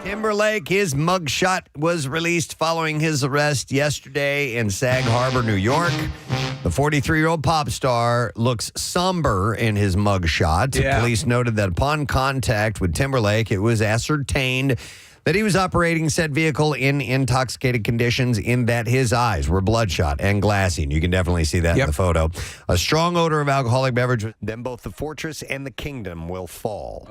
Timberlake, his mugshot was released following his arrest yesterday in Sag Harbor, New York. The 43-year-old pop star looks somber in his mugshot. Yeah. Police noted that upon contact with Timberlake, it was ascertained that he was operating said vehicle in intoxicated conditions, in that his eyes were bloodshot and glassy. And you can definitely see that in the photo. A strong odor of alcoholic beverage. Then both the fortress and the kingdom will fall.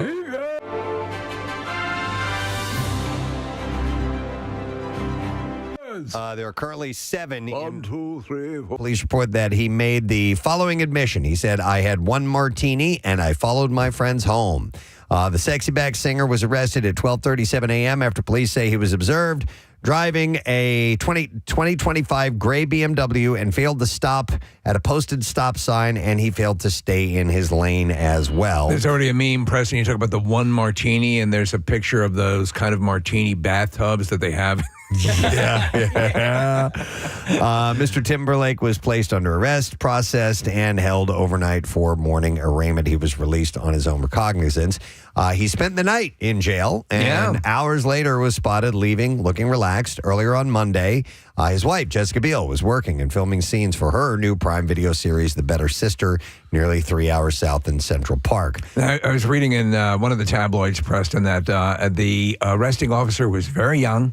There are currently 7. 1, 2, 3, 4. Police report that he made the following admission. He said, "I had one martini and I followed my friends home." The sexy back singer was arrested at 12:37 a.m. after police say he was observed driving a 2025 gray BMW and failed to stop at a posted stop sign, and he failed to stay in his lane as well. There's already a meme, Preston. You talk about the one martini, and there's a picture of those kind of martini bathtubs that they have. Yeah. Mr. Timberlake was placed under arrest, processed, and held overnight for morning arraignment. He was released on his own recognizance. He spent the night in jail, and hours later was spotted leaving, looking relaxed. Earlier on Monday, his wife, Jessica Biel, was working and filming scenes for her new Prime Video series, The Better Sister, nearly 3 hours south in Central Park. I was reading in one of the tabloids, Preston, that the arresting officer was very young,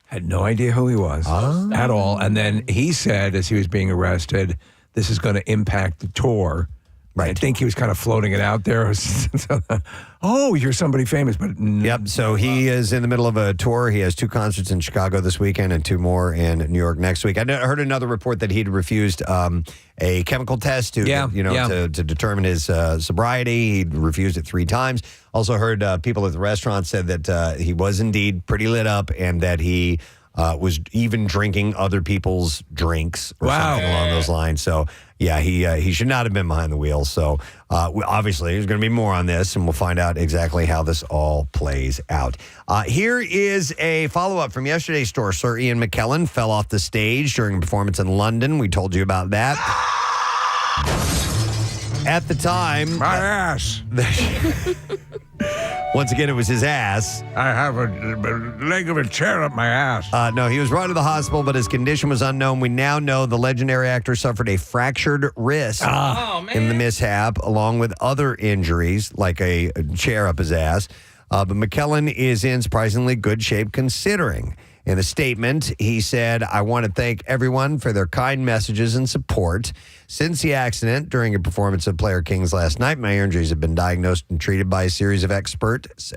had no idea who he was at all. And then he said, as he was being arrested, this is going to impact the tour. Right. I think he was kind of floating it out there. Oh, you're somebody famous. But Yep. So he is in the middle of a tour. He has 2 concerts in Chicago this weekend and 2 more in New York next week. I heard another report that he'd refused a chemical test to determine his sobriety. He'd refused it 3 times. Also heard people at the restaurant said that he was indeed pretty lit up, and that he was even drinking other people's drinks or something along those lines. So, yeah, he should not have been behind the wheel. So, obviously, there's going to be more on this, and we'll find out exactly how this all plays out. Here is a follow-up from yesterday's story. Sir Ian McKellen fell off the stage during a performance in London. We told you about that. At the time... My ass. Once again, it was his ass. I have a leg of a chair up my ass. No, he was brought to the hospital, but his condition was unknown. We now know the legendary actor suffered a fractured wrist in the mishap, along with other injuries, like a chair up his ass. But McKellen is in surprisingly good shape considering. In a statement, he said, "I want to thank everyone for their kind messages and support. Since the accident during a performance of Player Kings last night, my injuries have been diagnosed and treated by a series of experts,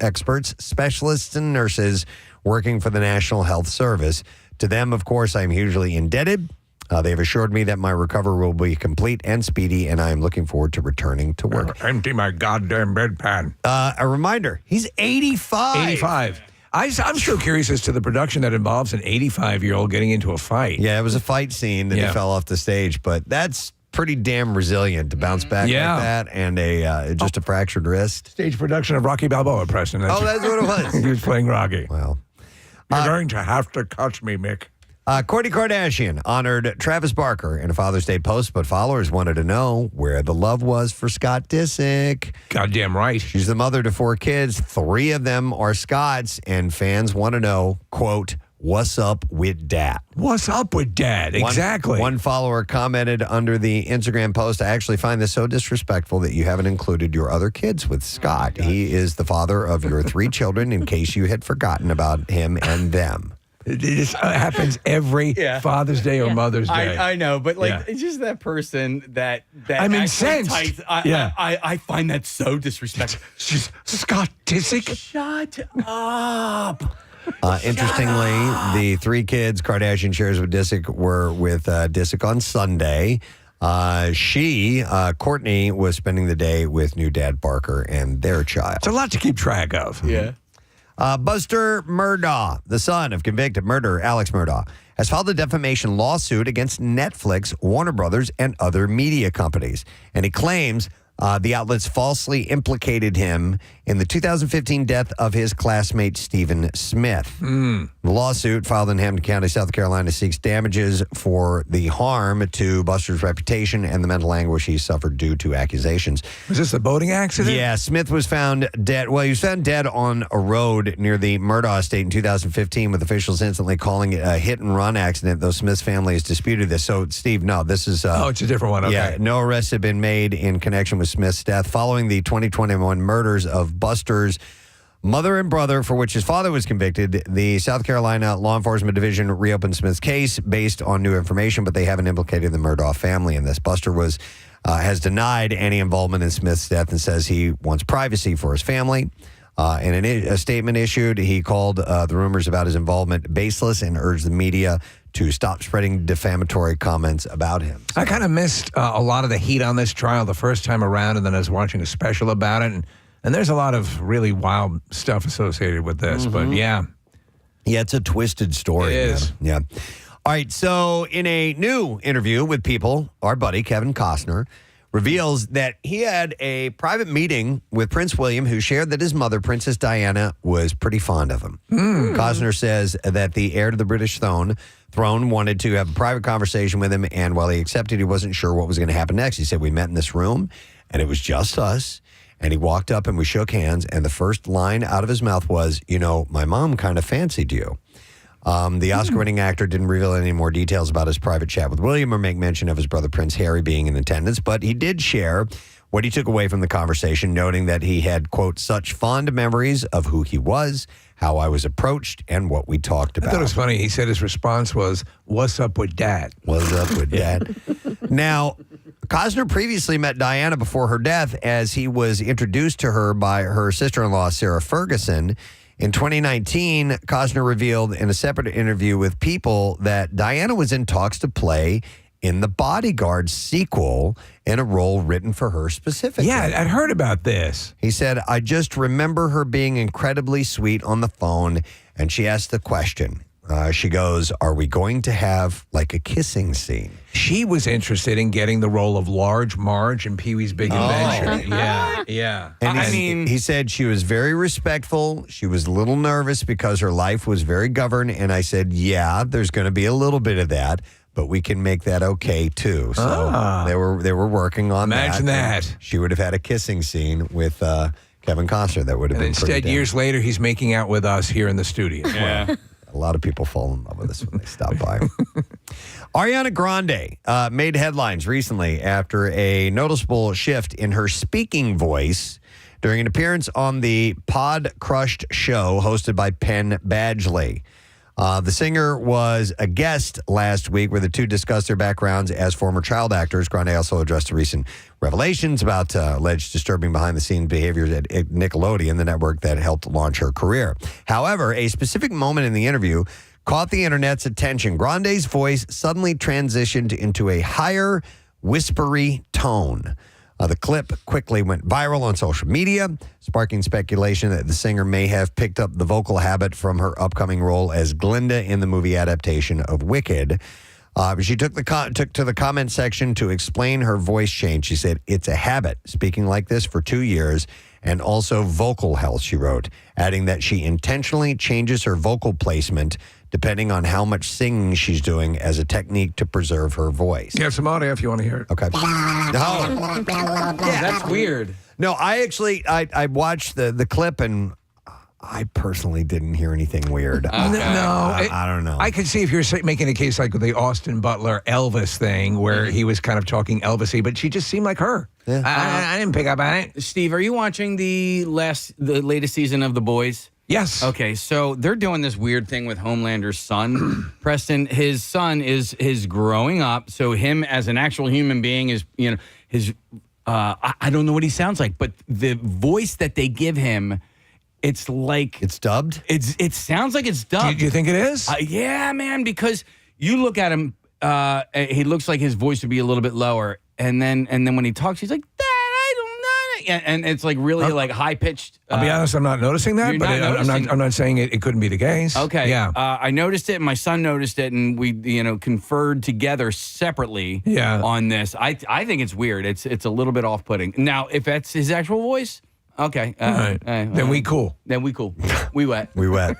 specialists, and nurses working for the National Health Service. To them, of course, I am hugely indebted. They have assured me that my recovery will be complete and speedy, and I am looking forward to returning to work." Empty my goddamn bedpan. A reminder, he's 85. 85. I'm still curious as to the production that involves an 85-year-old getting into a fight. Yeah, it was a fight scene that he fell off the stage, but that's pretty damn resilient to bounce back like that, and just a fractured wrist. Stage production of Rocky Balboa, Preston. That's what it was. He was playing Rocky. Well, you're going to have to catch me, Mick. Kourtney Kardashian honored Travis Barker in a Father's Day post, but followers wanted to know where the love was for Scott Disick. Goddamn right. She's the mother to 4 kids. 3 of them are Scott's, and fans want to know, quote, "What's up with Dad?" What's up with Dad? Exactly. One follower commented under the Instagram post, "I actually find this so disrespectful that you haven't included your other kids with Scott. He is the father of your 3 children, in case you had forgotten about him and them." It just happens every Father's Day or Mother's Day. I know, but it's just that person that I'm incensed. I find that so disrespectful. She's Scott Disick. Shut up. Interestingly, the 3 kids Kardashian shares with Disick were with Disick on Sunday. Kourtney, was spending the day with new dad Barker and their child. It's a lot to keep track of. Yeah. Buster Murdaugh, the son of convicted murderer Alex Murdaugh, has filed a defamation lawsuit against Netflix, Warner Brothers, and other media companies. And he claims The outlets falsely implicated him in the 2015 death of his classmate, Stephen Smith. The lawsuit filed in Hampton County, South Carolina, seeks damages for the harm to Buster's reputation and the mental anguish he suffered due to accusations. Was this a boating accident? Yeah, Smith was found dead. Well, he was found dead on a road near the Murdaugh estate in 2015, with officials instantly calling it a hit-and-run accident, though Smith's family has disputed this. So, Steve, no, this is... it's a different one. Okay. Yeah, no arrests have been made in connection with Smith's death following the 2021 murders of Buster's mother and brother, for which his father was convicted. The South Carolina Law Enforcement Division reopened Smith's case based on new information, but they haven't implicated the Murdaugh family in this. Buster has denied any involvement in Smith's death and says he wants privacy for his family. In a statement issued, he called the rumors about his involvement baseless and urged the media to stop spreading defamatory comments about him. I kind of missed a lot of the heat on this trial the first time around, and then I was watching a special about it, and there's a lot of really wild stuff associated with this, but yeah. Yeah, it's a twisted story. It is. Yeah. All right, so in a new interview with People, our buddy Kevin Costner reveals that he had a private meeting with Prince William, who shared that his mother, Princess Diana, was pretty fond of him. Costner says that the heir to the British throne wanted to have a private conversation with him, and while he accepted, he wasn't sure what was going to happen next. He said, we met in this room, and it was just us, and he walked up and we shook hands, and the first line out of his mouth was, my mom kind of fancied you. The Oscar-winning actor didn't reveal any more details about his private chat with William or make mention of his brother Prince Harry being in attendance, but he did share what he took away from the conversation, noting that he had, quote, such fond memories of who he was, how I was approached, and what we talked about. I thought it was funny. He said his response was, what's up with Dad? What's up with Dad? Now, Costner previously met Diana before her death, as he was introduced to her by her sister-in-law, Sarah Ferguson. In 2019, Costner revealed in a separate interview with People that Diana was in talks to play in the Bodyguard sequel in a role written for her specifically. Yeah, I'd heard about this. He said, I just remember her being incredibly sweet on the phone, and she asked the question. She goes, are we going to have like a kissing scene? She was interested in getting the role of Large Marge in Pee-wee's Big Adventure. Yeah. And he said she was very respectful. She was a little nervous because her life was very governed. And I said, yeah, there's going to be a little bit of that, but we can make that okay too. So they were working on that. Imagine that. She would have had a kissing scene with Kevin Costner. That would have been instead, years later, he's making out with us here in the studio. Yeah. Well, a lot of people fall in love with us when they stop by. Ariana Grande made headlines recently after a noticeable shift in her speaking voice during an appearance on the Pod Crushed show hosted by Penn Badgley. The singer was a guest last week where the two discussed their backgrounds as former child actors. Grande also addressed the recent revelations about alleged disturbing behind-the-scenes behaviors at Nickelodeon, the network that helped launch her career. However, a specific moment in the interview caught the internet's attention. Grande's voice suddenly transitioned into a higher, whispery tone. The clip quickly went viral on social media, sparking speculation that the singer may have picked up the vocal habit from her upcoming role as Glinda in the movie adaptation of Wicked. She took to the comment section to explain her voice change. She said, it's a habit, speaking like this for 2 years, and also vocal health, she wrote, adding that she intentionally changes her vocal placement depending on how much singing she's doing as a technique to preserve her voice. You have some audio if you want to hear it. Okay. Yeah, that's weird. No, I watched the clip, and I personally didn't hear anything weird. I don't know. I could see if you're making a case like with the Austin Butler Elvis thing where he was kind of talking Elvis-y, but she just seemed like her. Yeah. I didn't pick up on it. Steve, are you watching the latest season of The Boys? Yes. Okay, so they're doing this weird thing with Homelander's son, Preston. His son is growing up, so him as an actual human being is, his. I don't know what he sounds like, but the voice that they give him, it's like it's dubbed. It sounds like it's dubbed. Do you think it is? Yeah, man. Because you look at him, he looks like his voice would be a little bit lower, and then when he talks, he's like, "Dad, I don't know." and it's like really like high pitched. I'll be honest, I'm not noticing that, but I'm not saying it couldn't be the case. Okay. Yeah. I noticed it, and my son noticed it, and we conferred together separately on this. I think it's weird. It's a little bit off putting. Now, if that's his actual voice, okay. Then we cool. We wet. We wet.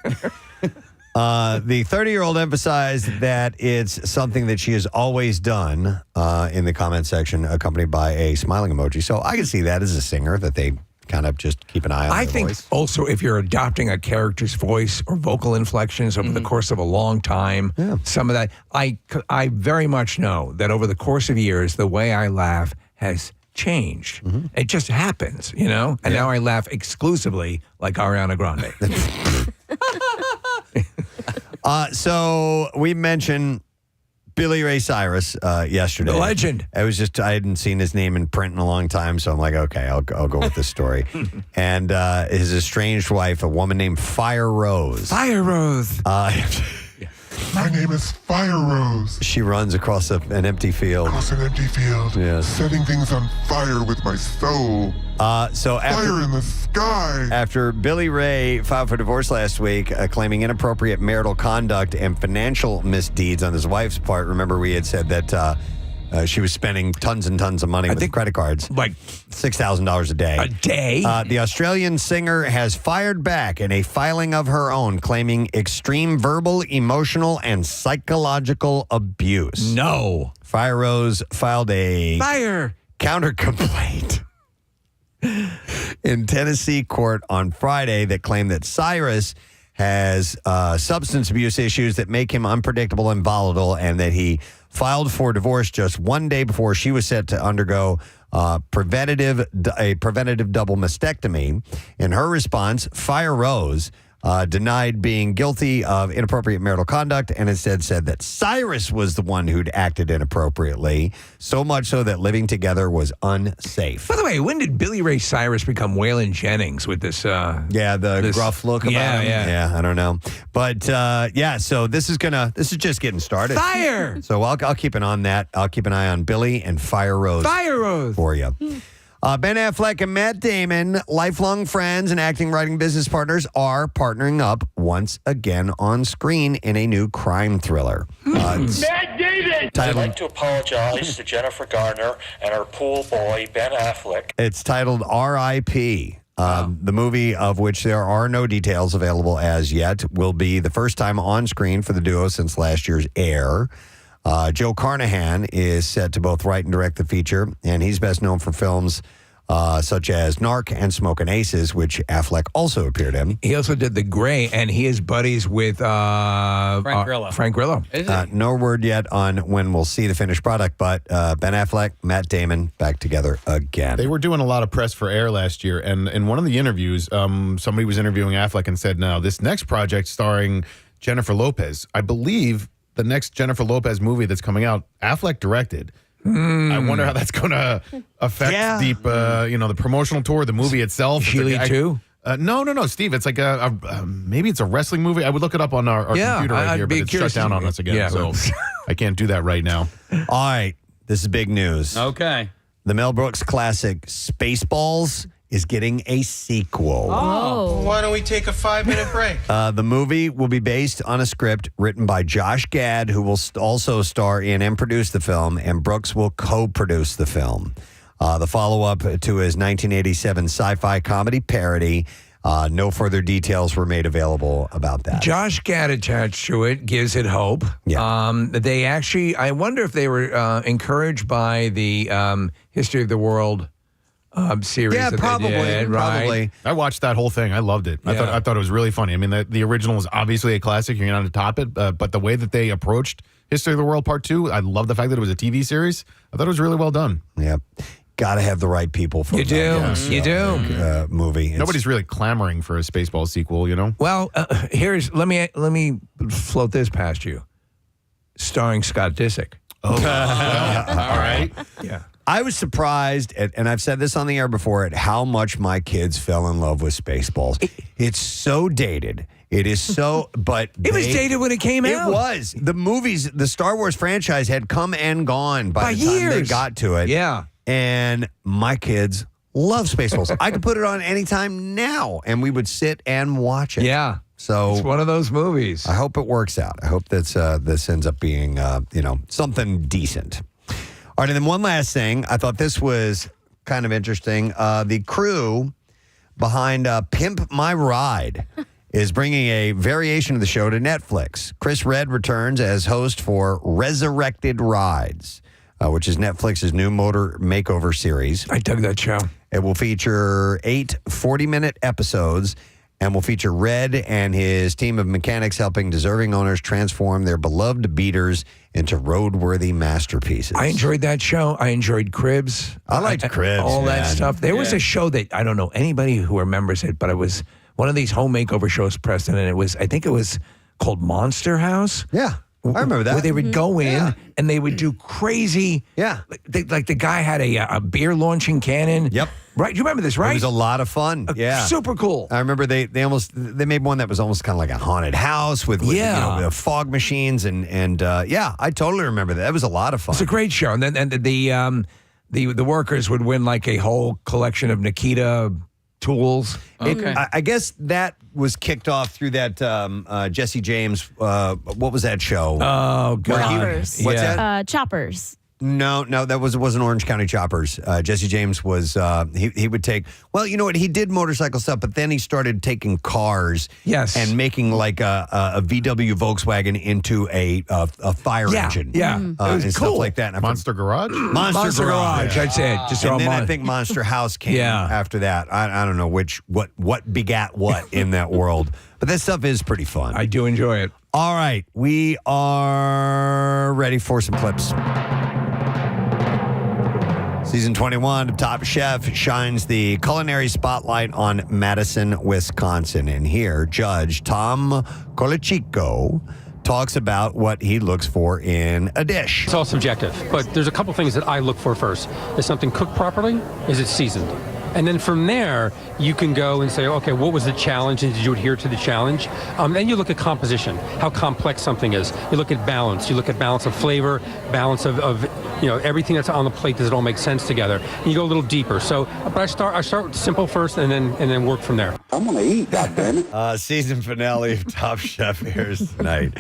The 30-year-old emphasized that it's something that she has always done in the comment section, accompanied by a smiling emoji. So I can see that as a singer, that they kind of just keep an eye on I their think voice. also if you're adopting a character's voice or vocal inflections over the course of a long time, some of that, I very much know that over the course of years, the way I laugh has changed. It just happens, And now I laugh exclusively like Ariana Grande. So we mentioned Billy Ray Cyrus yesterday. The legend. I hadn't seen his name in print in a long time, so I'm like, okay, I'll go with this story. And his estranged wife, a woman named Fire Rose. Fire Rose. My name is Fire Rose. She runs across an empty field. Across an empty field. Yes. Setting things on fire with my soul. Fire in the sky. After Billy Ray filed for divorce last week, claiming inappropriate marital conduct and financial misdeeds on his wife's part. Remember, we had said that she was spending tons and tons of money with credit cards. Like $6,000 a day. A day? The Australian singer has fired back in a filing of her own, claiming extreme verbal, emotional, and psychological abuse. No. Fire Rose filed a counter complaint in Tennessee court on Friday that claimed that Cyrus has substance abuse issues that make him unpredictable and volatile, and that he filed for divorce just one day before she was set to undergo a preventative double mastectomy. In her response, Fire Rose denied being guilty of inappropriate marital conduct and instead said that Cyrus was the one who'd acted inappropriately, so much so that living together was unsafe. By the way, when did Billy Ray Cyrus become Waylon Jennings with this? The gruff look about him. Yeah, I don't know. But so this is just getting started. Fire! So I'll keep an eye on that. I'll keep an eye on Billy and Fire Rose. Fire Rose! For you. Ben Affleck and Matt Damon, lifelong friends and acting, writing business partners, are partnering up once again on screen in a new crime thriller. Matt Damon! I'd like to apologize to Jennifer Garner and her pool boy, Ben Affleck. It's titled R.I.P. The movie, of which there are no details available as yet, will be the first time on screen for the duo since last year's Air. Joe Carnahan is set to both write and direct the feature, and he's best known for films such as Narc and Smokin' Aces, which Affleck also appeared in. He also did The Gray, and he is buddies with Frank Grillo. Frank Grillo. No word yet on when we'll see the finished product, but Ben Affleck, Matt Damon, back together again. They were doing a lot of press for Air last year, and in one of the interviews, somebody was interviewing Affleck and said, "Now, this next project starring Jennifer Lopez, I believe the next Jennifer Lopez movie that's coming out, Affleck directed." I wonder how that's going to affect the promotional tour, the movie itself. Sheely too? No, Steve. It's like maybe it's a wrestling movie. I would look it up on our computer right here, but it's shut down on us again, so I can't do that right now. All right, this is big news. Okay. The Mel Brooks classic Spaceballs is getting a sequel. Oh. Why don't we take a 5-minute break? The movie will be based on a script written by Josh Gad, who will also star in and produce the film, and Brooks will co-produce the film. The follow-up to his 1987 sci-fi comedy parody. No further details were made available about that. Josh Gad attached to it gives it hope. Yeah. They actually, I wonder if they were encouraged by the History of the World series. Yeah, that probably. They did, right? I watched that whole thing. I loved it. I thought it was really funny. I mean, the original was obviously a classic. You're not to top it, but the way that they approached History of the World Part 2, I love the fact that it was a TV series. I thought it was really well done. Yeah. Got to have the right people for You do. movie. Nobody's really clamoring for a Spaceballs sequel, Well, let me float this past you. Starring Scott Disick. Oh, all right. Yeah. I was surprised, and I've said this on the air before, at how much my kids fell in love with Spaceballs. It's so dated. It is so, but it was dated when it came out. It was. The movies, the Star Wars franchise had come and gone by the time years. they got to it. Yeah. And my kids Love Spaceballs. I could put it on anytime now, and we would sit and watch it. Yeah. So it's one of those movies. I hope it works out. I hope that's this ends up being something decent. All right, and then one last thing. I thought this was kind of interesting. The crew behind Pimp My Ride is bringing a variation of the show to Netflix. Chris Redd returns as host for Resurrected Rides, which is Netflix's new motor makeover series. I dug that show. It will feature 8 40-minute episodes and will feature Redd and his team of mechanics helping deserving owners transform their beloved beaters into roadworthy masterpieces. I enjoyed that show. I enjoyed Cribs. I liked Cribs. All that man. stuff. There was a show that, I don't know anybody who remembers it, but it was one of these home makeover shows, Preston, and I think it was called Monster House. Yeah. I remember that. Where they would go in and they would do crazy. Yeah. Like the guy had a beer launching cannon. Yep. Right. You remember this, right? It was a lot of fun. Yeah. Super cool. I remember they made one that was almost kind of like a haunted house with with fog machines and I totally remember that. It was a lot of fun. It's a great show. And then the workers would win like a whole collection of Nikita tools. Okay. I guess that was kicked off through that Jesse James. What was that show? Oh, God. Choppers. What's that? Choppers. No, that wasn't Orange County Choppers. Jesse James was he would take. Well, you know what? He did motorcycle stuff, but then he started taking cars, and making like a VW Volkswagen into a fire engine, it was and cool. stuff like that. And Monster Garage? Monster Garage. I'd say it. Just And then online. I think Monster House came after that. I don't know what begat what in that world, but that stuff is pretty fun. I do enjoy it. All right, we are ready for some clips. Season 21 of Top Chef shines the culinary spotlight on Madison, Wisconsin. And here, Judge Tom Colachico talks about what he looks for in a dish. It's all subjective, but there's a couple things that I look for first. Is something cooked properly? Is it seasoned? And then from there, you can go and say, okay, what was the challenge, and did you adhere to the challenge? Then you look at composition, how complex something is. You look at balance. You look at balance of flavor, balance of everything that's on the plate. Does it all make sense together? And you go a little deeper. So, but I start simple first, and then work from there. I'm gonna eat, goddammit. Season finale of Top Chef airs tonight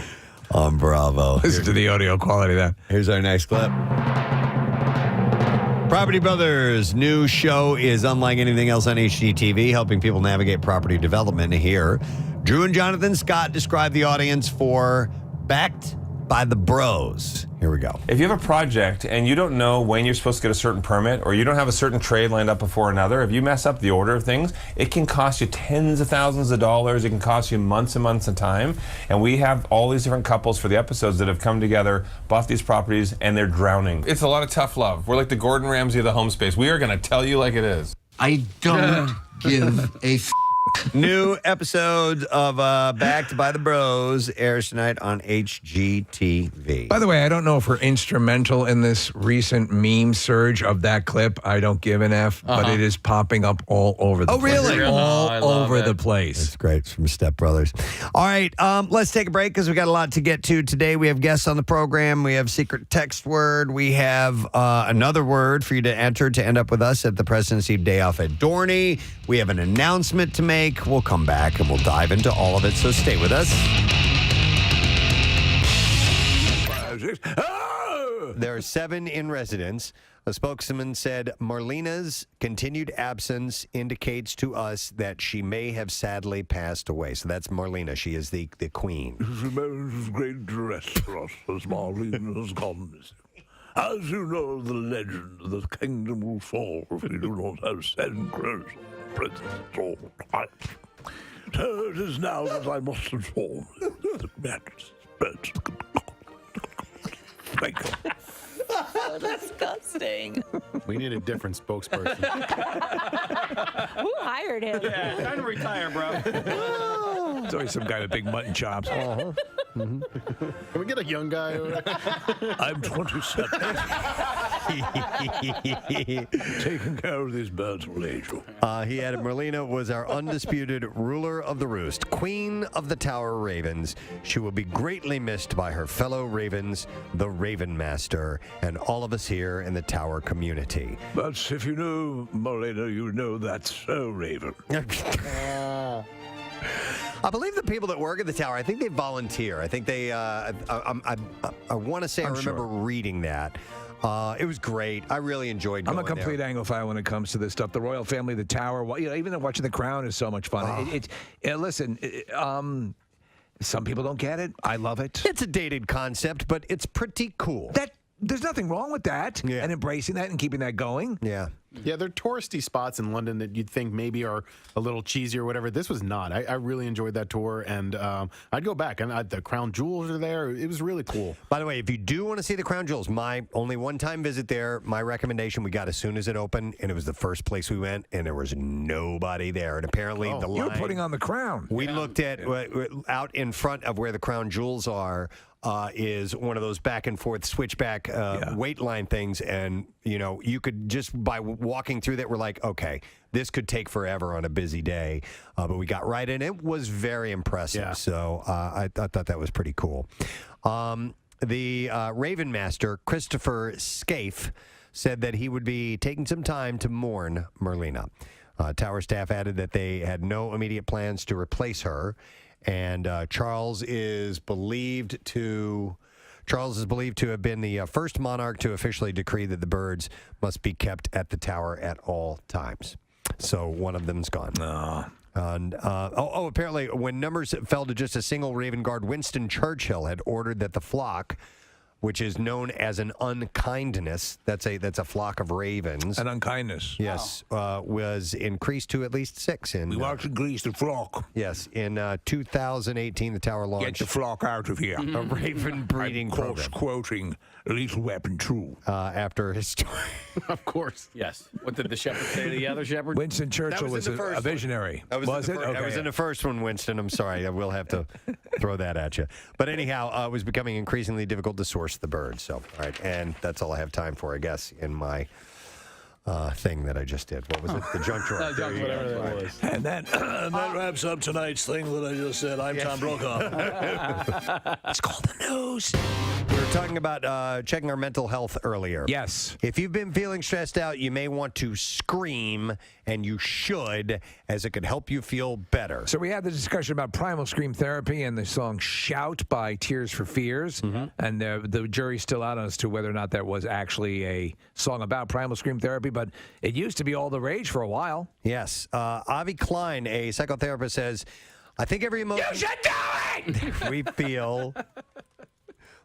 on Bravo. Listen to the audio quality of that. Here's our next clip. Property Brothers' new show is unlike anything else on HGTV, helping people navigate property development. Here, Drew and Jonathan Scott describe the audience for Backed by the Bros. Here we go. If you have a project and you don't know when you're supposed to get a certain permit, or you don't have a certain trade lined up before another, if you mess up the order of things, it can cost you tens of thousands of dollars. It can cost you months and months of time. And we have all these different couples for the episodes that have come together, bought these properties, and they're drowning. It's a lot of tough love. We're like the Gordon Ramsay of the home space. We are going to tell you like it is. I don't give a New episode of Backed by the Bros airs tonight on HGTV. By the way, I don't know if we're instrumental in this recent meme surge of that clip. I don't give an F, but it is popping up all over the place. Oh, really? All I love over it. the place. It's great. It's from Step Brothers. All right, let's take a break because we got a lot to get to today. We have guests on the program. We have secret text word. We have another word for you to enter to end up with us at the Presidency Day Off at Dorney. We have an announcement to make. We'll come back and we'll dive into all of it, so stay with us. There are 7 in residence. A spokesman said Marlena's continued absence indicates to us that she may have sadly passed away. So that's Marlena. She is the queen. It is great dress for us as Marlene has gone missing. As you know, the legend of the kingdom will fall if we do not have 7 crows present at all times. So it is now that I must inform the matters. Thank you. So disgusting. We need a different spokesperson. Who hired him? Yeah, time to retire, bro. It's always some guy with big mutton chops. Can we get a young guy? I'm 27. Taking care of these birds will age you. He added, Merlina was our undisputed ruler of the roost, queen of the Tower Ravens. She will be greatly missed by her fellow Ravens, the Raven Master, and all of us here in the Tower community. But if you know Merlina, you know that's so Raven. I believe the people that work at the tower, I think they volunteer. I think they, I want to say I remember reading that. It was great. I really enjoyed going I'm a complete there. Anglophile when it comes to this stuff. The royal family, the tower, even watching The Crown is so much fun. Listen, some people don't get it. I love it. It's a dated concept, but it's pretty cool. There's nothing wrong with that, and embracing that and keeping that going. Yeah. Yeah, they're touristy spots in London that you'd think maybe are a little cheesy or whatever. This was not. I really enjoyed that tour, and I'd go back. And the Crown Jewels are there. It was really cool. By the way, if you do want to see the Crown Jewels, my only one-time visit there, my recommendation we got as soon as it opened, and it was the first place we went, and there was nobody there. And apparently the line... You're putting on the crown. We looked at out in front of where the Crown Jewels are, is one of those back and forth switchback wait line things, and you could just by walking through that, we're like, okay, this could take forever on a busy day, but we got right in. It was very impressive, so I thought that was pretty cool. The Raven Master, Christopher Scaife, said that he would be taking some time to mourn Merlina. Tower staff added that they had no immediate plans to replace her. And Charles is believed to have been the first monarch to officially decree that the birds must be kept at the tower at all times. So one of them's gone. And, apparently when numbers fell to just a single Raven Guard, Winston Churchill had ordered that the flock, which is known as an unkindness, that's a flock of ravens. An unkindness. Yes, was increased to at least 6. We want to grease the flock. Yes, in 2018, the tower launched... Get the flock out of here. A raven breeding program. Quoting Lethal Weapon 2. After his story. Of course. Yes. What did the shepherd say to the other shepherd? Winston Churchill was a visionary. Was it? Okay, I was in the first one, Winston. I'm sorry. I will have to throw that at you. But anyhow, it was becoming increasingly difficult to source the birds. So, all right. And that's all I have time for, I guess, in my thing that I just did. What was it? The junk drawer. Whatever that was. And that wraps up tonight's thing that I just said. I'm Tom Brokaw. It's called the news. We were talking about checking our mental health earlier. Yes. If you've been feeling stressed out, you may want to scream, and you should, as it could help you feel better. So we had the discussion about primal scream therapy and the song Shout by Tears for Fears. And the jury's still out as to whether or not that was actually a song about primal scream therapy, but it used to be all the rage for a while. Yes. Avi Klein, a psychotherapist, says, I think every emotion... You should do it! we feel...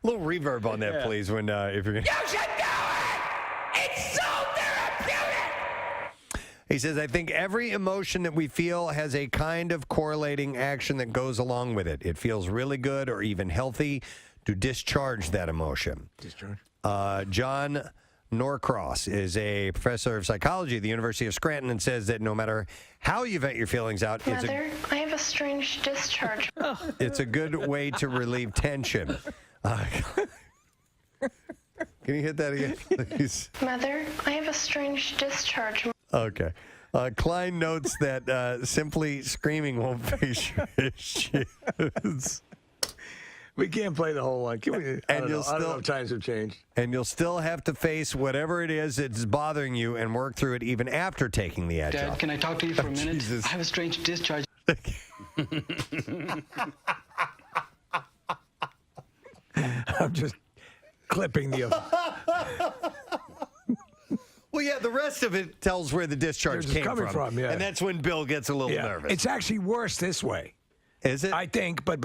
A little reverb on that, please, when if you're going to... You should do it! It's so therapeutic! He says, I think every emotion that we feel has a kind of correlating action that goes along with it. It feels really good or even healthy to discharge that emotion. John Norcross is a professor of psychology at the University of Scranton and says that no matter how you vent your feelings out, Mother, I have a strange discharge. It's a good way to relieve tension. Can you hit that again, please? Mother, I have a strange discharge. Okay. Klein notes that simply screaming won't face your issues. We can't play the whole one. Can we? I don't know if times have changed. And you'll still have to face whatever it is that's bothering you and work through it even after taking the edge off. Dad, can I talk to you for a minute? Jesus. I have a strange discharge. I'm just clipping the... Well, yeah, the rest of it tells where the discharge came from. Yeah. And that's when Bill gets a little nervous. It's actually worse this way. Is it? I think, but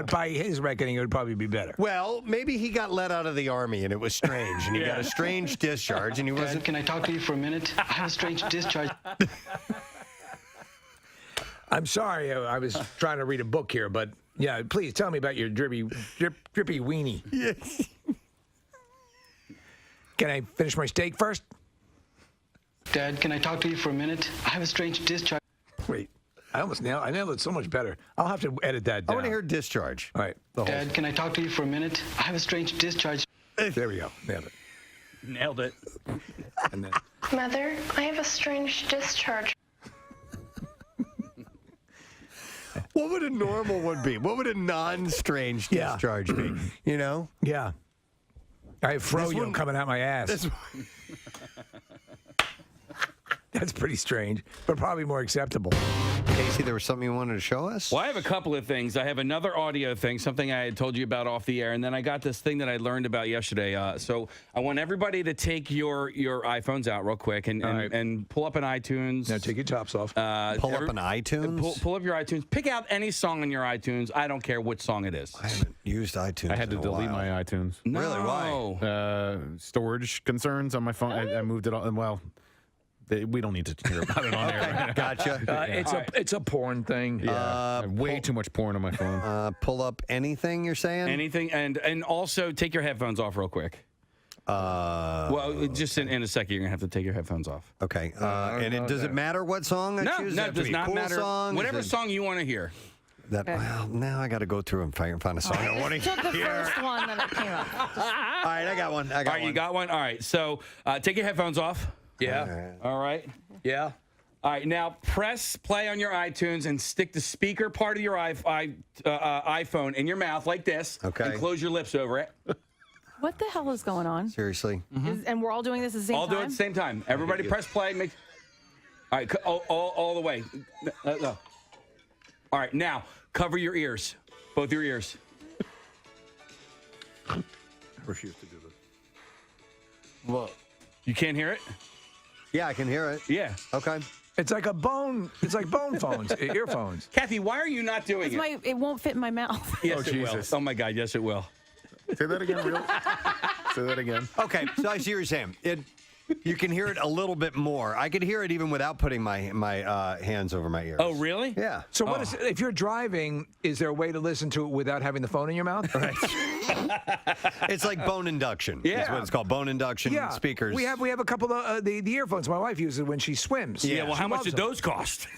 by his reckoning, it would probably be better. Well, maybe he got let out of the army and it was strange, and he got a strange discharge, and he wasn't... Dad, can I talk to you for a minute? I have a strange discharge. I'm sorry, I was trying to read a book here, but yeah, please tell me about your drippy weenie. Yes. Can I finish my steak first? Dad, can I talk to you for a minute? I have a strange discharge. Wait. I nailed it so much better. I'll have to edit that down. I want to hear discharge. All right. Dad, can I talk to you for a minute? I have a strange discharge. There we go. Nailed it. And then, Mother, I have a strange discharge. What would a normal one be? What would a non-strange discharge be? You know? yeah. I have froyo coming out my ass. That's pretty strange, but probably more acceptable. Casey, there was something you wanted to show us? Well, I have a couple of things. I have another audio thing, something I had told you about off the air, and then I got this thing that I learned about yesterday. So I want everybody to take your iPhones out real quick and pull up an iTunes. Now take your tops off. Pull up an iTunes? Pull up your iTunes. Pick out any song on your iTunes. I don't care which song it is. I haven't used iTunes. I had to delete my iTunes. No. Really? Why? Storage concerns on my phone. I moved it all. Well, we don't need to hear about it on air. Gotcha. It's a porn thing. Yeah, way too much porn on my phone. Pull up anything you're saying? Anything, and also take your headphones off real quick. Well, just in a second, you're gonna have to take your headphones off. Okay. Does it matter what song I choose? No, it does not matter. Song? Whatever song you want to hear. Well, now I got to go through and find a song I want to hear. Took the first one that came up. All right, I got one. All right, you got one. All right, so take your headphones off. Yeah. All right. Yeah. All right, now press play on your iTunes and stick the speaker part of your iPhone in your mouth like this. Okay. And close your lips over it. What the hell is going on? Seriously. And we're all doing this at the same time? All do it at the same time. Everybody press play. All right, all the way. No. All right, now cover your ears, both your ears. I refuse to do this. Well, you can't hear it? Yeah, I can hear it. Yeah. Okay. It's like bone phones, earphones. Kathy, why are you not doing it? It won't fit in my mouth. Yes, it will. Oh my God, yes, it will. Say that again, real. Say that again. Okay, so I see what you're saying. You can hear it a little bit more. I could hear it even without putting my hands over my ears. Oh, really? Yeah. So what is if you're driving? Is there a way to listen to it without having the phone in your mouth? Right. It's like bone induction. Yeah, that's what it's called. Bone induction speakers. We have a couple of the earphones my wife uses when she swims. Yeah. Well, how much did those cost?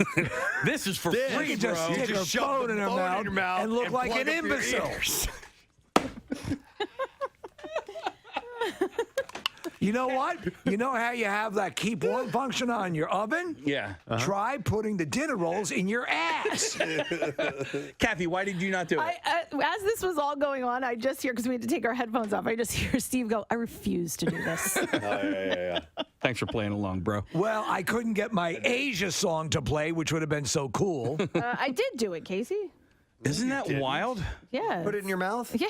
This is for free. We can just stick her phone in her mouth and look like an imbecile. You know what? You know how you have that keep warm function on your oven? Yeah. Try putting the dinner rolls in your ass. Kathy, why did you not do it? As this was all going on, I just hear, because we had to take our headphones off, I just hear Steve go, I refuse to do this. Yeah. Thanks for playing along, bro. Well, I couldn't get my Asia song to play, which would have been so cool. I did do it, Casey. Isn't that wild? Yeah. Put it in your mouth? Yeah.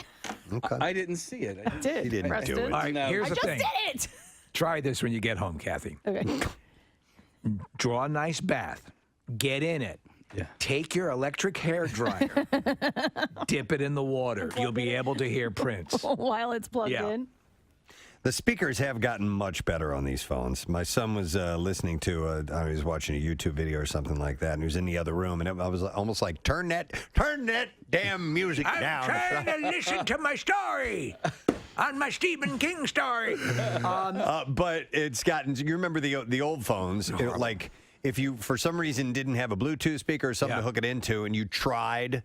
Okay. I didn't see it. I did. You didn't do it. All right, here's the thing. I just did it. Try this when you get home, Kathy. Okay. Draw a nice bath. Get in it. Yeah. Take your electric hair dryer. Dip it in the water. You'll be able to hear Prince. While it's plugged in. The speakers have gotten much better on these phones. My son was listening to, he was watching a YouTube video or something like that, and he was in the other room, and I was almost like, turn that damn music down. I'm trying to listen to my story on my Stephen King story. But it's gotten, you remember the old phones, like if you, for some reason, didn't have a Bluetooth speaker or something to hook it into, and you tried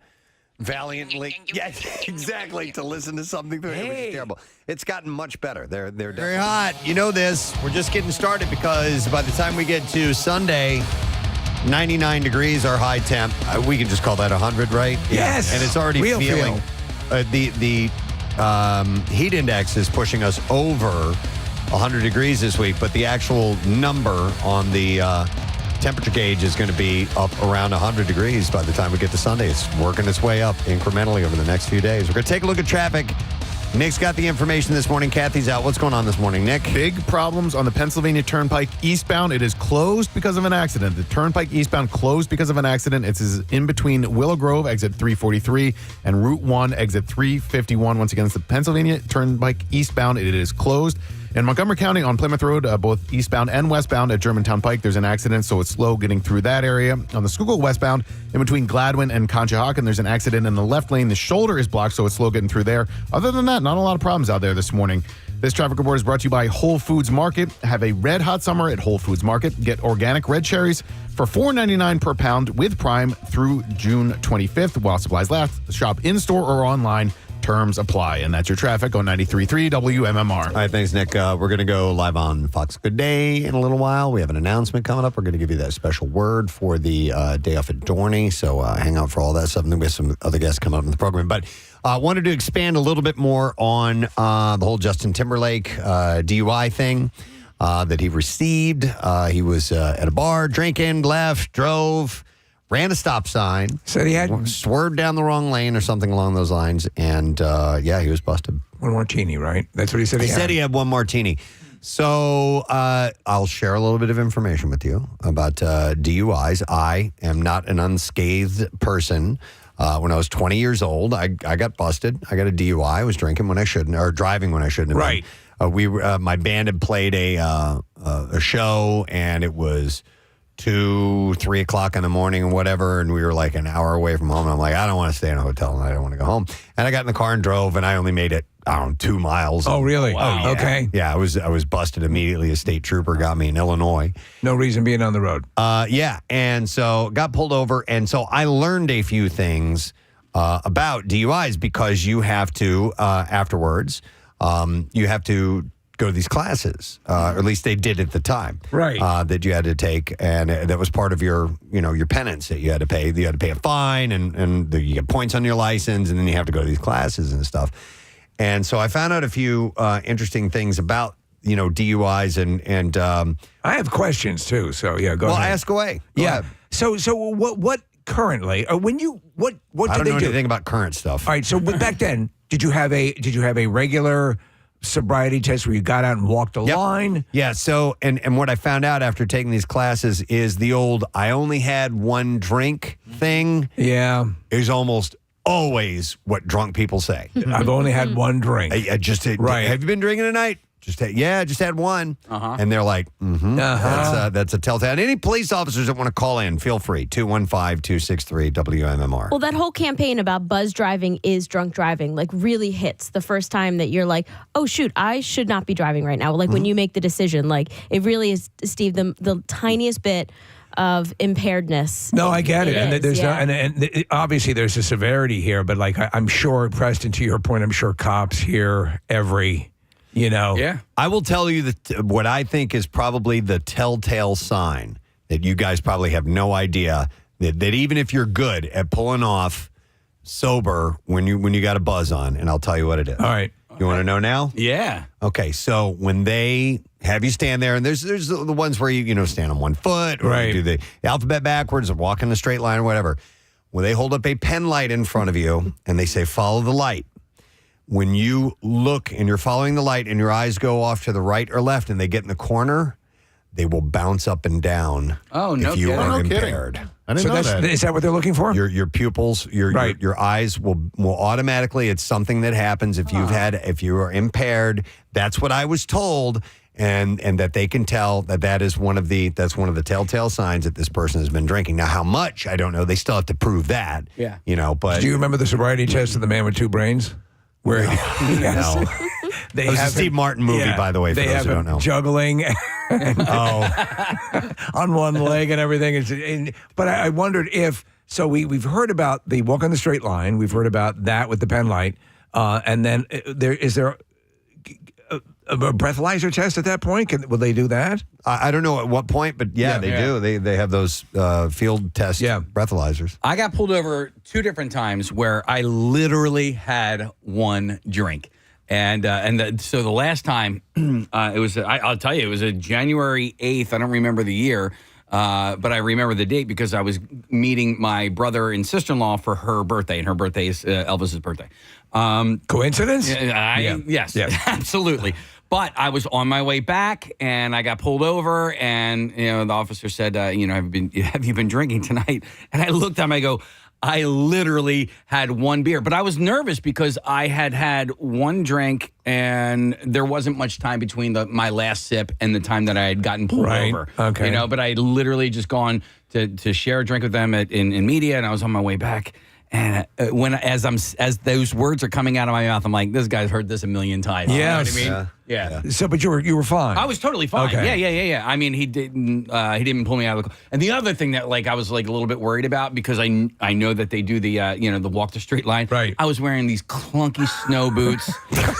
valiantly, yes, exactly, to listen to something through it, which is terrible. It's gotten much better. They're very hot. You know this. We're just getting started because by the time we get to Sunday, 99 degrees, our high temp. We can just call that 100, right? Yes. And it's already feeling. The heat index is pushing us over 100 degrees this week, but the actual number on the temperature gauge is going to be up around 100 degrees by the time we get to Sunday. It's working its way up incrementally over the next few days. We're going to take a look at traffic. Nick's got the information this morning. Kathy's out. What's going on this morning, Nick? Big problems on the Pennsylvania Turnpike eastbound. It is closed because of an accident. The Turnpike eastbound closed because of an accident. It's in between Willow Grove, exit 343, and Route 1, exit 351. Once again, it's the Pennsylvania Turnpike eastbound. It is closed. In Montgomery County on Plymouth Road, both eastbound and westbound at Germantown Pike, there's an accident, so it's slow getting through that area. On the Schuylkill westbound, in between Gladwin and Conshohocken, there's an accident in the left lane. The shoulder is blocked, so it's slow getting through there. Other than that, not a lot of problems out there this morning. This traffic report is brought to you by Whole Foods Market. Have a red hot summer at Whole Foods Market. Get organic red cherries for $4.99 per pound with Prime through June 25th while supplies last. Shop in-store or online. Terms apply. And that's your traffic on 93.3 WMMR. All right, thanks, Nick. We're going to go live on Fox Good Day in a little while. We have an announcement coming up. We're going to give you that special word for the day off at Dorney. So hang out for all that stuff. And then we have some other guests coming up in the program. But wanted to expand a little bit more on the whole Justin Timberlake DUI thing that he received. He was at a bar, drinking, left, drove, ran a stop sign. Said he had swerved down the wrong lane or something along those lines. And he was busted. One martini, right? That's what he said. He said he had one martini. So I'll share a little bit of information with you about DUIs. I am not an unscathed person. When I was 20 years old, I got busted. I got a DUI. I was drinking when I shouldn't, or driving when I shouldn't have right. been. My band had played a show, and it was 2, 3 o'clock in the morning or whatever, and we were like an hour away from home. And I'm like, I don't want to stay in a hotel, and I don't want to go home. And I got in the car and drove, and I only made it, 2 miles. Oh, really? Wow. Oh, yeah. Okay. Yeah, I was busted immediately. A state trooper got me in Illinois. No reason being on the road. Yeah, and so got pulled over, and so I learned a few things about DUIs because you have to afterwards. You have to go to these classes, or at least they did at the time, right? That you had to take, and that was part of your penance that you had to pay. You had to pay a fine, and you get points on your license, and then you have to go to these classes and stuff. And so I found out a few interesting things about DUIs, and I have questions too. So yeah, go ahead. Well, ask away. Go ahead. So what currently? When you what I did they do? don't know anything about current stuff. All right. So back then, did you have a regular sobriety test where you got out and walked a line? Yeah. So and what I found out after taking these classes is the old "I only had one drink" thing. Yeah, is almost always what drunk people say. I've only had one drink. Right. Have you been drinking tonight? Just had one. And they're like, that's a telltale. And any police officers that want to call in, feel free. 215-263-WMMR. Well, that whole campaign about buzz driving is drunk driving, really hits the first time that you're like, oh, shoot, I should not be driving right now. When you make the decision, it really is, Steve, the tiniest bit of impairedness. No, I get it. And there's obviously there's a severity here, but I'm sure, Preston, to your point, I'm sure cops hear every, Yeah. I will tell you that what I think is probably the telltale sign that you guys probably have no idea that even if you're good at pulling off sober when you got a buzz on, and I'll tell you what it is. All right. You want to know now? Yeah. Okay, so when they have you stand there, and there's the ones where you stand on one foot, or you do the alphabet backwards, or walk in a straight line, or whatever. When they hold up a pen light in front of you, and they say, follow the light. When you look and you're following the light, and your eyes go off to the right or left, and they get in the corner, they will bounce up and down. Oh, no if you kidding. are No impaired. I didn't know that. Is that what they're looking for? Your pupils, your eyes will automatically. It's something that happens if you are impaired. That's what I was told, and that they can tell that's one of the telltale signs that this person has been drinking. Now, how much I don't know. They still have to prove that. Yeah. But do you remember the sobriety test of the man with two brains? Where no. It was a Steve Martin movie, by the way, for those who don't know. Juggling on one leg and everything. But I wondered if, so we've heard about the walk on the straight line. We've heard about that with the pen light. And then is there a breathalyzer test at that point? Will they do that? I don't know at what point, but they do. They have those field test breathalyzers. I got pulled over 2 different times where I literally had one drink. So the last time, it was, I'll tell you, it was a January 8th. I don't remember the year, but I remember the date because I was meeting my brother and sister-in-law for her birthday, and her birthday is Elvis's birthday. Coincidence? Yes, absolutely. But I was on my way back, and I got pulled over, and the officer said, "Have you been drinking tonight?" And I looked at him, I go, I literally had one beer, but I was nervous because I had one drink and there wasn't much time between my last sip and the time that I had gotten pulled over. Okay. But I had literally just gone to share a drink with them in media, and I was on my way back. And as those words are coming out of my mouth, I'm like, this guy's heard this a million times. Yes. You know what I mean? Yeah. So, but you were fine. I was totally fine. Okay. Yeah. I mean, he didn't pull me out of the car. And the other thing that I was a little bit worried about, because I know that they do the the walk the straight line. Right. I was wearing these clunky snow boots.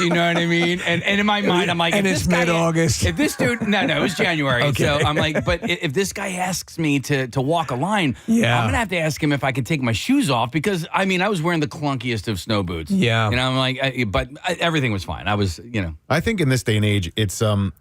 You know what I mean? And in my mind, I'm like, and it's mid-August. If this dude, no, it was January. Okay. So I'm like, but if this guy asks me to walk a line, I'm gonna have to ask him if I could take my shoes off, because I was wearing the clunkiest of snow boots. Yeah. I'm like, but everything was fine. I was, I think in this day and age, it's and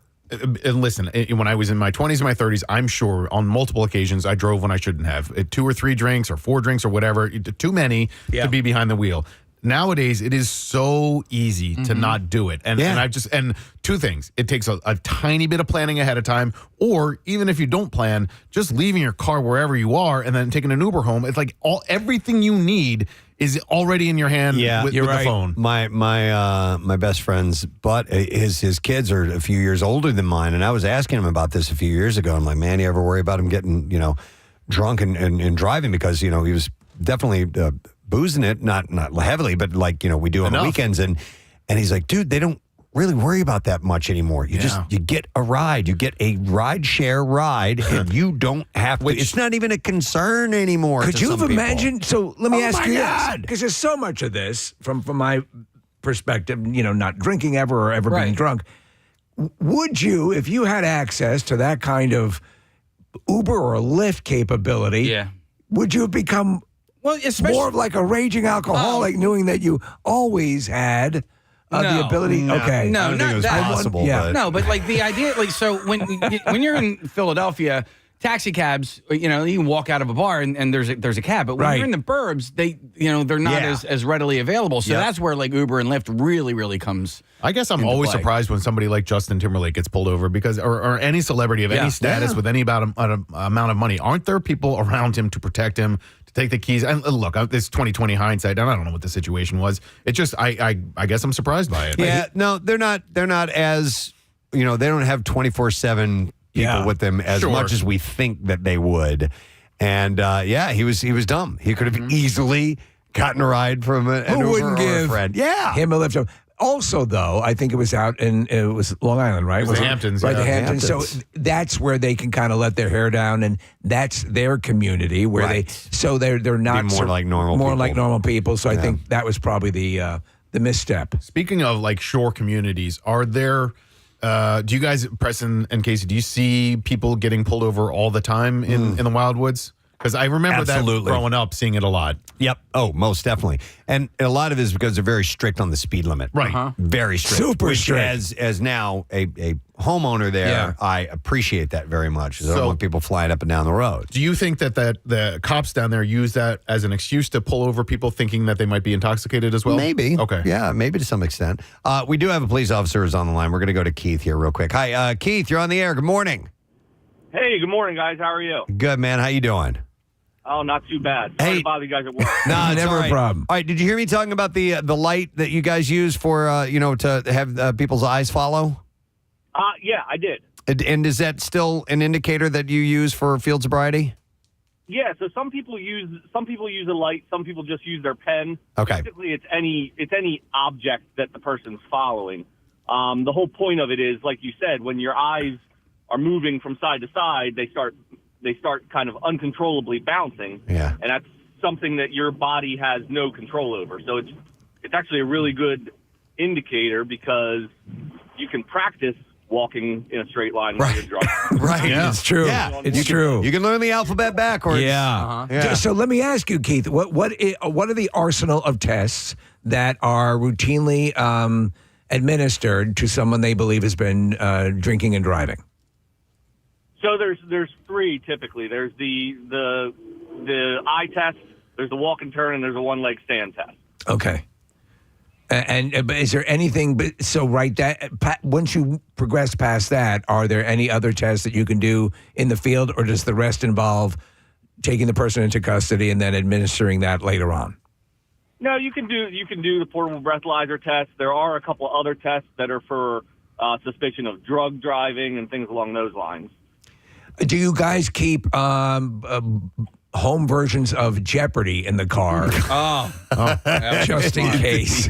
listen, when I was in my 20s and my 30s, I'm sure on multiple occasions I drove when I shouldn't have. 2 or 3 drinks or 4 drinks or whatever, too many to be behind the wheel. Nowadays, it is so easy to not do it. And two things. It takes a tiny bit of planning ahead of time, or even if you don't plan, just leaving your car wherever you are and then taking an Uber home. It's like everything you need is already in your hand with the phone. My best friend's his kids are a few years older than mine, and I was asking him about this a few years ago. I'm like, man, you ever worry about him getting drunk and driving, because he was definitely boozing it, not heavily, but we do on the weekends, and he's like, dude, they don't really worry about that much anymore. You get a ride. You get a ride share ride, and you don't have to. It's not even a concern anymore. Could you have people. imagined? So let me ask you this, because there's so much of this from my perspective, not drinking ever or ever being drunk. Would you, if you had access to that kind of Uber or Lyft capability, would you have become more of like a raging alcoholic, knowing that you always had the ability? No, okay, no, I don't think it was possible. No, but the idea, so when you're in Philadelphia, taxi cabs, you can walk out of a bar and there's a cab, but when you're in the burbs, they're not as readily available. So that's where Uber and Lyft really comes. I guess I'm always surprised when somebody like Justin Timberlake gets pulled over, because or any celebrity of any status with any amount of money. Aren't there people around him to protect him, to take the keys? And look, it's 2020 hindsight, and I don't know what the situation was. It's just I guess I'm surprised by it. Yeah, no, they're not as they don't have 24/7 people with them as much as we think that they would. And he was dumb. He could have easily gotten a ride from an Who Uber wouldn't or give a friend. him a lift? Also, though, I think it was it was Long Island, right? It was the Hamptons. Right, yeah. the Hamptons. So that's where they can kind of let their hair down, and that's their community where they're not more like normal people. So I think that was probably the misstep. Speaking of shore communities, are there? Do you guys, Preston and Casey, do you see people getting pulled over all the time in the Wildwoods? Because I remember that growing up, seeing it a lot. Yep. Oh, most definitely. And a lot of it is because they're very strict on the speed limit. Right. Very strict. Super strict. As now a homeowner there, I appreciate that very much. I don't want people flying up and down the road. Do you think that the cops down there use that as an excuse to pull over people thinking that they might be intoxicated as well? Maybe. Okay. Yeah, maybe to some extent. We do have a police officer who's on the line. We're going to go to Keith here real quick. Hi, Keith, you're on the air. Good morning. Hey, good morning, guys. How are you? Good, man. How you doing? Oh, not too bad. Sorry to bother you guys at work. No, it's never all right. a problem. All right, did you hear me talking about the light that you guys use for to have people's eyes follow? Yeah, I did. And is that still an indicator that you use for field sobriety? Yeah, so some people use a light, some people just use their pen. Okay. Basically, it's any object that the person's following. The whole point of it is, like you said, when your eyes are moving from side to side, they start kind of uncontrollably bouncing. Yeah. And that's something that your body has no control over. So it's actually a really good indicator, because you can practice walking in a straight line when you're drunk. Right. Yeah. It's true. Yeah. It's true. You can learn the alphabet backwards. Yeah. So let me ask you, Keith, what are the arsenal of tests that are routinely administered to someone they believe has been drinking and driving? So there's 3 typically. There's the eye test, there's the walk and turn, and there's a one-leg stand test. Okay. And but is there anything? So once you progress past that, are there any other tests that you can do in the field, or does the rest involve taking the person into custody and then administering that later on? No, you can do the portable breathalyzer test. There are a couple other tests that are for suspicion of drug driving and things along those lines. Do you guys keep home versions of Jeopardy in the car? Just in case.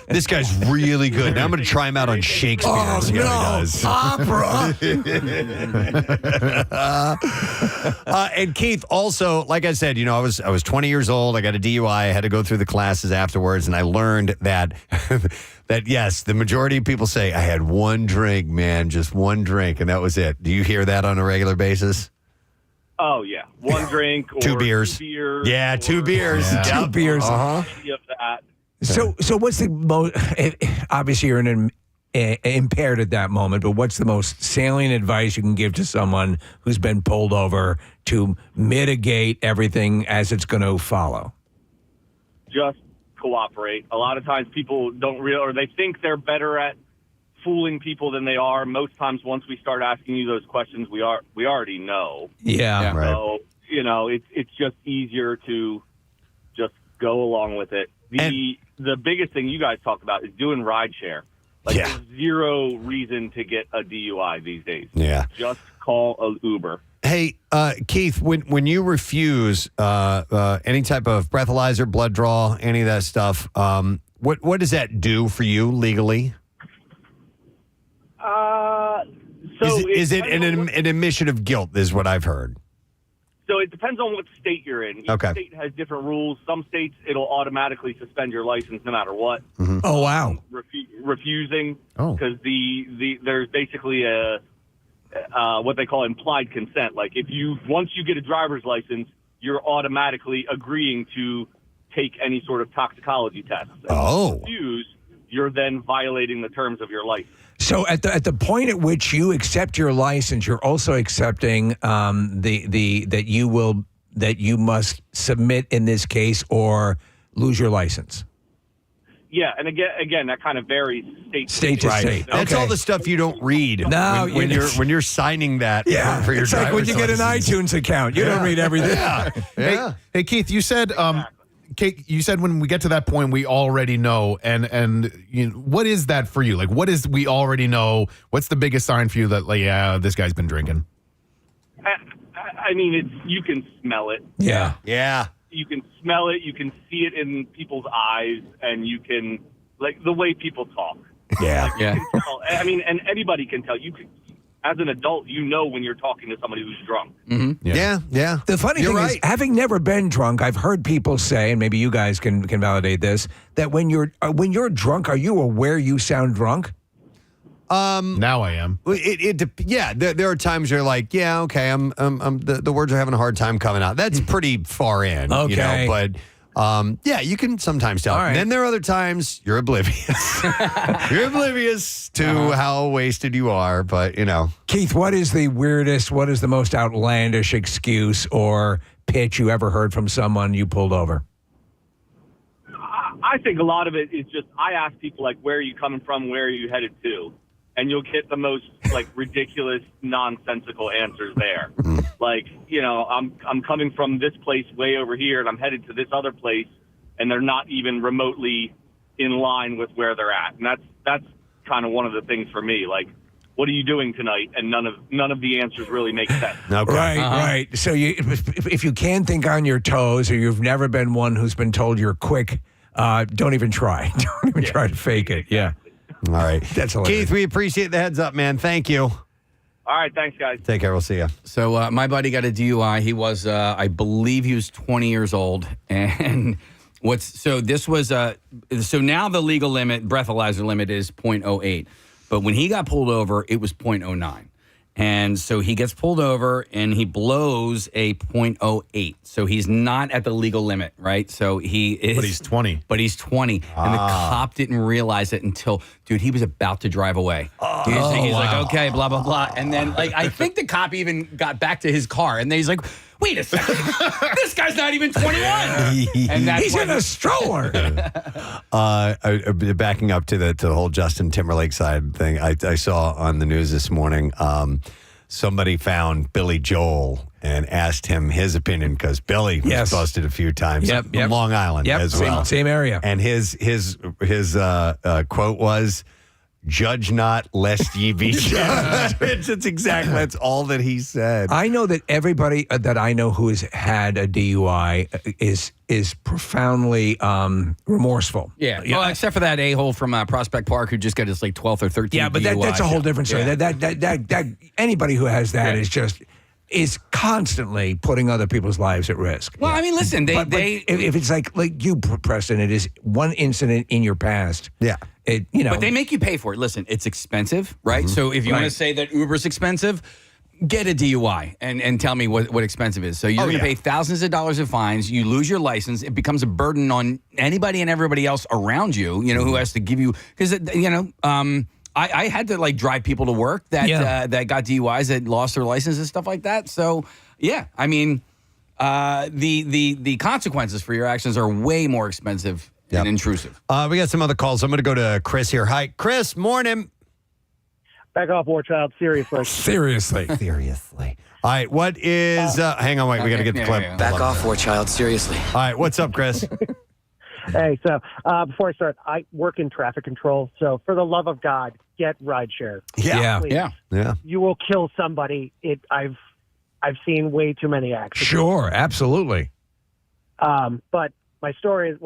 This guy's really good. Now I'm going to try him out on Shakespeare. Oh, See how he no. does. Opera. And Keith, also, like I said, I was 20 years old. I got a DUI. I had to go through the classes afterwards, and I learned that that yes, the majority of people say I had one drink, man, just one drink, and that was it. Do you hear that on a regular basis? Oh, yeah. One drink or 2 beers. 2 beers. Yeah, 2 beers. Yeah. 2 beers. Any of that. So what's the most, obviously you're impaired at that moment, but what's the most salient advice you can give to someone who's been pulled over to mitigate everything as it's going to follow? Just cooperate. A lot of times people don't or they think they're better at fooling people than they are. Most times once we start asking you those questions, we already know. Yeah. Right. So, it's just easier to just go along with it. The biggest thing you guys talk about is doing rideshare. There's zero reason to get a DUI these days. Yeah. Just call an Uber. Hey, Keith, when you refuse any type of breathalyzer, blood draw, any of that stuff, what does that do for you legally? Is it an admission of guilt, is what I've heard? So it depends on what state you're in. Each state has different rules. Some states, it'll automatically suspend your license no matter what. Mm-hmm. Oh, wow. Refusing, because there's basically a what they call implied consent. Like once you get a driver's license, you're automatically agreeing to take any sort of toxicology test. If you refuse, you're then violating the terms of your license. So at the point at which you accept your license, you're also accepting that you must submit in this case or lose your license. Yeah, and again, that kind of varies state to state. That's all the stuff you don't read. No, when you're signing that for your it's like when you get an iTunes account, you don't read everything. Hey, Keith, you said when we get to that point, we already know. And what is that for you? Like, what is we already know? What's the biggest sign for you that, this guy's been drinking? I mean, you can smell it. Yeah. Yeah. You can smell it. You can see it in people's eyes, and you can, the way people talk. Yeah. You can tell. I mean, and anybody can tell. You can, as an adult, when you're talking to somebody who's drunk. Mm-hmm. Yeah. The funny thing is, having never been drunk, I've heard people say, and maybe you guys can validate this, that when you're drunk, are you aware you sound drunk? Now I am. There are times you're like, yeah, okay, I'm the words are having a hard time coming out. That's pretty far in, okay. But you can sometimes tell. All right. And then there are other times you're oblivious. You're oblivious to how wasted you are, but Keith, what is the weirdest, what is the most outlandish excuse or pitch you ever heard from someone you pulled over? I think a lot of it is just, I ask people, where are you coming from? Where are you headed to? And you'll get the most, ridiculous, nonsensical answers there. I'm coming from this place way over here, and I'm headed to this other place, and they're not even remotely in line with where they're at. And that's kind of one of the things for me. What are you doing tonight? And none of the answers really make sense. Okay. Right. So if you can't think on your toes, or you've never been one who's been told you're quick, don't even try. Don't even try to fake it. Yeah. All right. That's hilarious. Keith, we appreciate the heads up, man. Thank you. All right. Thanks, guys. Take care. We'll see you. So my buddy got a DUI. He was, I believe he was 20 years old. And so now the legal limit, breathalyzer limit is 0.08. But when he got pulled over, it was 0.09. And so he gets pulled over and he blows a 0.08. So he's not at the legal limit, right? So he is. But he's 20. And the cop didn't realize it until, he was about to drive away. He's like, okay, blah, blah, blah. And then, I think the cop even got back to his car and then he's like, wait a second, this guy's not even 21. And he's in a stroller. Backing up to the whole Justin Timberlake side thing, I saw on the news this morning, somebody found Billy Joel and asked him his opinion because Billy was busted a few times. From Long Island as well. Same area. And his quote was, "Judge not, lest ye be judged." That's all that he said. I know that everybody that I know who has had a DUI is profoundly remorseful. Yeah. Well, except for that a-hole from Prospect Park who just got his like 12th or 13th. Yeah, but that's a whole different story. That anybody who has that is constantly putting other people's lives at risk. Well, I mean, listen, if it's like you, Preston, it is one incident in your past. Yeah. But they make you pay for it. Listen, it's expensive, right? So if you want to say that Uber's expensive, get a DUI and tell me what expensive is. So you're going to pay thousands of dollars of fines. You lose your license. It becomes a burden on anybody and everybody else around you, who has to give you, because, I had to like drive people to work that got DUIs that lost their license and stuff like that. So yeah, I mean, the consequences for your actions are way more expensive and intrusive. We got some other calls. I'm going to go to Chris here. Hi, Chris. Morning. Back off, war child. Seriously. Seriously. All right. What is? Hang on. Wait. We got to get the clip. Back off, war child. Seriously. All right. What's up, Chris? Hey, so before I start, I work in traffic control. So for the love of God, get rideshare. Yeah. You will kill somebody. I've seen way too many accidents. Sure, absolutely. But my story is,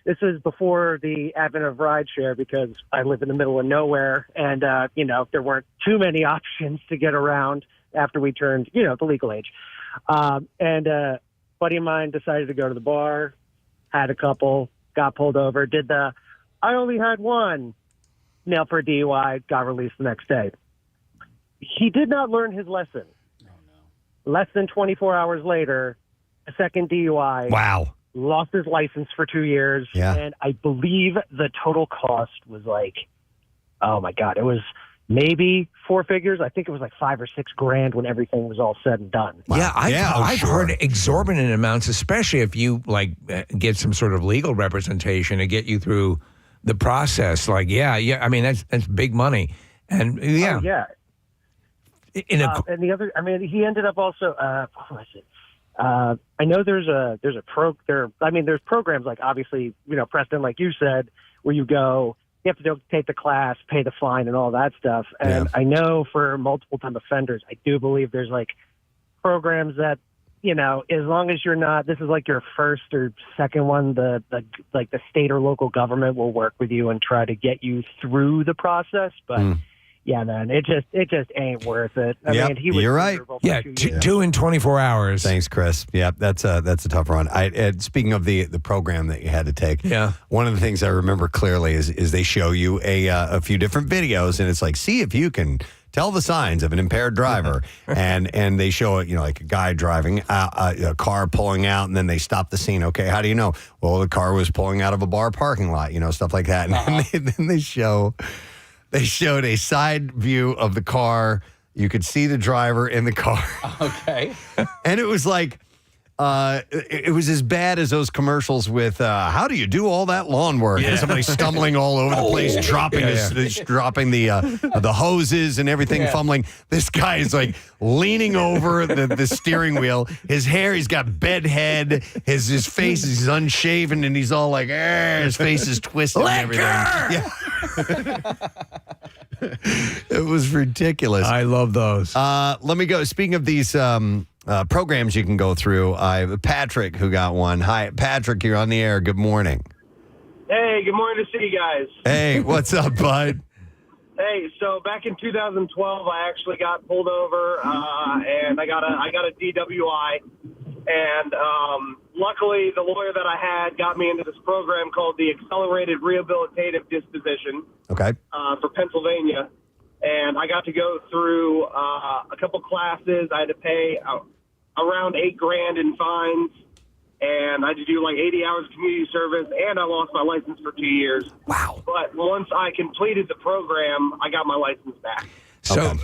this is before the advent of rideshare because I live in the middle of nowhere, and there weren't too many options to get around after we turned the legal age. And a buddy of mine decided to go to the bar, had a couple, got pulled over, I only had one, nailed for a DUI, got released the next day. He did not learn his lesson. Less than 24 hours later, a second DUI. Wow. Lost his license for 2 years. Yeah. And I believe the total cost was like, oh my God, it was maybe four figures. I think it was like $5 or $6 grand when everything was all said and done. Wow. Yeah, I've heard exorbitant amounts, especially if you get some sort of legal representation to get you through the process. I mean, that's big money. And and the other, I mean, he ended up also, what was it? I know there's programs like, obviously, Preston, like you said, where you go, you have to go take the class, pay the fine and all that stuff. And I know for multiple time offenders, I do believe there's like programs that, as long as you're not, this is like your first or second one, the state or local government will work with you and try to get you through the process. But yeah, man, it just ain't worth it. I mean, you're right. Yeah, 2 in 24 hours. Thanks, Chris. Yeah, that's a tough run. Speaking of the program that you had to take, one of the things I remember clearly is they show you a few different videos, and it's like, see if you can tell the signs of an impaired driver, and they show it, like a guy driving a car pulling out, and then they stop the scene. Okay, how do you know? Well, the car was pulling out of a bar parking lot, stuff like that, and then they showed a side view of the car. You could see the driver in the car. Okay. And it was like, it was as bad as those commercials with, how do you do all that lawn work? And somebody stumbling all over the place, dropping the hoses and everything, fumbling. This guy is like leaning over the steering wheel. His hair, he's got bed head. His face is unshaven, and he's all like, his face is twisted and everything. Yeah. It was ridiculous. I love those. Let me go. Speaking of these programs you can go through, I have Patrick who got one. Hi, Patrick, you're on the air. Good morning. Hey, good morning to see you guys. Hey, what's up, bud? Hey, so back in 2012, I actually got pulled over, and I got a DWI. And luckily, the lawyer that I had got me into this program called the Accelerated Rehabilitative Disposition for Pennsylvania. And I got to go through a couple classes. I had to pay around $8 grand in fines. And I had to do like 80 hours of community service, and I lost my license for 2 years. Wow. But once I completed the program, I got my license back. So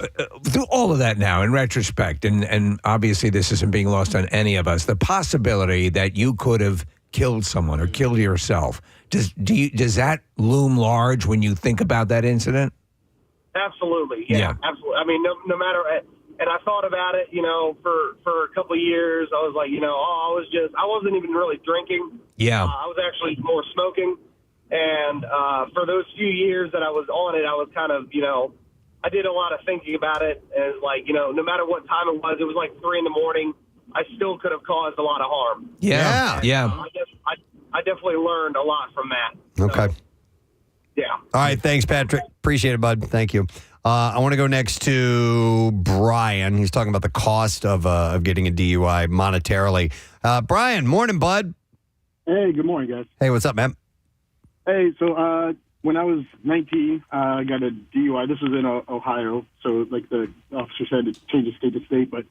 through all of that now, in retrospect, and obviously this isn't being lost on any of us, the possibility that you could have killed someone or killed yourself, does that loom large when you think about that incident? Absolutely. Yeah. Absolutely. I mean, no matter And I thought about it, for a couple of years. I was like, I wasn't even really drinking. Yeah. I was actually more smoking. And for those few years that I was on it, I was kind of, I did a lot of thinking about it. And no matter what time it was like 3 a.m. I still could have caused a lot of harm. Yeah. Yeah. I definitely learned a lot from that. Okay. Yeah. All right. Thanks, Patrick. Appreciate it, bud. Thank you. I want to go next to Brian. He's talking about the cost of getting a DUI monetarily. Brian, morning, bud. Hey, good morning, guys. Hey, what's up, man? Hey, so when I was 19, I got a DUI. This was in Ohio. So, like the officer said, it changes state to state. But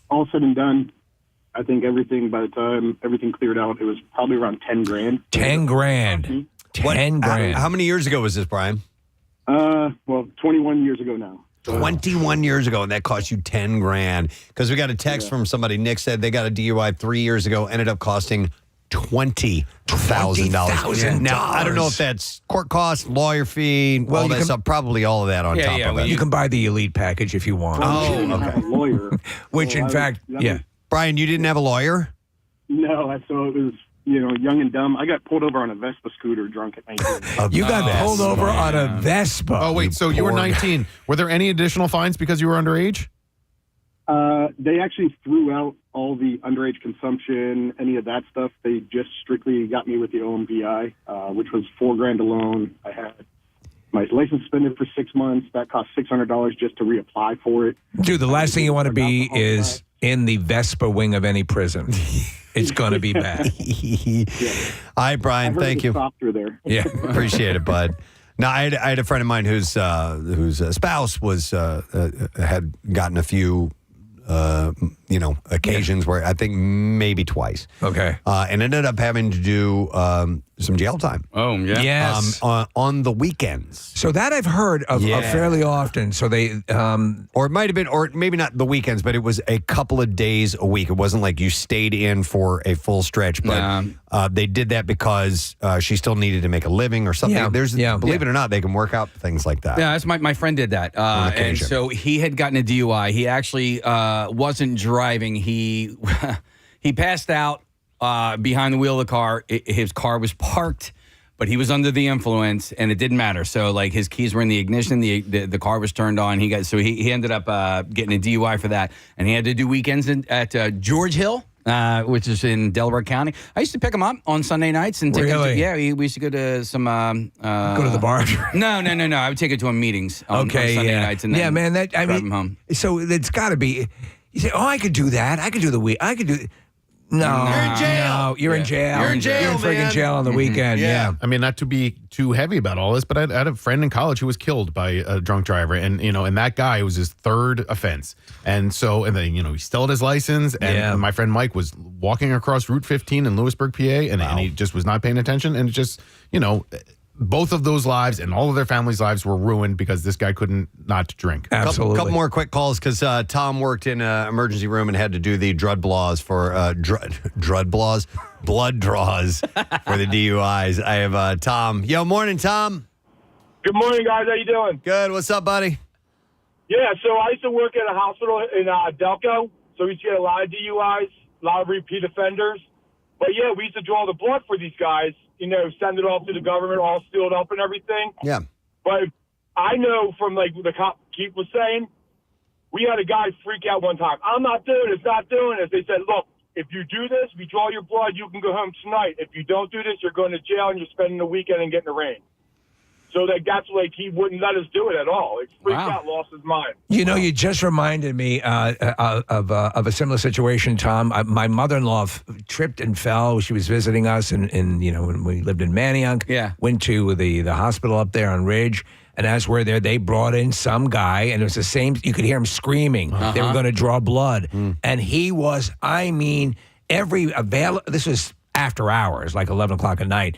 all said and done, I think by the time everything cleared out, it was probably around 10 grand. 10 grand. 10 grand. How many years ago was this, Brian? 21 years ago now. 21 years ago, and that cost you 10 grand. Because we got a text from somebody. Nick said they got a DUI 3 years ago, ended up costing $20,000. Now, I don't know if that's court costs, lawyer fee, all that stuff. Probably all of that on top of it. You can buy the elite package if you want. Oh, okay. Lawyer. Which, in fact, yeah. Brian, you didn't have a lawyer? No, so it was, young and dumb. I got pulled over on a Vespa scooter drunk at 19. You got pulled over on a Vespa. Oh, wait, so you were 19. Were there any additional fines because you were underage? They actually threw out all the underage consumption, any of that stuff. They just strictly got me with the OMVI, which was $4 grand alone. I had my license suspended for 6 months. That cost $600 just to reapply for it. Dude, the last thing you want to be is in the Vespa wing of any prison. It's going to be bad. All right, Brian, thank you. Softer there. Yeah, appreciate it, bud. Now, I had a friend of mine whose spouse was had gotten a few occasions where I think maybe twice. Okay. And ended up having to do some jail time. Oh, yeah. Yes. On the weekends. So that I've heard of fairly often. So they... or it might have been, or maybe not the weekends, but it was a couple of days a week. It wasn't like you stayed in for a full stretch, but they did that because she still needed to make a living or something. Believe it or not, they can work out things like that. Yeah, that's my friend did that. And so he had gotten a DUI. He actually wasn't driving. He passed out behind the wheel of the car. His car was parked, but he was under the influence, and it didn't matter. So, like, his keys were in the ignition. The car was turned on. He ended up getting a DUI for that, and he had to do weekends at George Hill, which is in Delaware County. I used to pick him up on Sunday nights and take him to, we used to go to some go to the bar. No. I would take it to him meetings on Sunday nights, and then drive him home. So it's got to be. You say, I could do that. I could do the week. I could do. No, you're in jail. No, you're in jail. You're in jail. You're in friggin' jail on the weekend. Yeah. I mean, not to be too heavy about all this, but I had a friend in college who was killed by a drunk driver, and and that guy was his third offense, and then he still had his license, and my friend Mike was walking across Route 15 in Lewisburg, PA, and he just was not paying attention, and it just both of those lives and all of their families' lives were ruined because this guy couldn't not drink. Absolutely. Couple more quick calls because Tom worked in an emergency room and had to do the blood draws for blood draws for the DUIs. I have Tom. Yo, morning, Tom. Good morning, guys. How you doing? Good. What's up, buddy? Yeah, so I used to work at a hospital in Delco, so we used to get a lot of DUIs, a lot of repeat offenders. But, yeah, we used to draw the blood for these guys, send it off to the government, all sealed up and everything. Yeah. But I know from, the cop Keith was saying, we had a guy freak out one time. I'm not doing this, not doing this. They said, look, if you do this, we draw your blood, you can go home tonight. If you don't do this, you're going to jail and you're spending the weekend and getting the rain. So that's he wouldn't let us do it at all. It freaked out, lost his mind. You just reminded me of a similar situation, Tom. My mother-in-law tripped and fell. She was visiting us, and when we lived in Manayunk. Yeah. Went to the hospital up there on Ridge, and as we're there, they brought in some guy, and it was the same. You could hear him screaming. They were going to draw blood, and he was. This was after hours, like 11 o'clock at night.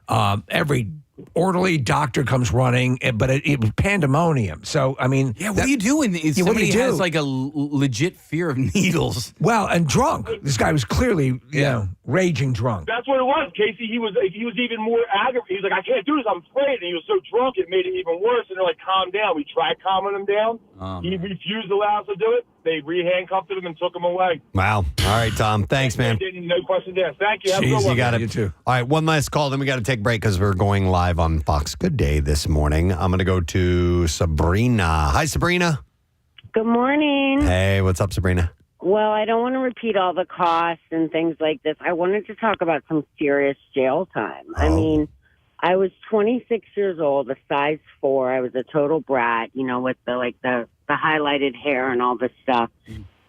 Every orderly doctor comes running, but it was pandemonium. So, I mean... Yeah, what do you do when somebody has like a legit fear of needles? Well, and drunk. This guy was clearly, raging drunk. That's what it was, Casey. He was even more aggravated. He was like, I can't do this. I'm afraid. And he was so drunk, it made it even worse. And they're like, calm down. We tried calming him down. He refused to allow us to do it. They re-handcuffed him and took him away. Wow. All right, Tom. Thanks, man. No question asked. Thank you. Have a good one. You got it. You too. All right, one last call, then we got to take a break because we're going live on Fox Good Day this morning. I'm going to go to Sabrina. Hi, Sabrina. Good morning. Hey, what's up, Sabrina? Well, I don't want to repeat all the costs and things like this. I wanted to talk about some serious jail time. I mean, I was 26 years old, a size 4. I was a total brat, with the highlighted hair and all this stuff.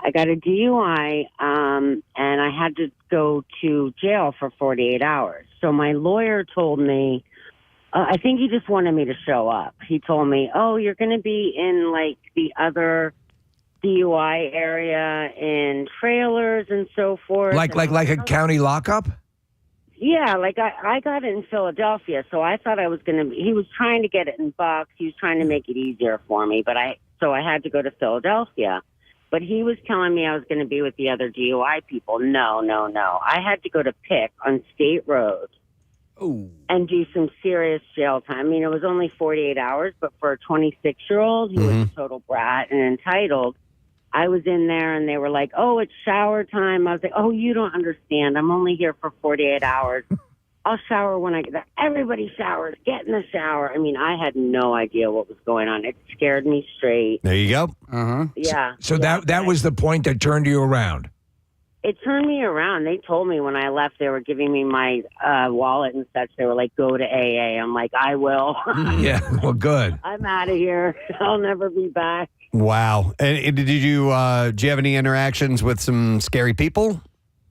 I got a DUI, and I had to go to jail for 48 hours. So my lawyer told me, I think he just wanted me to show up. He told me, you're going to be in the other DUI area in trailers and so forth. Like a county lockup? Yeah, I got it in Philadelphia, so I thought I was going to. He was trying to get it in Bucks. He was trying to make it easier for me, so I had to go to Philadelphia. But he was telling me I was going to be with the other DUI people. No. I had to go to Pick on State Road and do some serious jail time. I mean, it was only 48 hours, but for a 26-year-old, he was a total brat and entitled. I was in there, and they were like, it's shower time. I was like, you don't understand. I'm only here for 48 hours. I'll shower when I get there. Everybody showers. Get in the shower. I mean, I had no idea what was going on. It scared me straight. There you go. Yeah. So that was the point that turned you around? It turned me around. They told me when I left, they were giving me my wallet and such. They were like, go to AA. I'm like, I will. Yeah, well, good. I'm out of here. I'll never be back. Wow. And do you have any interactions with some scary people?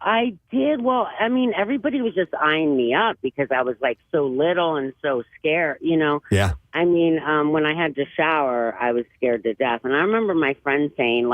I did. Well, I mean, everybody was just eyeing me up because I was so little and so scared, Yeah. I mean, when I had to shower, I was scared to death. And I remember my friend saying,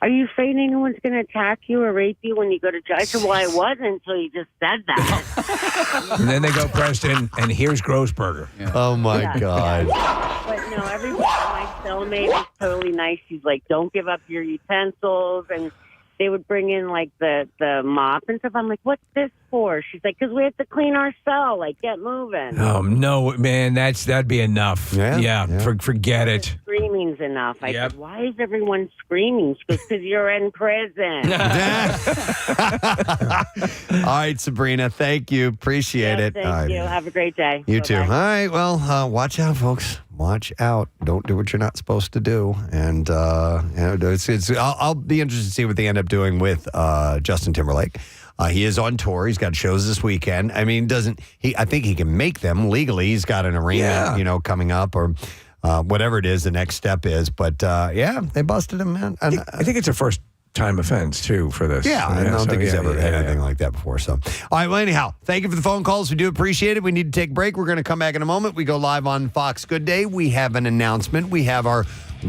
are you afraid anyone's going to attack you or rape you when you go to jail? I said, well, I wasn't until you just said that. And then they go, Preston, and here's Grossberger. Yeah. Oh, my God. Yeah. But no, everybody, my cellmate was totally nice. She's like, don't give up your utensils. And they would bring in the mop and stuff. I'm like, what's this for? She's like, because we have to clean our cell. Get moving. Oh, no, man, that'd be enough. Yeah. Forget it. Screaming's enough. I said, why is everyone screaming? She goes, because you're in prison. All right, Sabrina, thank you. Appreciate it. Thank you. Have a great day. You too. Bye-bye. All right, well, watch out, folks. Watch out. Don't do what you're not supposed to do. And I'll be interested to see what they end up doing with Justin Timberlake. He is on tour. He's got shows this weekend. I mean, I think he can make them legally. He's got an arraignment, coming up or whatever it is the next step is. But they busted him, man. And, I think it's a first-time offense, too, for this. Yeah, I don't think he's ever had anything like that before. So, all right, well, anyhow, thank you for the phone calls. We do appreciate it. We need to take a break. We're going to come back in a moment. We go live on Fox Good Day. We have an announcement. We have our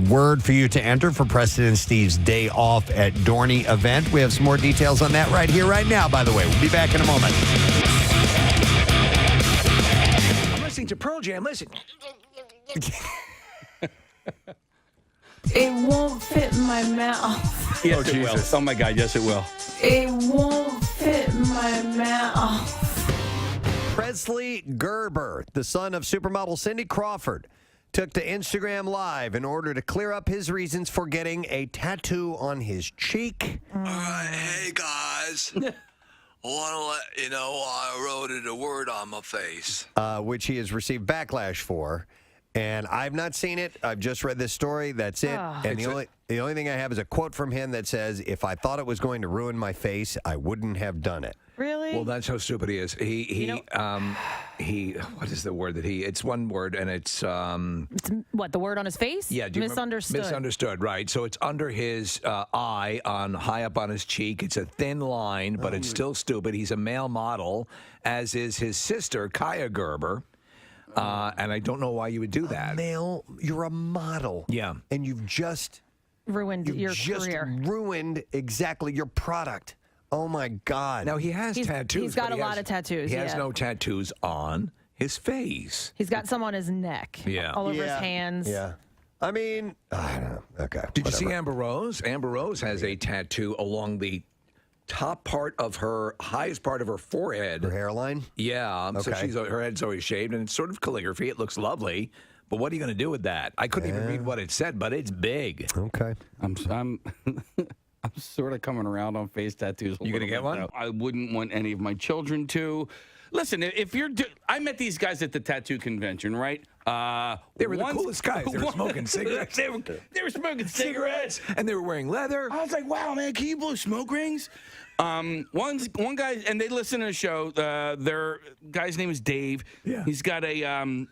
word for you to enter for Preston and Steve's Day Off at Dorney event. We have some more details on that right here, right now, by the way. We'll be back in a moment. I'm listening to Pearl Jam. Listen. It won't fit my mouth. Yes, it will. Oh, my God. Yes, it will. It won't fit my mouth. Presley Gerber, the son of supermodel Cindy Crawford, took to Instagram Live in order to clear up his reasons for getting a tattoo on his cheek. Hey, guys. I want to let you know I wrote a word on my face. Which he has received backlash for. And I've not seen it. I've just read this story. That's it. And the only thing I have is a quote from him that says, if I thought it was going to ruin my face, I wouldn't have done it. Really? Well, that's how stupid he is. He what is the word that it's one word and it's It's what, the word on his face? Yeah, misunderstood. Misunderstood, right. So it's under his eye high up on his cheek. It's a thin line, but it's still stupid. He's a male model, as is his sister, Kaya Gerber. And I don't know why you would do that. You're a model. Yeah. And you've just ruined your career. Ruined exactly your product. Oh, my God. Now, he has tattoos. He's got a lot of tattoos. He has no tattoos on. his face. He's got some on his neck. Yeah. All over his hands. Yeah. I mean, I don't know. Okay. Did you see Amber Rose? Amber Rose has a tattoo along the top part of her highest part of her forehead. Her hairline? Yeah. So Okay. her head's always shaved, and it's sort of calligraphy. It looks lovely. But what are you going to do with that? I couldn't even read what it said, but it's big. Okay. I'm sort of coming around on face tattoos. You gonna get one? Though. I wouldn't want any of my children to. Listen, if you're, I met these guys at the tattoo convention, right? They were the coolest guys. They were smoking cigarettes. they were smoking cigarettes, and they were wearing leather. I was like, wow, man, can you blow smoke rings? One guy, and they listen to the show. Their guy's name is Dave. Yeah. He's got a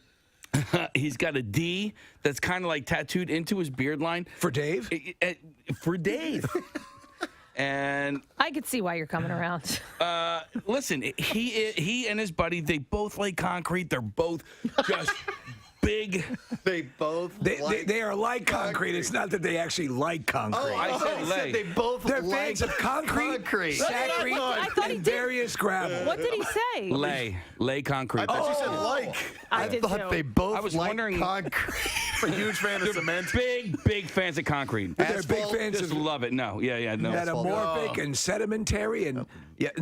he's got a D that's kind of like tattooed into his beard line. For Dave? For Dave. And I could see why you're coming around. Listen, he and his buddy, they both lay concrete. They're both just big. They are like concrete. It's not that they actually like concrete. Oh, I said lay. They both They're like fans of concrete, I thought he and did. various gravel. What did he say? Lay concrete. I thought you said like. I did thought too. they both I was like wondering- concrete. A huge fan of cement. Big fans of concrete. They're big fans Just of love it. No, no. metamorphic and sedimentary and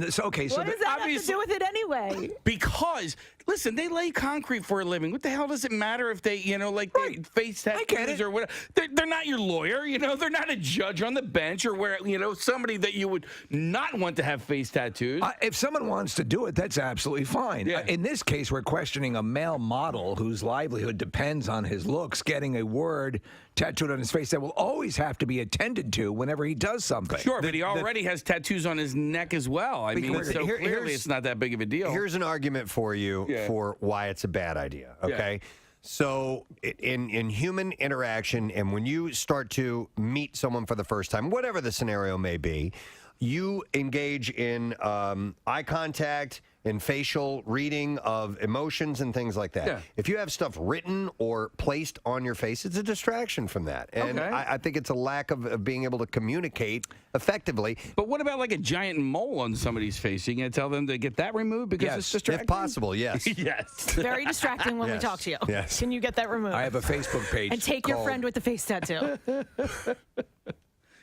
So okay, so What does that have to do with it anyway? Because listen, they lay concrete for a living. What the hell does it matter if they, they face tattoos or whatever? They're not your lawyer, They're not a judge on the bench or where, somebody that you would not want to have face tattoos. If someone wants to do it, that's absolutely fine. Yeah. In this case, we're questioning a male model whose livelihood depends on his looks getting a word tattooed on his face that will always have to be attended to whenever he does something. Sure, but he already has tattoos on his neck as well. I mean, so clearly it's not that big of a deal. Here's an argument for you for why it's a bad idea, okay? Yeah. So in human interaction, and when you start to meet someone for the first time, whatever the scenario may be, you engage in eye contact and facial reading of emotions and things like that. Yeah. If you have stuff written or placed on your face, it's a distraction from that. And Okay. I think it's a lack of being able to communicate effectively. But what about like a giant mole on somebody's face? You going to tell them to get that removed because it's distracting? If possible, yes. Yes. Very distracting when we talk to you. Yes. Can you get that removed? I have a Facebook page. And take your called- friend with the face tattoo.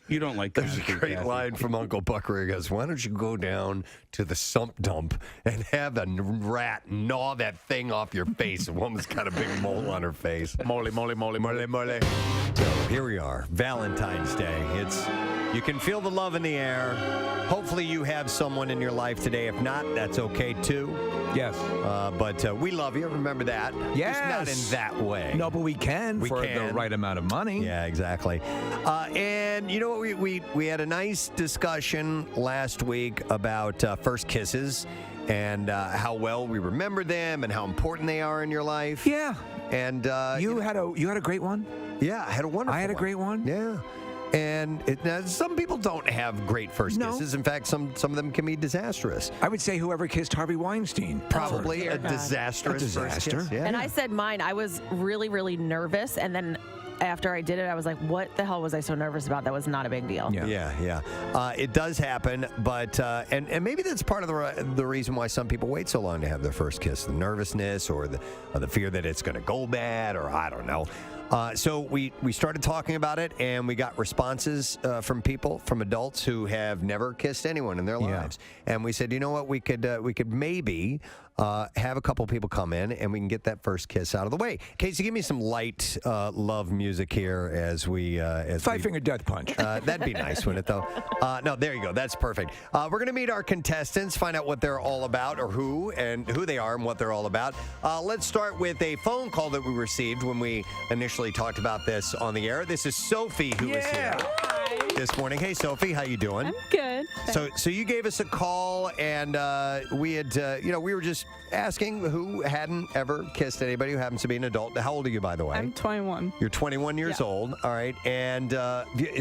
You don't like There's a concrete, great Kathy. line from Uncle Buck where he goes, why don't you go down to the sump dump and have a rat gnaw that thing off your face? A woman's got a big mole on her face. Mole, mole, mole, mole. Mole. So here we are, Valentine's Day. You can feel the love in the air. Hopefully you have someone in your life today. If not, that's okay too. Yes. But we love you. Remember that. Yes. Just not in that way. No, but we can for the right amount of money. Yeah, exactly. And you know what? We had a nice discussion last week about first kisses and how well we remember them and how important they are in your life. Yeah. And you had a great one? Yeah, I had a wonderful I had a great one? Yeah. And now, some people don't have great first kisses. In fact, some of them can be disastrous. I would say whoever kissed Harvey Weinstein. Probably a disastrous first kiss. Yeah. And I said mine. I was really, really nervous. And then after I did it, I was like, what the hell was I so nervous about? That was not a big deal. Yeah. It does happen, but and maybe that's part of the reason why some people wait so long to have their first kiss: the nervousness or the fear that it's going to go bad, or I don't know. So we started talking about it, and we got responses from adults who have never kissed anyone in their lives. And we said, you know what, we could maybe have a couple people come in, and we can get that first kiss out of the way. Casey, give me some light love music here as we Five-finger death punch. That'd be nice, wouldn't it, though? No, there you go. That's perfect. We're going to meet our contestants, find out what they're all about, or who they are and what they're all about. Let's start with a phone call that we received when we initially talked about this on the air. This is Sophie who is here this morning. Hey, Sophie, how you doing? I'm good. So you gave us a call, and we had, we were just asking who hadn't ever kissed anybody who happens to be an adult. How old are you, by the way? I'm 21. You're 21 years old. All right. And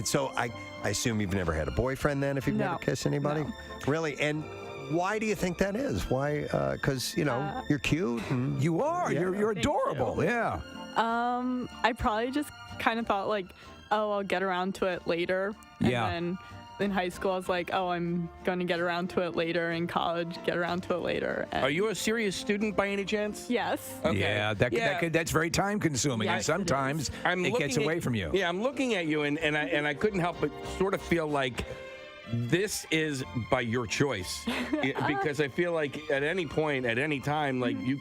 so I assume you've never had a boyfriend then if you've never kissed anybody? No. Really? And why do you think that is? Why? Because, you're cute. And, you are. Yeah. You're adorable. Yeah. I probably just kind of thought like, oh, I'll get around to it later. And then in high school, I was like, oh, I'm going to get around to it later. In college, get around to it later. And Are you a serious student by any chance? Yes. Okay. Yeah, that's very time consuming, and sometimes it gets away from you. Yeah, I'm looking at you, and I couldn't help but sort of feel like this is by your choice, because I feel like at any point, at any time, like you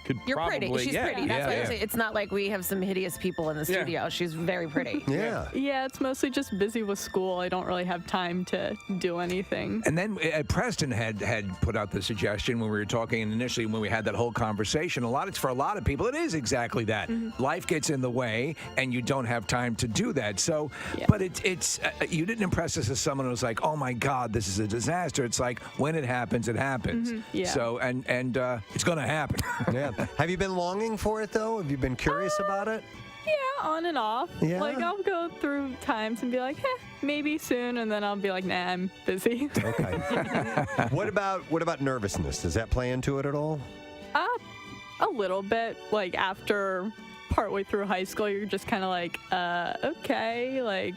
could You're probably. pretty. She's pretty. That's why I say yeah. it's not like we have some hideous people in the studio. She's very pretty. Yeah, it's mostly just busy with school. I don't really have time to do anything. And then Preston had put out the suggestion when we were talking, and initially when we had that whole conversation, for a lot of people, it is exactly that. Life gets in the way, and you don't have time to do that. So, but it's you didn't impress us as someone who was like, oh my God, this is a disaster. It's like when it happens, it happens. Yeah. So and it's going to happen. Yeah. Have you been longing for it though? Have you been curious about it? Yeah, on and off. Yeah. Like I'll go through times and be like, maybe soon, and then I'll be like, nah, I'm busy. Okay. What about nervousness? Does that play into it at all? A little bit. Like after partway through high school, you're just kind of like, okay, like.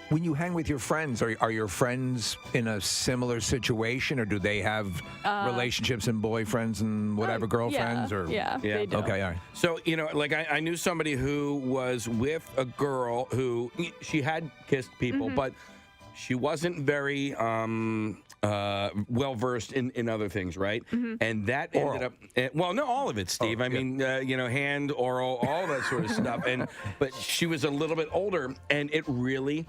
When you hang with your friends, are your friends in a similar situation, or do they have relationships and boyfriends and whatever, girlfriends? They do. Okay, all right. So, like I knew somebody who was with a girl who she had kissed people, but she wasn't very well versed in other things, right? And that ended up no, all of it, Steve. I mean, hand, oral, all that sort of stuff. But she was a little bit older, and it really.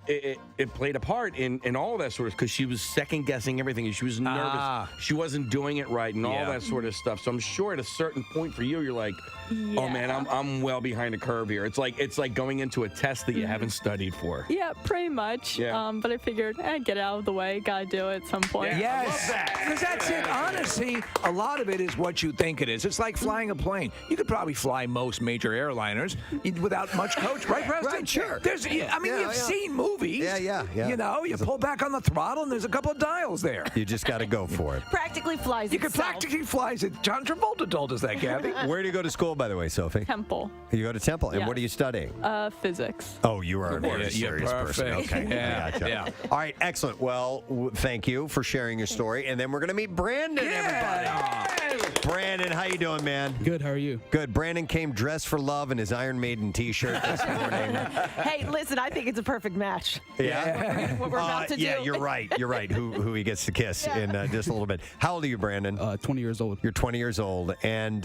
It played a part in all of that sort of, because she was second guessing everything, and she was nervous. She wasn't doing it right, and all that sort of stuff. So I'm sure at a certain point for you, you're like, oh man, I'm well behind the curve here. It's like going into a test that you haven't studied for. Yeah, pretty much. Yeah. But I figured I'd get out of the way. Gotta do it at some point. Yes, because that's it. Honestly, a lot of it is what you think it is. It's like flying a plane. You could probably fly most major airliners without much coach, right, Preston? Right, sure. You've seen movies. Yeah. You pull back on the throttle, and there's a couple of dials there. You just got to go for it. Practically flies You can practically fly it. John Travolta told us that, Gabby. Where do you go to school, by the way, Sophie? Temple. You go to Temple, and Yes. what are you studying? Physics. Oh, you are a very serious person. Okay. Yeah. Gotcha. Yeah. All right, excellent. Well, thank you for sharing your story, and then we're going to meet Brandon, everybody. Brandon, how you doing, man? Good, how are you? Good. Brandon came dressed for love in his Iron Maiden T-shirt this morning. Hey, listen, I think it's a perfect match. Yeah? What we're about to do. Yeah, you're right. You're right. Who he gets to kiss in just a little bit. How old are you, Brandon? 20 years old. You're 20 years old. And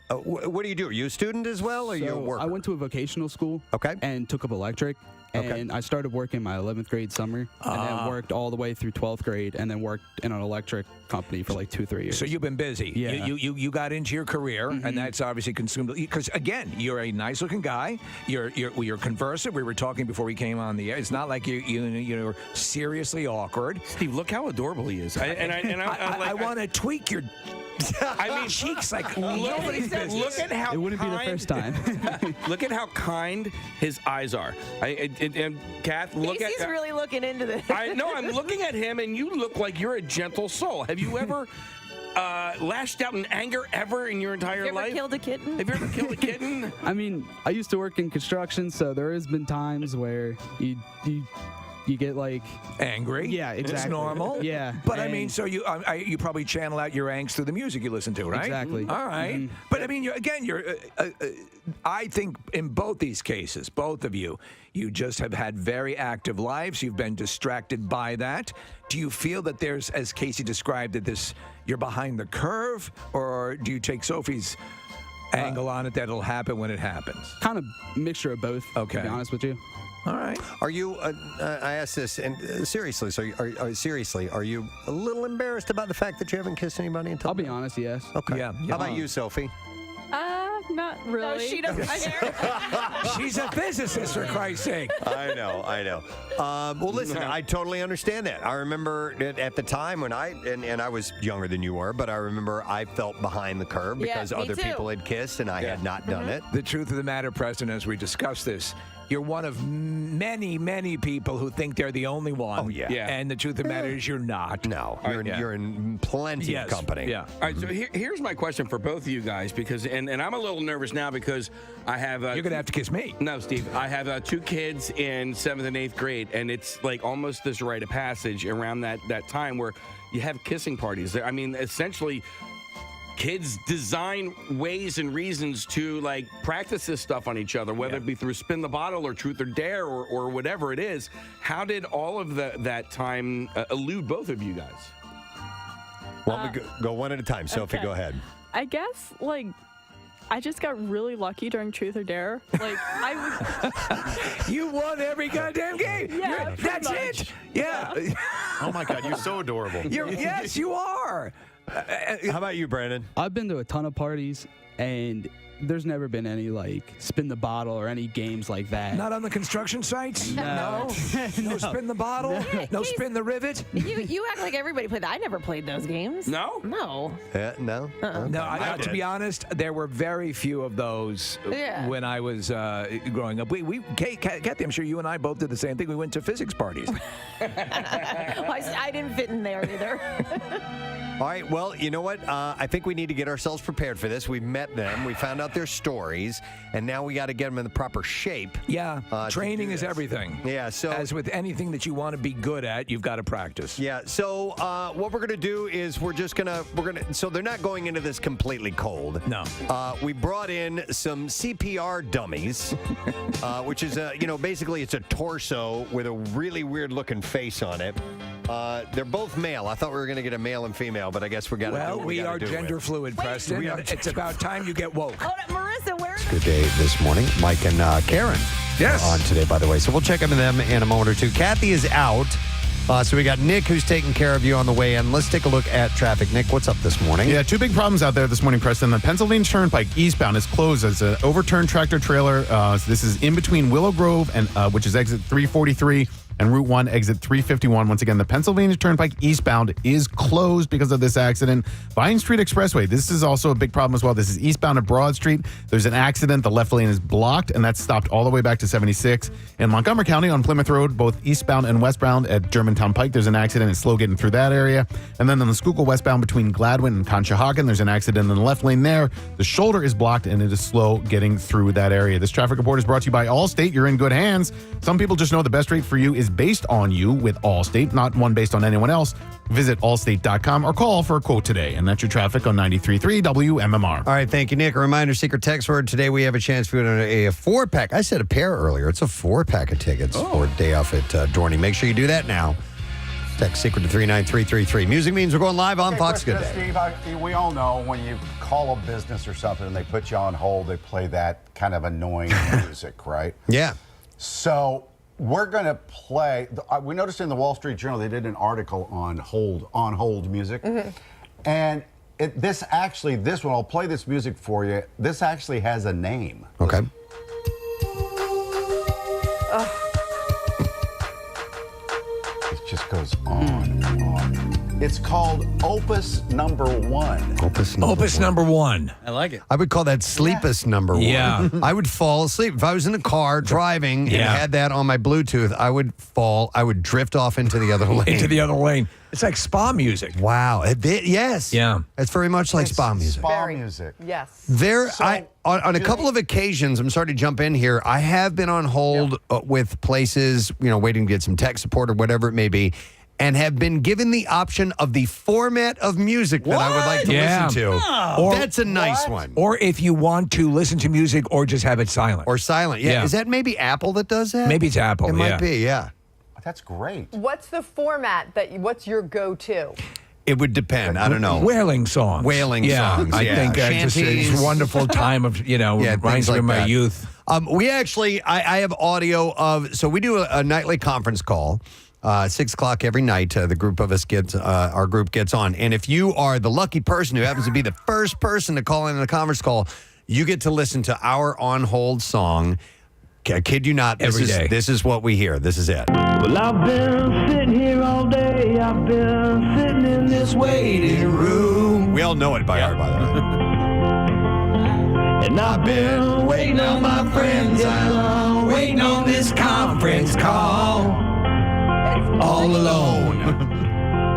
what do you do? Are you a student as well, or are you a worker? I went to a vocational school. Okay. And took up electric. And I started working my 11th grade summer, and then worked all the way through 12th grade, and then worked in an electric company for like 2-3 years. So you've been busy. Yeah. You got into your career, and that's obviously consumed. Because again, you're a nice looking guy. You're conversive. We were talking before we came on the air. It's not like you're seriously awkward. Steve, look how adorable he is. I want to tweak your. I mean, cheeks like nobody's business. Look at how it wouldn't be the first time. Look at how kind his eyes are. And Kath, look Casey's at. really looking into this. I know. I'm looking at him, and you look like you're a gentle soul. Have you ever lashed out in anger ever in your entire Have you life? ever killed a kitten? Have you ever killed a kitten? I mean, I used to work in construction, so there has been times where you get like angry. Yeah, exactly. It's normal. Yeah, but I mean, so you probably channel out your angst through the music you listen to, right? Exactly. All right. But I mean, you're. I think in both these cases, both of you just have had very active lives. You've been distracted by that. Do you feel that there's, as Casey described it, you're behind the curve, or do you take Sophie's angle on it that it'll happen when it happens? Kind of mixture of both. Okay. To be honest with you. All right. Are you? I asked this, and seriously. So, are you a little embarrassed about the fact that you haven't kissed anybody until? I'll be honest. Yes. Okay. Yeah. How about you, Sophie? Not really. No, she doesn't care. She's a physicist, for Christ's sake. I know. Well, listen, I totally understand that. I remember at the time when I was younger than you were, but I remember I felt behind the curve because me other too. people had kissed and I had not done it. The truth of the matter, Preston, as we discuss this, You're one of many, many people who think they're the only one. Oh, yeah. And the truth of the matter is you're not. No, you're in plenty of company. Yeah. All right, so here's my question for both of you guys, because and I'm a little nervous now because I have you're gonna have to kiss me. No, Steve, I have 2 kids in 7th and 8th grade, and it's like almost this rite of passage around that time where you have kissing parties. I mean, essentially, kids design ways and reasons to like practice this stuff on each other, whether it be through spin the bottle or truth or dare or whatever it is. How did all of that time elude both of you guys? Well, we go one at a time. Sophie, go ahead. I guess, like, I just got really lucky during Truth or Dare. Like, I was... You won every goddamn game. Yeah, that's much. it. Yeah. Oh, my God. You're so adorable. Yes, you are. How about you, Brandon? I've been to a ton of parties, and there's never been any, like, spin the bottle or any games like that. Not on the construction sites? No. No spin the bottle? No spin the rivet? You act like everybody played that. I never played those games. No? No. No? No, to be honest, there were very few of those when I was growing up. Kathy, I'm sure you and I both did the same thing. We went to physics parties. I didn't fit in there either. All right, well, you know what? I think we need to get ourselves prepared for this. We've met them. We found out their stories, and now we got to get them in the proper shape. Yeah, training is everything. Yeah, so... As with anything that you want to be good at, you've got to practice. Yeah, so what we're going to do is we're going to... So they're not going into this completely cold. No. We brought in some CPR dummies, which is, basically it's a torso with a really weird-looking face on it. They're both male. I thought we were going to get a male and female, but I guess we got to do what we are gender fluid, Preston. It's about time you get woke. Hold on, Marissa, where? Good day this morning. Mike and Karen on today, by the way. So we'll check into them in a moment or two. Kathy is out. So we got Nick, who's taking care of you on the way in. Let's take a look at traffic. Nick, what's up this morning? Yeah, 2 big problems out there this morning, Preston. The Pennsylvania Turnpike eastbound is closed as an overturned tractor trailer. So this is in between Willow Grove, and which is exit 343, and Route 1, exit 351. Once again, the Pennsylvania Turnpike eastbound is closed because of this accident. Vine Street Expressway, this is also a big problem as well. This is eastbound at Broad Street. There's an accident. The left lane is blocked, and that's stopped all the way back to 76. In Montgomery County on Plymouth Road, both eastbound and westbound at Germantown Pike, there's an accident. It's slow getting through that area. And then on the Schuylkill westbound between Gladwin and Conshohocken, there's an accident in the left lane there. The shoulder is blocked, and it is slow getting through that area. This traffic report is brought to you by Allstate. You're in good hands. Some people just know the best rate for you is based on you with Allstate, not one based on anyone else. Visit allstate.com or call for a quote today. And that's your traffic on 93.3 WMMR. All right, thank you, Nick. A reminder, secret text word. Today we have a chance for a 4-pack. I said a pair earlier. It's a 4-pack of tickets for Day Off at Dorney. Make sure you do that now. Text secret to 39333. Music means we're going live on Fox Good Day. Steve, we all know when you call a business or something and they put you on hold, they play that kind of annoying music, right? Yeah. So we're going to play. We noticed in the Wall Street Journal they did an article on hold music, and this one. I'll play this music for you. This actually has a name. Okay. It just goes on and on. It's called Opus Number 1. Opus number 1. I like it. I would call that sleepus number 1. Yeah. I would fall asleep. If I was in a car driving and had that on my Bluetooth, I would drift off into the other lane. It's like spa music. Wow. Yes. Yeah. It's very much like spa music. Spa music. Yes. On a couple of occasions, I'm sorry to jump in here, I have been on hold with places, waiting to get some tech support or whatever it may be, and have been given the option of the format of music that I would like to listen to. Or, that's a nice one. Or if you want to listen to music or just have it silent. Or silent, yeah. Is that maybe Apple that does that? Maybe it's Apple, It might be, yeah. That's great. What's the format what's your go-to? It would depend. I don't know. Wailing songs. Songs, I think it's a wonderful time of, reminds me of my youth. We actually, I have audio of, so we do a nightly conference call. 6 o'clock every night, the group of us our group gets on. And if you are the lucky person who happens to be the first person to call in a conference call, you get to listen to our on hold song. I kid you not, Every day. This is what we hear. This is it. Well, I've been sitting here all day. I've been sitting in this waiting room. We all know it by heart, by the way. And I've been waiting on my friends. I'm waiting on this conference call. All alone.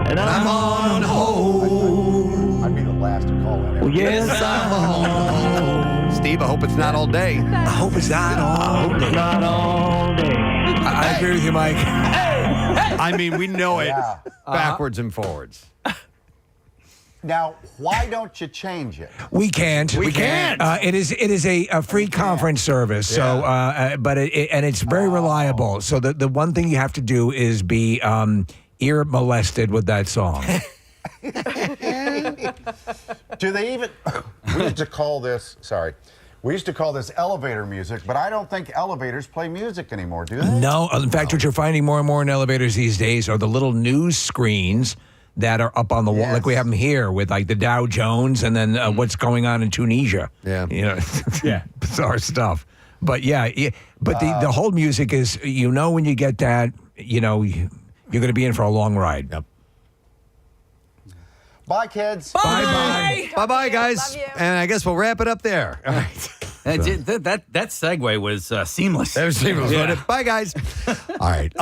And I'm on hold. I'd be the last to call in. Well, yes, I'm home. Steve, I hope it's not all day. I hope it's not all day. Not all day. I agree with you, Mike. I mean, we know it backwards and forwards. Now, why don't you change it? We can't. We can't. It is a free conference service. So, but it's very reliable. So the one thing you have to do is be ear molested with that song. Do they even? We used to call this. Sorry. We used to call this elevator music, but I don't think elevators play music anymore, do they? No. In fact, what you're finding more and more in elevators these days are the little news screens that are up on the wall, like we have them here with like the Dow Jones and then what's going on in Tunisia. Yeah. You know, bizarre stuff. But but the whole music is, when you get that, you're going to be in for a long ride. Yep. Bye, kids. Bye, guys. Love you. And I guess we'll wrap it up there. All right. That segue was seamless. That was seamless. Bye, guys. All right.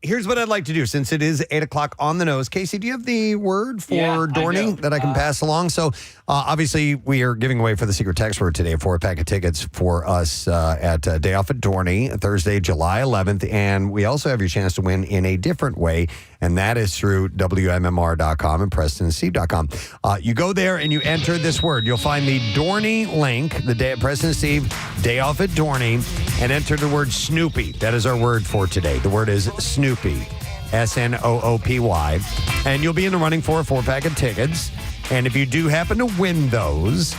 Here's what I'd like to do. Since it is 8 o'clock on the nose, Casey, do you have the word for Dorney that I can pass along? So obviously we are giving away for the secret text word today 4-pack of tickets for us at Day Off at Dorney, Thursday, July 11th. And we also have your chance to win in a different way, and that is through WMMR.com and PrestonandSteve.com. You go there and you enter this word. You'll find the Dorney link, the day at Preston and Steve, Day Off at Dorney, and enter the word Snoopy. That is our word for today. The word is Snoopy, Snoopy. And you'll be in the running for a 4-pack of tickets. And if you do happen to win those,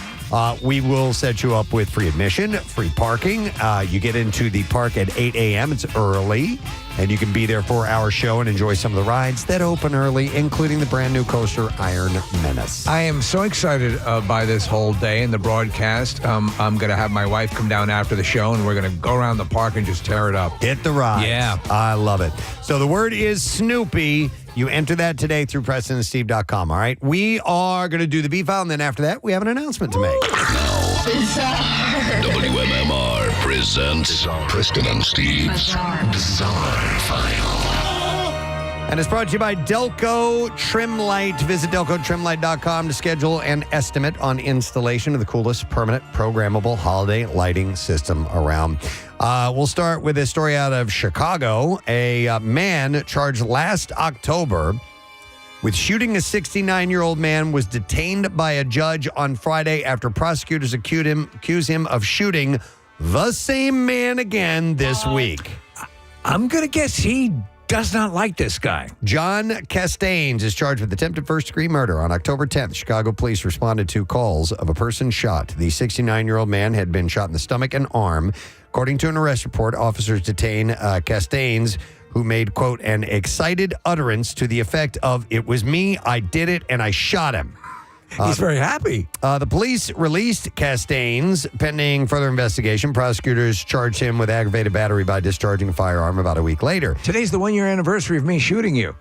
we will set you up with free admission, free parking. You get into the park at 8 a.m. It's early, and you can be there for our show and enjoy some of the rides that open early, including the brand new coaster Iron Menace. I am so excited by this whole day and the broadcast. I'm going to have my wife come down after the show, and we're going to go around the park and just tear it up. Hit the rides. Yeah. I love it. So the word is Snoopy. You enter that today through PrestonandSteve.com, all right? We are going to do the B-File, and then after that, we have an announcement to make. WMMR presents Preston and Steve's Bizarre File. And it's brought to you by Delco Trim Light. Visit DelcoTrimLight.com to schedule an estimate on installation of the coolest permanent programmable holiday lighting system around. We'll start with a story out of Chicago. A man charged last October with shooting a 69-year-old man was detained by a judge on Friday after prosecutors accuse him of shooting the same man again this week. I'm going to guess he does not like this guy. John Castanes is charged with attempted first-degree murder. On October 10th, Chicago police responded to calls of a person shot. The 69-year-old man had been shot in the stomach and arm. According to an arrest report, officers detain Castanes, who made, quote, an excited utterance to the effect of, "It was me, I did it, and I shot him." He's very happy. The police released Castanes pending further investigation. Prosecutors charged him with aggravated battery by discharging a firearm about a week later. Today's the one-year anniversary of me shooting you.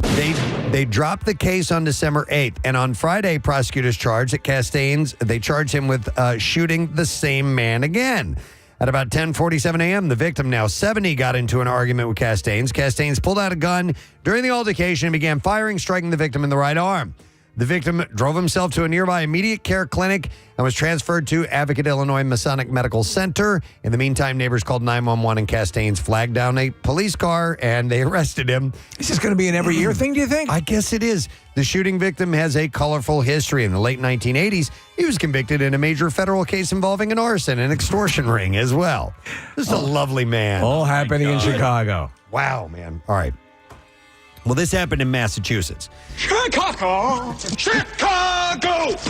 They dropped the case on December 8th, and on Friday, prosecutors charged that Castanes, they charged him with shooting the same man again. At about 10:47 a.m., the victim, now 70, got into an argument with Castanes. Castanes pulled out a gun during the altercation and began firing, striking the victim in the right arm. The victim drove himself to a nearby immediate care clinic and was transferred to Advocate, Illinois Masonic Medical Center. In the meantime, neighbors called 911 and Castanes flagged down a police car and they arrested him. Is this going to be an every year thing, do you think? I guess it is. The shooting victim has a colorful history. In the late 1980s, he was convicted in a major federal case involving an arson and extortion ring as well. This is a lovely man. All happening in Chicago. Wow, man. All right. Well, this happened in Massachusetts. Chicago!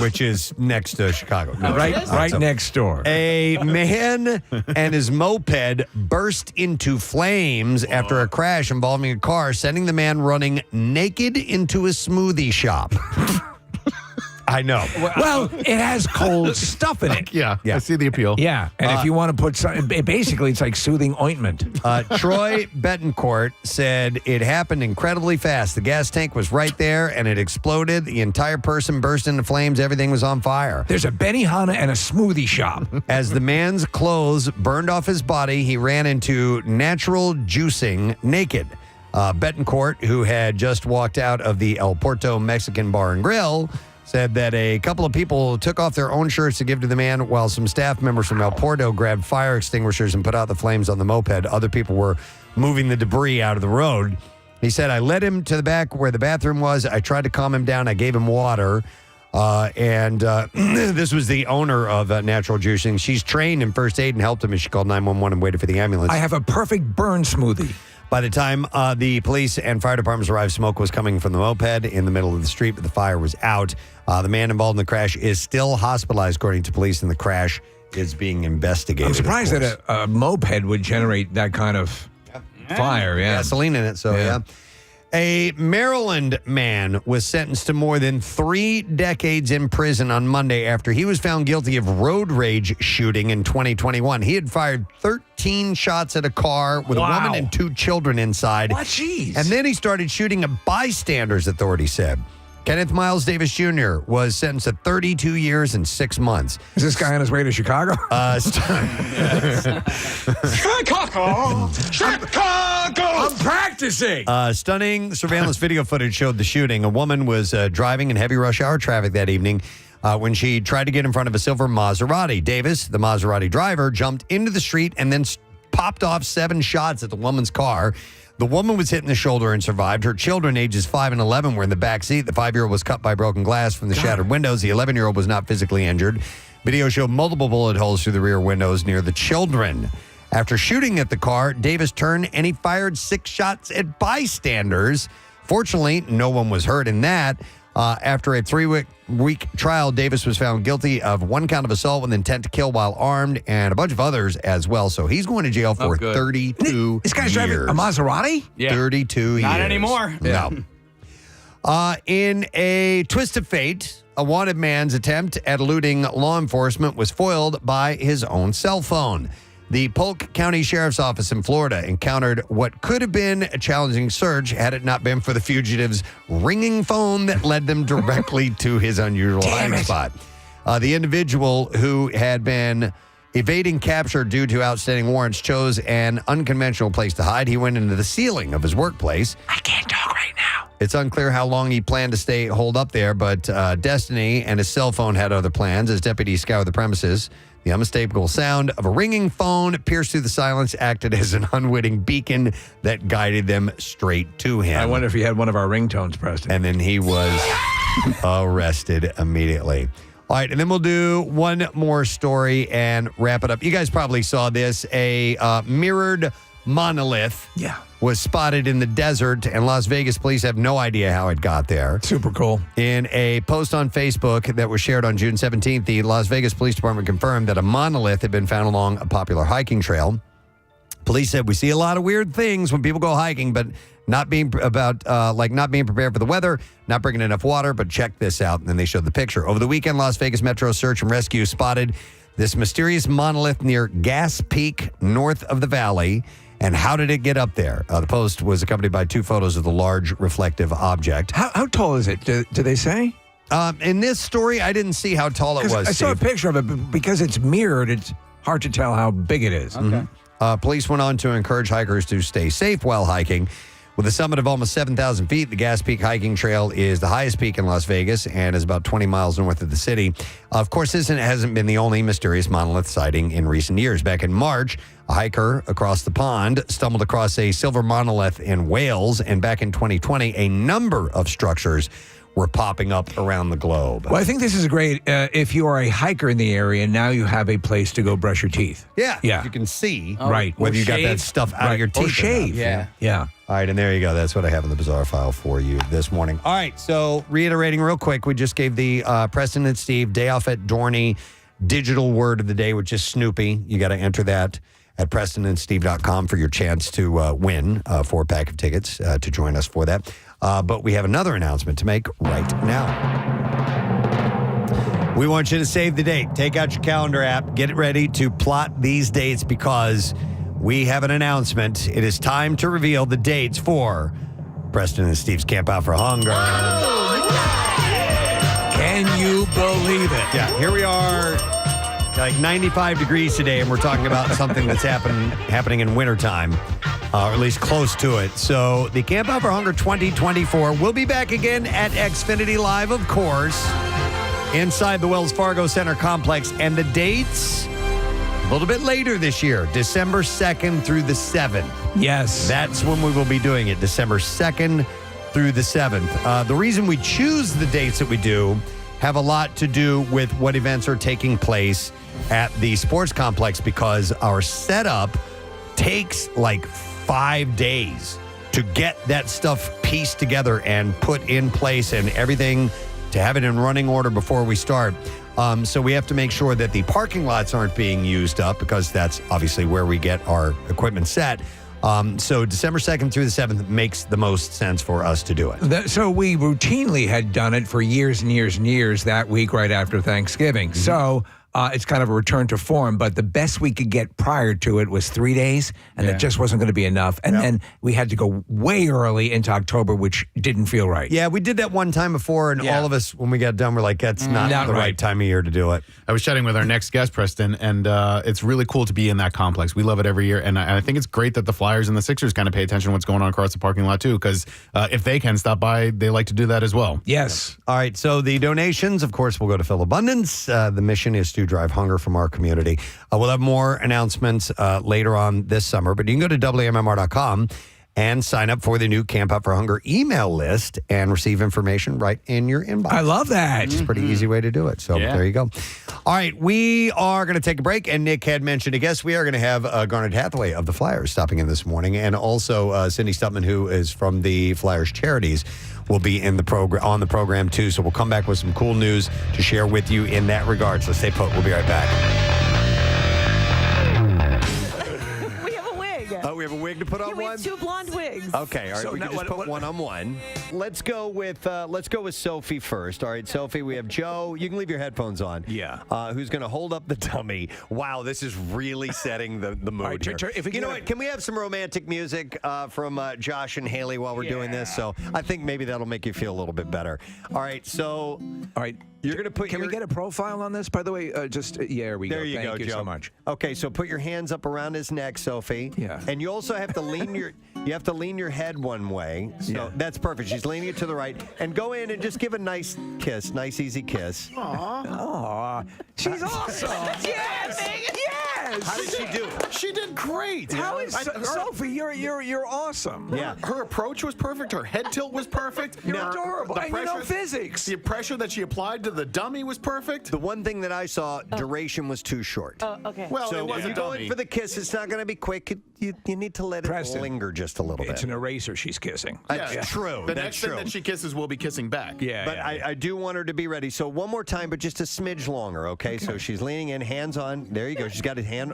Which is next to Chicago. No, right next door. A man and his moped burst into flames after a crash involving a car, sending the man running naked into a smoothie shop. I know. Well, it has cold stuff in it. Yeah, I see the appeal. Yeah, and if you want to put some, basically it's like soothing ointment. Troy Betancourt said it happened incredibly fast. The gas tank was right there, and it exploded. The entire person burst into flames. Everything was on fire. There's a Benihana and a smoothie shop. As the man's clothes burned off his body, he ran into natural juicing naked. Betancourt, who had just walked out of the El Porto Mexican Bar and Grill, said that a couple of people took off their own shirts to give to the man while some staff members from El Porto grabbed fire extinguishers and put out the flames on the moped. Other people were moving the debris out of the road. He said, I led him to the back where the bathroom was. I tried to calm him down. I gave him water. This was the owner of Natural Juicing. She's trained in first aid and helped him as she called 911 and waited for the ambulance. I have a perfect burn smoothie. By the time the police and fire departments arrived, smoke was coming from the moped in the middle of the street, but the fire was out. The man involved in the crash is still hospitalized, according to police, and the crash is being investigated. I'm surprised that a moped would generate that kind of fire. Yeah, gasoline in it. So yeah. A Maryland man was sentenced to more than 3 decades in prison on Monday after he was found guilty of road rage shooting in 2021. He had fired 13 shots at a car with a woman and 2 children inside. What? Jeez. And then he started shooting at bystanders, authorities said. Kenneth Miles Davis Jr. was sentenced to 32 years and 6 months. Is this guy on his way to Chicago? Chicago! Chicago! I'm practicing. Stunning surveillance video footage showed the shooting. A woman was driving in heavy rush hour traffic that evening when she tried to get in front of a silver Maserati. Davis, the Maserati driver, jumped into the street and then popped off 7 shots at the woman's car. The woman was hit in the shoulder and survived. Her children, ages 5 and 11, were in the back seat. The 5-year-old was cut by broken glass from the shattered windows. The 11-year-old was not physically injured. Video showed multiple bullet holes through the rear windows near the children. After shooting at the car, Davis turned and he fired 6 shots at bystanders. Fortunately, no one was hurt in that. After a 3-week trial, Davis was found guilty of 1 count of assault with intent to kill while armed and a bunch of others as well. So he's going to jail for 32 years. This guy's driving a Maserati? Yeah. 32 years. Not anymore. No. In a twist of fate, a wanted man's attempt at eluding law enforcement was foiled by his own cell phone. The Polk County Sheriff's Office in Florida encountered what could have been a challenging search had it not been for the fugitive's ringing phone that led them directly to his unusual hiding spot. The individual who had been evading capture due to outstanding warrants chose an unconventional place to hide. He went into the ceiling of his workplace. I can't talk right now. It's unclear how long he planned to stay holed up there, but Destiny and his cell phone had other plans. As deputies scoured the premises, the unmistakable sound of a ringing phone pierced through the silence, acted as an unwitting beacon that guided them straight to him. I wonder if he had one of our ringtones, Preston. And then he was arrested immediately. All right, and then we'll do one more story and wrap it up. You guys probably saw this. A mirrored monolith was spotted in the desert, and Las Vegas police have no idea how it got there. Super cool. In a post on Facebook that was shared on June 17th, the Las Vegas Police Department confirmed that a monolith had been found along a popular hiking trail. Police said, we see a lot of weird things when people go hiking, but not being prepared for the weather, not bringing enough water, but check this out. And then they showed the picture. Over the weekend, Las Vegas Metro Search and Rescue spotted this mysterious monolith near Gas Peak, north of the valley. And how did it get up there? The post was accompanied by 2 photos of the large reflective object. How tall is it? Do they say? In this story, I didn't see how tall it was. I saw a picture of it, but because it's mirrored, it's hard to tell how big it is. Okay. Police went on to encourage hikers to stay safe while hiking. With a summit of almost 7,000 feet, the Gas Peak Hiking Trail is the highest peak in Las Vegas and is about 20 miles north of the city. Of course, this hasn't been the only mysterious monolith sighting in recent years. Back in March, a hiker across the pond stumbled across a silver monolith in Wales, and back in 2020, a number of structures were popping up around the globe. Well, I think this is great. If you are a hiker in the area, now you have a place to go brush your teeth. Yeah. Yeah. You can see right. whether you got shave. that stuff out of your teeth. Or shave. Yeah. Yeah. All right, and there you go. That's what I have in the bizarre file for you this morning. All right, so reiterating real quick, we just gave the Preston and Steve Day Off at Dorney digital word of the day, which is Snoopy. You got to enter that at PrestonandSteve.com for your chance to win a 4-pack of tickets to join us for that. But we have another announcement to make right now. We want you to save the date. Take out your calendar app. Get ready to plot these dates because we have an announcement. It is time to reveal the dates for Preston and Steve's Camp Out for Hunger. Can you believe it? Yeah, here we are, like 95 degrees today, and we're talking about something that's happening in wintertime, or at least close to it. So the Camp Out for Hunger 2024 will be back again at Xfinity Live, of course, inside the Wells Fargo Center complex. And the dates, a little bit later this year, December 2nd through the 7th. Yes. That's when we will be doing it, December 2nd through the 7th. The reason we choose the dates that we do have a lot to do with what events are taking place at the sports complex, because our setup takes like 5 days to get that stuff pieced together and put in place and everything to have it in running order before we start. So we have to make sure that the parking lots aren't being used up, because that's obviously where we get our equipment set. So December 2nd through the 7th makes the most sense for us to do it. So we routinely had done it for years and years and years that week right after Thanksgiving. Mm-hmm. So it's kind of a return to form, but the best we could get prior to it was 3 days, and that just wasn't going to be enough. And then we had to go way early into October, which didn't feel right. Yeah, we did that one time before, and all of us, when we got done, we're like, that's not the right time of year to do it. I was chatting with our next guest, Preston, and it's really cool to be in that complex. We love it every year, and I think it's great that the Flyers and the Sixers kind of pay attention to what's going on across the parking lot, too, because if they can stop by, they like to do that as well. Yes. All right, so the donations, of course, will go to Phil Abundance. The mission is to drive hunger from our community. We'll have more announcements later on this summer, but you can go to WMMR.com and sign up for the new Camp Out for Hunger email list and receive information right in your inbox. I love that. It's a pretty easy way to do it. So there you go. All right, we are going to take a break, and Nick had mentioned, I guess we are going to have Garnet Hathaway of the Flyers stopping in this morning, and also Cindy Stutman, who is from the Flyers Charities, will be in the on the program too. So we'll come back with some cool news to share with you in that regard. So stay put. We'll be right back. We have a wig. We have a wig to put on Yeah, we one? have 2 blonde wigs. Okay, all right. So we now can just put one on one. Let's go with Sophie first. All right, Sophie. We have Joe. You can leave your headphones on. Yeah. Who's going to hold up the dummy? Wow, this is really setting the mood All right, here. if you know what? Can we have some romantic music from Josh and Haley while we're doing this? So I think maybe that'll make you feel a little bit better. All right. So. All right. You're going to put. Can we get a profile on this? By the way, there we go. There you go, Thank you Joe. so much. Okay, so put your hands up around his neck, Sophie. Yeah. And you also have to lean your head one way. So that's perfect. She's leaning it to the right. And go in and just give a nice kiss, nice easy kiss. Aw, she's awesome. Yes, yes. How did she do? She did great. How is Sophie? You're awesome. Yeah. Her approach was perfect. Her head tilt was perfect. You're adorable. And you know physics. The pressure that she applied to the dummy was perfect. The one thing that I saw, duration was too short. Oh, okay. Well, So it was if a you go dummy. in for the kiss, it's not going to be quick. You need to let it Preston, linger just a little It's bit. an eraser she's kissing. That's true. The That's next true. thing that she kisses will be kissing back. Yeah. But I do want her to be ready. So one more time, but just a smidge longer, okay? So she's leaning in, hands on. There you go. She's got a hand.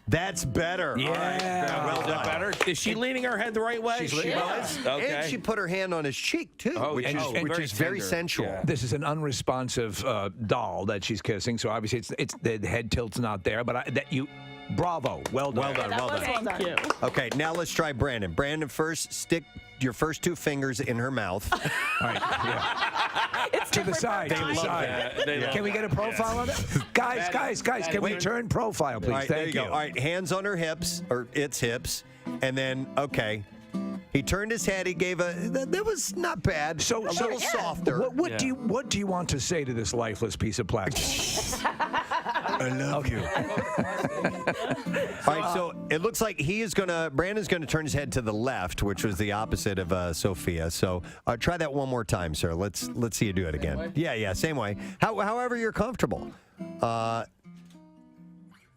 That's better. Yeah. All right. Well done. Better? Is she leaning her head the right way? She was. Okay. And she put her hand on his cheek, too, which is very tender. sensual. Yeah. This is an unresponsive doll that she's kissing, so obviously it's the head tilt's not there. But bravo, well done. Well done. Thank you. Okay, now let's try Brandon. Brandon, first stick your first 2 fingers in her mouth. All right, to the side. To the side. Can we get a profile on it? Guys, can we turn profile, please? All right, Thank there you go. All right, hands on her hips, or its hips, and then, okay. He turned his head. He gave that was not bad. So a little softer. What do you want to say to this lifeless piece of plastic? I love you. All right, so it looks like Brandon's gonna turn his head to the left, which was the opposite of Sophia. So try that one more time, sir. Let's see you do it again. Yeah, same way. However you're comfortable.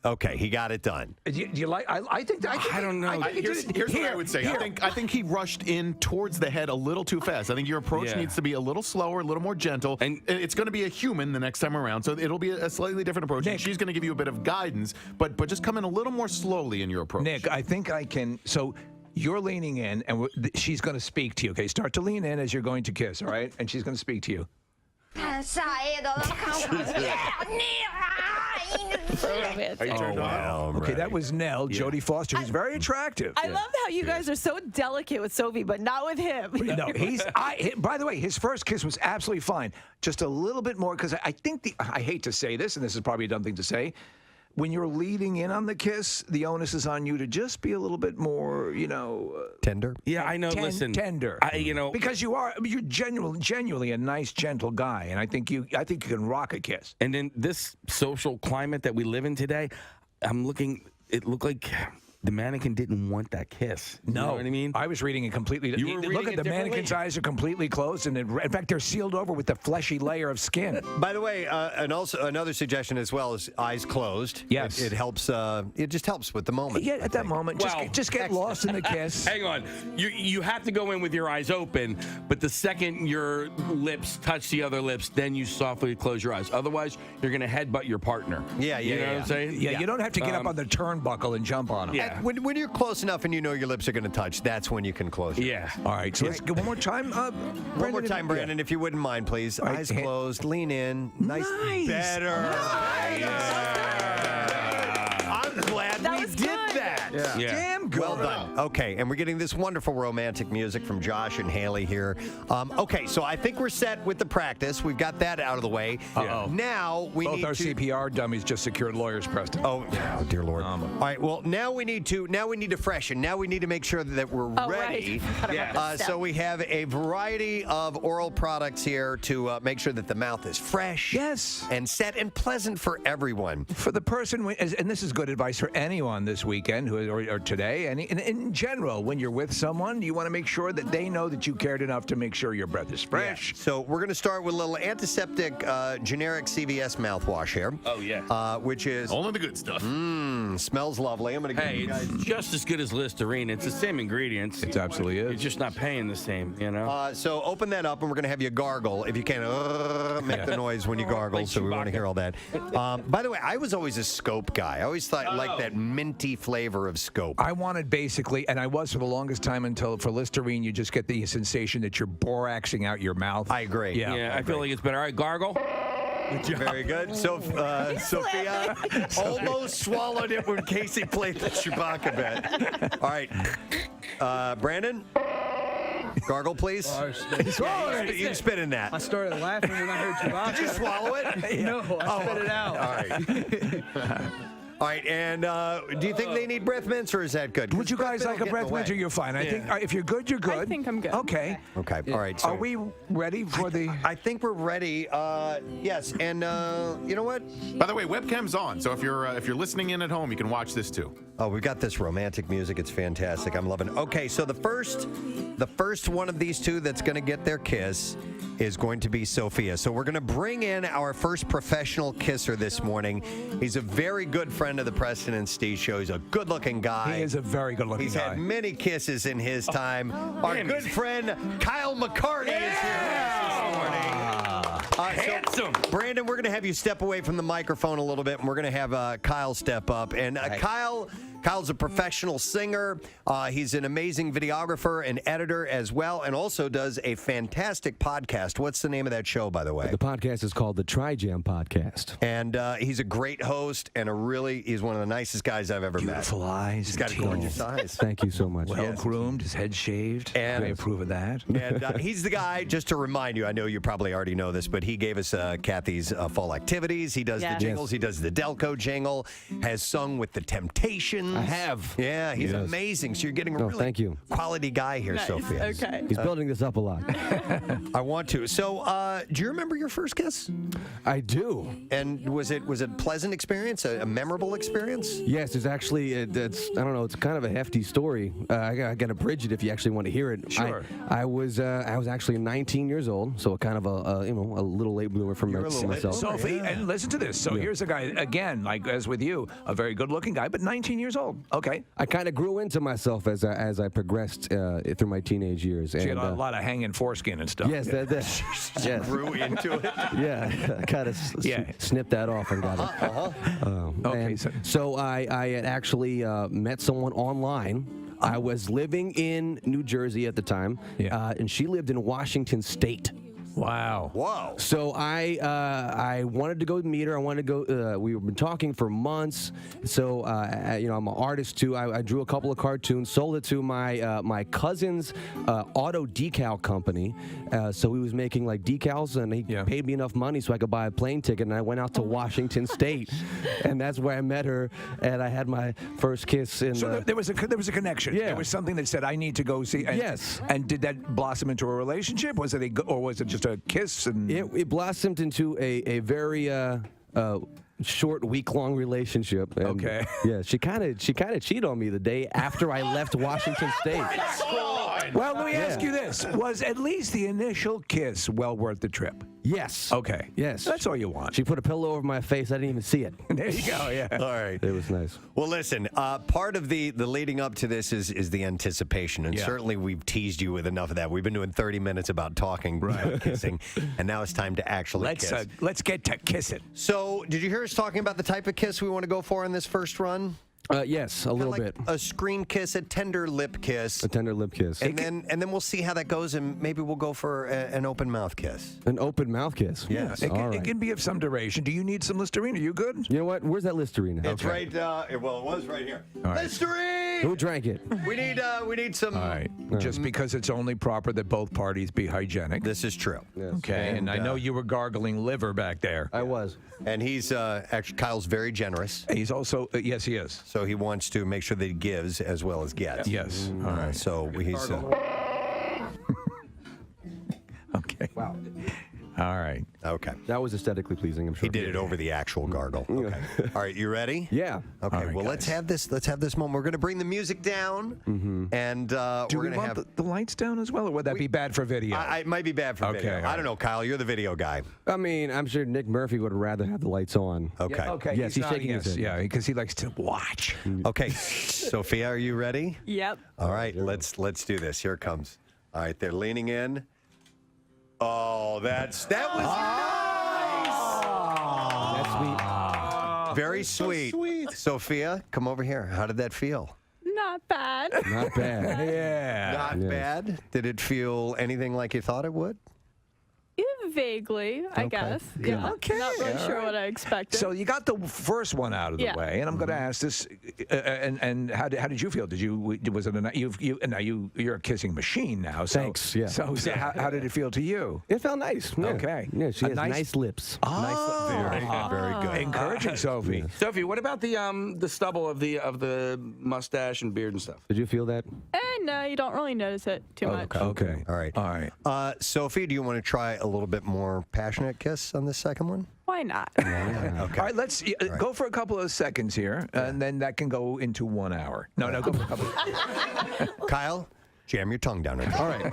Okay, he got it done. Do you like? I think. I don't know. Here's what I would say. I think he rushed in towards the head a little too fast. I think your approach needs to be a little slower, a little more gentle. And it's going to be a human the next time around, so it'll be a slightly different approach. Nick, and she's going to give you a bit of guidance, but just come in a little more slowly in your approach. Nick, I think I can. So you're leaning in, and she's going to speak to you. Okay, start to lean in as you're going to kiss. All right, and she's going to speak to you. Are you turned on? Okay, that was Nell, Jodie Foster, who's very attractive. I love how you guys are so delicate with Sophie, but not with him. No, by the way, his first kiss was absolutely fine. Just a little bit more, because I think I hate to say this, and this is probably a dumb thing to say, when you're leading in on the kiss, the onus is on you to just be a little bit more, tender. Yeah, I know. Listen, tender. Because you're genuinely a nice, gentle guy, and I think you can rock a kiss. And in this social climate that we live in today, I'm looking. It looked like the mannequin didn't want that kiss. You know what I mean? I was reading it completely. Look at the mannequin's eyes are completely closed, and in fact, they're sealed over with a fleshy layer of skin. By the way, and also another suggestion as well is eyes closed. Yes, it helps. It just helps with the moment. Yeah, at that moment, just get lost in the kiss. Hang on, you have to go in with your eyes open, but the second your lips touch the other lips, then you softly close your eyes. Otherwise, you're going to headbutt your partner. Yeah, you know what I'm saying? Yeah, you don't have to get up on the turnbuckle and jump on them. Yeah. When you're close enough and you know your lips are going to touch, that's when you can close your eyes. All right, so let's go one more time. One more time, Brandon, if you wouldn't mind, please. Eyes closed, lean in. Nice. Better. I'm glad we did that. Yeah. Damn good. Well done. Okay, and we're getting this wonderful romantic music from Josh and Haley here. Okay, so I think we're set with the practice. We've got that out of the way. Now we Both need our to... CPR dummies just secured lawyers, Preston. Oh, dear Lord. All right, well, now we need to freshen. Now we need to make sure that we're ready. Right. So we have a variety of oral products here to make sure that the mouth is fresh. Yes. And set and pleasant for everyone. For the person, and this is good advice for anyone this weekend or today, and in general, when you're with someone, you want to make sure that they know that you cared enough to make sure your breath is fresh. Yeah. So we're going to start with a little antiseptic generic CVS mouthwash here. Oh, yeah. Which is... only the good stuff. Smells lovely. I'm going to give you guys... it's just as good as Listerine. It's the same ingredients. It absolutely is. You're just not paying the same, So open that up, and we're going to have you gargle. If you can, make the noise when you gargle, Like so we want to Chewbacca. hear all that. By the way, I was always a Scope guy. I always thought I liked that minty flavor of Scope. I wanted basically, and I was for the longest time until for Listerine, you just get the sensation that you're boraxing out your mouth. I agree. Yeah, I feel like it's better. All right, gargle. Very good. So, Sophia almost swallowed it when Casey played the Chewbacca bit. All right. Brandon? Gargle, please. You spit in that. I started laughing when I heard Chewbacca. Did you swallow it? No, I spit it out. All right. All right, and do you think they need breath mints, or is that good? Would you guys like a breath mint, or you're fine? I think if you're good, you're good. I think I'm good. Okay. Okay. All right. So are we ready for the? I think we're ready. Yes, and you know what? By the way, webcam's on, so if you're listening in at home, you can watch this too. Oh, we've got this romantic music. It's fantastic. I'm loving it. Okay, so the first one of these two that's going to get their kiss is going to be Sophia. So we're going to bring in our first professional kisser this morning. He's a very good friend of the Preston and Steve show. He's a good-looking guy. He is a very good-looking He's guy. had many kisses in his time. Our good friend Kyle McCarty is here this morning. Handsome. So, Brandon, we're going to have you step away from the microphone a little bit, and we're going to have Kyle step up. And Kyle's a professional singer. He's an amazing videographer and editor as well, and also does a fantastic podcast. What's the name of that show, by the way? The podcast is called the Tri-Jam Podcast. And he's a great host and he's one of the nicest guys I've ever met. Beautiful eyes. He's got gorgeous eyes. Thank you so much. Well groomed, his head shaved. And I approve of that. And he's the guy, just to remind you, I know you probably already know this, but he gave us Kathy's fall activities. He does the jingles. He does the Delco jingle, has sung with the Temptations. I have. Yeah, he's amazing. So you're getting a really quality guy here, Nice. Sophia. Okay. He's building this up a lot. I want to. So, do you remember your first kiss? I do. And was it a pleasant experience, a memorable experience? Yes, it's actually, it's kind of a hefty story. I got to bridge it if you actually want to hear it. Sure. I was actually 19 years old, so kind of a little late bloomer for myself. Sophie, and listen to this. So here's a guy, again, like as with you, a very good-looking guy, but 19 years old. Okay. I kind of grew into myself as I progressed through my teenage years. So you had a lot of hanging foreskin and stuff. Yes, yes. Grew into it. Yeah, kind of snipped that off and got it. Okay. So I had actually met someone online. I was living in New Jersey at the time, and she lived in Washington State. Wow. Whoa. So I wanted to go meet her. I wanted to go. We've been talking for months. So I'm an artist too. I drew a couple of cartoons, sold it to my cousin's auto decal company. So he was making like decals, and he paid me enough money so I could buy a plane ticket. And I went out to Washington State, and that's where I met her. And I had my first kiss. So there was a connection. Yeah. There was something that said, "I need to go see." And, yes. And did that blossom into a relationship? Was it or was it just a kiss? And it blossomed into a very short week-long relationship. And okay. Yeah, she kind of cheated on me the day after I left Washington State. Well, let me ask you this: was at least the initial kiss well worth the trip? Yes. Okay. Yes. That's all you want. She put a pillow over my face. I didn't even see it. There you go. Yeah. All right. It was nice. Well, listen, part of the leading up to this is the anticipation. And certainly we've teased you with enough of that. We've been doing 30 minutes about talking, kissing, and now it's time to actually kiss. Let's get to kissing. So, did you hear us talking about the type of kiss we want to go for in this first run? Yes, a little bit. A screen kiss, a tender lip kiss. A tender lip kiss. And then we'll see how that goes, and maybe we'll go for an open mouth kiss. An open mouth kiss? Yes. It can be of some duration. Do you need some Listerine? Are you good? You know what? Where's that Listerine? It's right, well, it was right here. right. Listerine! Who drank it? We need some... All right. Just because it's only proper that both parties be hygienic. This is true. Yes. Okay, and I know you were gargling liver back there. I was. And he's, actually, Kyle's very generous. He's also, yes, he is. So he wants to make sure that he gives as well as gets. Yes. All right. So he's... Okay. Wow. All right. Okay. That was aesthetically pleasing, I'm sure. He did it over the actual gargle. Okay. All right, you ready? Yeah. Okay. All right, well, guys. let's have this moment. We're going to bring the music down, and Do we're we going to want have. the lights down as well, or would that be bad for video? It might be bad for video. Okay, I don't know, Kyle. You're the video guy. I mean, I'm sure Nick Murphy would rather have the lights on. Okay. Yeah, okay. Yes, he's shaking his head. Yeah, because he likes to watch. Okay. Sophia, are you ready? Yep. All right. Let's do this. Here it comes. All right. They're leaning in. Oh, that was That's sweet. very sweet. Sophia, come over here. How did that feel? Not bad. Not bad. Yeah. Not Yes. bad. Did it feel anything like you thought it would? Vaguely, I guess. Yeah. Okay. Not really All sure right. what I expected. So you got the first one out of the Yeah. way, and I'm going to ask this. And how did you feel? Was it you're a kissing machine now? So, Thanks, yeah. So how did it feel to you? It felt nice. Yeah. Okay. Yeah, she A has nice lips. Oh, Very good. encouraging, Sophie. Sophie, what about the stubble of the mustache and beard and stuff? Did you feel that? No, you don't really notice it too much. Okay. All right. All right. Sophie, do you want to try a little bit more passionate kiss on this second one? Why not? Okay. All right, let's go for a couple of seconds here, and then that can go into 1 hour. No, go for a couple. Kyle, jam your tongue down. All right.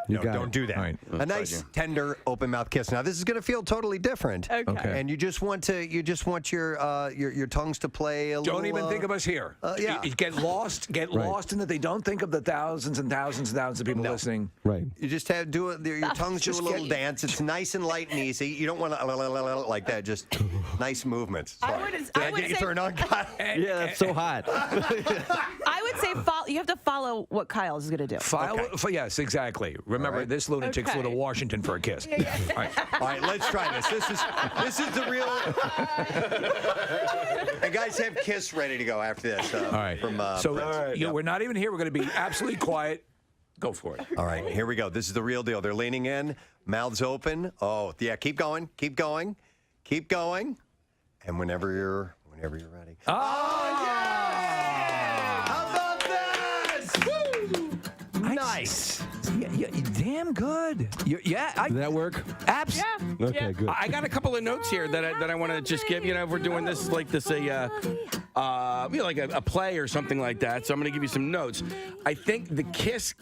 You No, got don't it. do that. All right. A nice, tender, open mouth kiss. Now, this is going to feel totally different. Okay. And you just want your tongues to play a little. Don't even think of us here. Yeah. Get lost in that. They don't think of the thousands and thousands and thousands of people listening. Right. You just have your tongues do a little dance. It's nice and light and easy. You don't want to like that. Just nice movements. Sorry. Did I get you turned on, Kyle? Yeah, that's so hot. I would say you have to follow what Kyle is going to do. Yes, exactly. Remember, this lunatic flew to Washington for a kiss. All right. All right, let's try this. This is the real. And guys, have Kiss ready to go after this. All right. We're not even here. We're going to be absolutely quiet. Go for it. All right, here we go. This is the real deal. They're leaning in, mouths open. Oh, yeah, keep going. And whenever you're ready. Oh, yeah! How about this? Woo! Nice. Yeah, damn good. Did that work? Absolutely. Okay, good. I got a couple of notes here that I want to just give. If we're doing this like this like a play or something like that. So I'm going to give you some notes. I think the kiss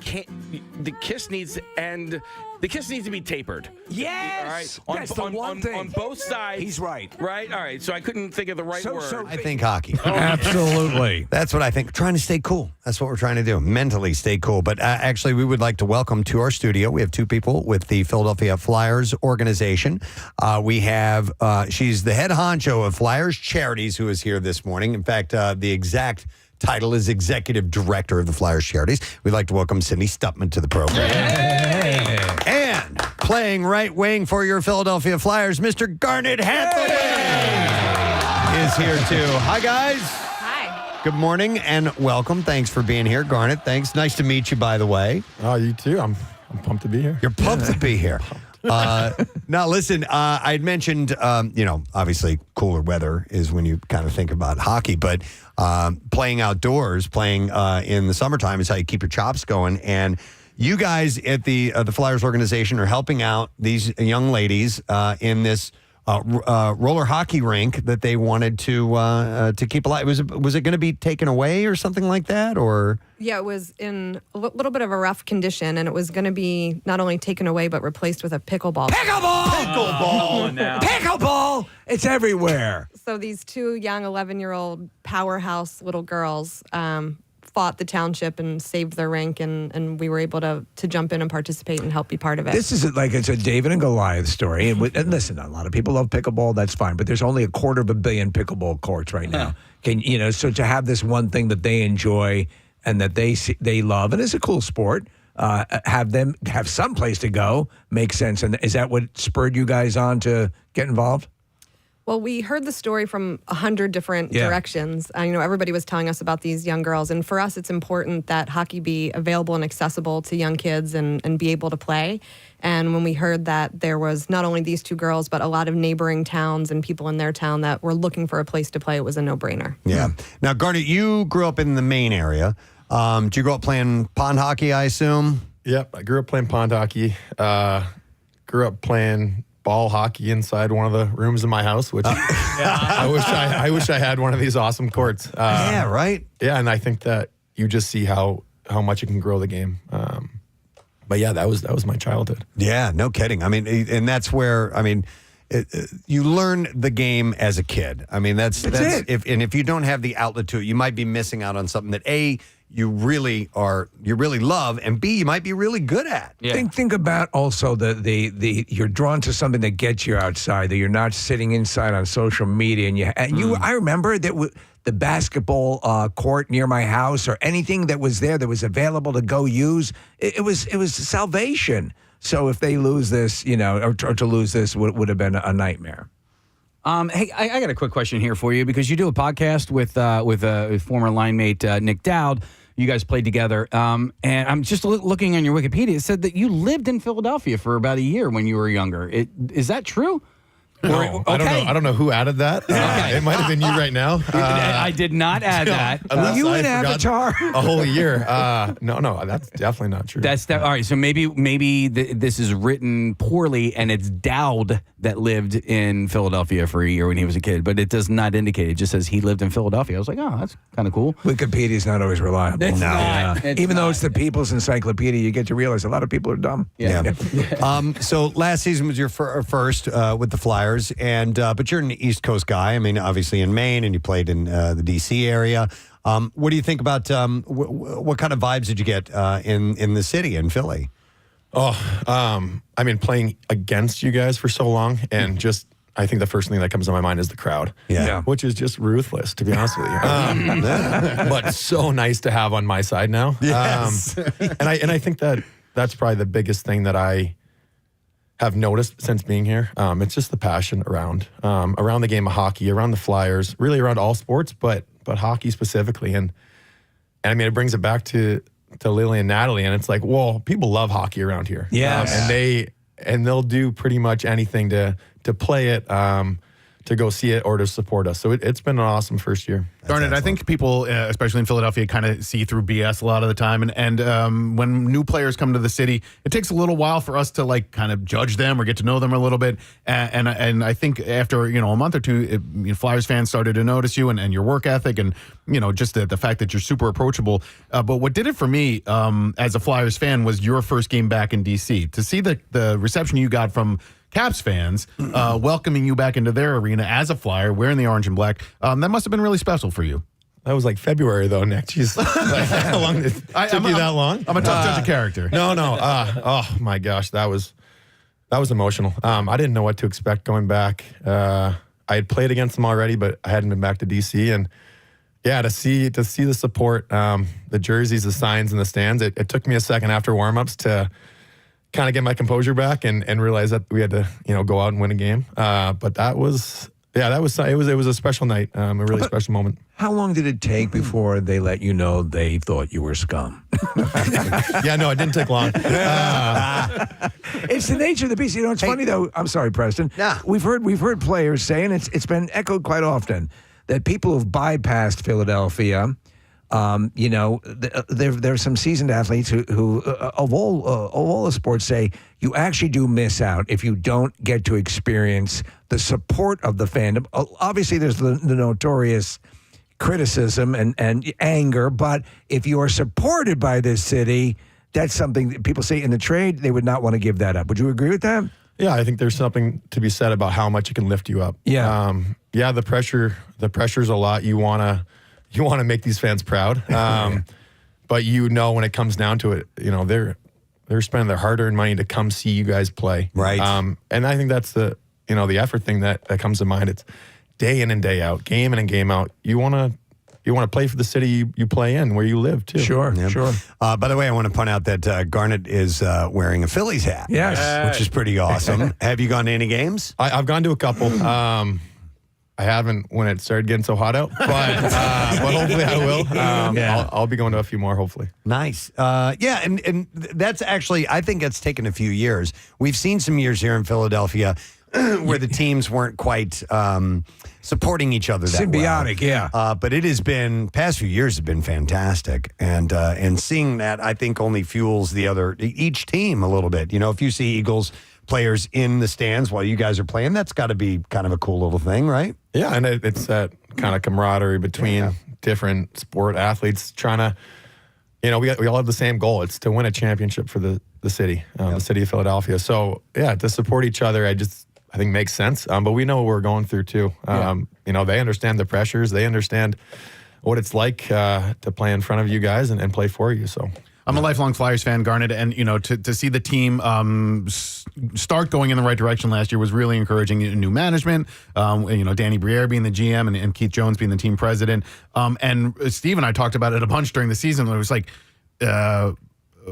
needs to be tapered. Yes. All right. That's the one thing. On both sides. He's right. Right. All right. So I couldn't think of the right word. I think hockey. Absolutely. That's what I think. Trying to stay cool. That's what we're trying to do. Mentally stay cool. But actually, we would like to welcome to our studio. We have two people with the Philadelphia Flyers organization. We have, she's the head honcho of Flyers Charities, who is here this morning. In fact, the exact title is Executive Director of the Flyers Charities. We'd like to welcome Cindy Stutman to the program. And playing right wing for your Philadelphia Flyers, Mr. Garnet Hathaway is here too. Hi, guys. Hi. Good morning and welcome. Thanks for being here, Garnet. Thanks. Nice to meet you, by the way. Oh, you too. I'm pumped to be here. You're pumped to be here. Now, listen, I had mentioned, obviously cooler weather is when you kind of think about hockey, but playing outdoors, playing in the summertime is how you keep your chops going. And you guys at the Flyers organization are helping out these young ladies in this roller hockey rink that they wanted to keep alive. Was it going to be taken away or something like that, or? Yeah, it was in a little bit of a rough condition, and it was going to be not only taken away but replaced with a pickleball. Pickleball! No. Pickleball! It's everywhere. So these two young 11-year-old powerhouse little girls fought the township and saved their rink, and we were able to jump in and participate and help be part of it. This is it's a David and Goliath story. And listen, a lot of people love pickleball. That's fine. But there's only 250 million pickleball courts right now. So to have this one thing that they enjoy and that they love, and it's a cool sport, have them have some place to go makes sense. And is that what spurred you guys on to get involved? Well, we heard the story from 100 different directions. Everybody was telling us about these young girls. And for us, it's important that hockey be available and accessible to young kids and be able to play. And when we heard that there was not only these two girls, but a lot of neighboring towns and people in their town that were looking for a place to play, it was a no-brainer. Yeah. Now, Garnet, you grew up in the Maine area. Did you grow up playing pond hockey, I assume? Yep, I grew up playing pond hockey. Grew up playing ball hockey inside one of the rooms in my house, which I wish I had one of these awesome courts. Yeah, right? Yeah, and I think that you just see how much it can grow the game. But yeah, that was my childhood. Yeah, no kidding. I mean, and that's where, you learn the game as a kid. I mean, that's it. If you don't have the outlet to it, you might be missing out on something that A, you really love, and B, you might be really good at. Yeah. Think about also the you're drawn to something that gets you outside, that you're not sitting inside on social media. I remember that the basketball court near my house, or anything that was there that was available to go use, it was salvation. So if they lose this, or to lose this would have been a nightmare. Hey, I got a quick question here for you, because you do a podcast with former line mate Nick Dowd. You guys played together, and I'm just looking on your Wikipedia. It said that you lived in Philadelphia for about a year when you were younger. Is that true? No, I don't know who added that. It might have been you right now. I did not add that. Were you in Avatar? A whole year. No, that's definitely not true. All right. So maybe this is written poorly, and it's Dowd that lived in Philadelphia for a year when he was a kid, but it does not indicate. It just says he lived in Philadelphia. I was like, oh, that's kind of cool. Wikipedia is not always reliable. It's not. Even though it's the People's Encyclopedia, you get to realize a lot of people are dumb. Yeah. So last season was your first with the Flyers, and but you're an East Coast guy. I mean, obviously in Maine, and you played in the D.C. area. What do you think about what kind of vibes did you get in the city, in Philly? Playing against you guys for so long, and just I think the first thing that comes to my mind is the crowd. Yeah. Which is just ruthless, to be honest with you. But so nice to have on my side now. Yes. And I think that's probably the biggest thing that I have noticed since being here. It's just the passion around the game of hockey, around the Flyers, really around all sports, but hockey specifically. And it brings it back to Lily and Natalie, and it's like, well, people love hockey around here. Yes. And they'll do pretty much anything to play it, to go see it, or to support us. So it's been an awesome first year. Garnet, I think people, especially in Philadelphia, kind of see through BS a lot of the time. And when new players come to the city, it takes a little while for us to kind of judge them or get to know them a little bit. And I think after a month or two, Flyers fans started to notice you and your work ethic, and just the fact that you're super approachable. But what did it for me as a Flyers fan was your first game back in D.C. To see the reception you got from Caps fans welcoming you back into their arena as a Flyer, wearing the orange and black. That must have been really special for you. That was like February, though, Nick. Jeez. How long did it took you that long? I'm a tough judge of character. No. Oh, my gosh. That was emotional. I didn't know what to expect going back. I had played against them already, but I hadn't been back to D.C. And, yeah, to see the support, the jerseys, the signs, and the stands, it took me a second after warm-ups to kind of get my composure back and realize that we had to, go out and win a game. But it was a special night, a really special moment. How long did it take before they let you know they thought you were scum? Yeah, no, it didn't take long. It's the nature of the beast. It's funny though. I'm sorry, Preston. Yeah. We've heard players say, and it's been echoed quite often, that people who've bypassed Philadelphia. There are some seasoned athletes who of all the sports say you actually do miss out if you don't get to experience the support of the fandom. Obviously, there's the notorious criticism and anger, but if you are supported by this city, that's something that people say in the trade, they would not want to give that up. Would you agree with that? Yeah, I think there's something to be said about how much it can lift you up. Yeah. The pressure's a lot. You want to make these fans proud. But when it comes down to it, they're spending their hard-earned money to come see you guys play. Right. And I think that's the effort thing that comes to mind. It's day in and day out, game in and game out. You want to play for the city you play in, where you live too. Sure. By the way, I want to point out that Garnet is wearing a Phillies hat. Yes. Which is pretty awesome. Have you gone to any games? I've gone to a couple. I haven't when it started getting so hot out, but hopefully I will. I'll be going to a few more, hopefully. Nice. And that's actually, I think it's taken a few years. We've seen some years here in Philadelphia where the teams weren't quite supporting each other that symbiotic, well. But it has been, past few years have been fantastic. And seeing that, I think, only fuels each team a little bit. If you see Eagles players in the stands while you guys are playing, that's got to be kind of a cool little thing, right? Yeah, and it's that kind of camaraderie between different sport athletes trying to, we all have the same goal. It's to win a championship for the city, the city of Philadelphia. So, to support each other, I think makes sense. But we know what we're going through too. They understand the pressures. They understand what it's like to play in front of you guys and play for you. So I'm a lifelong Flyers fan, Garnet, and to see the team start going in the right direction last year was really encouraging. New management, Danny Briere being the GM and Keith Jones being the team president, and Steve and I talked about it a bunch during the season. It was like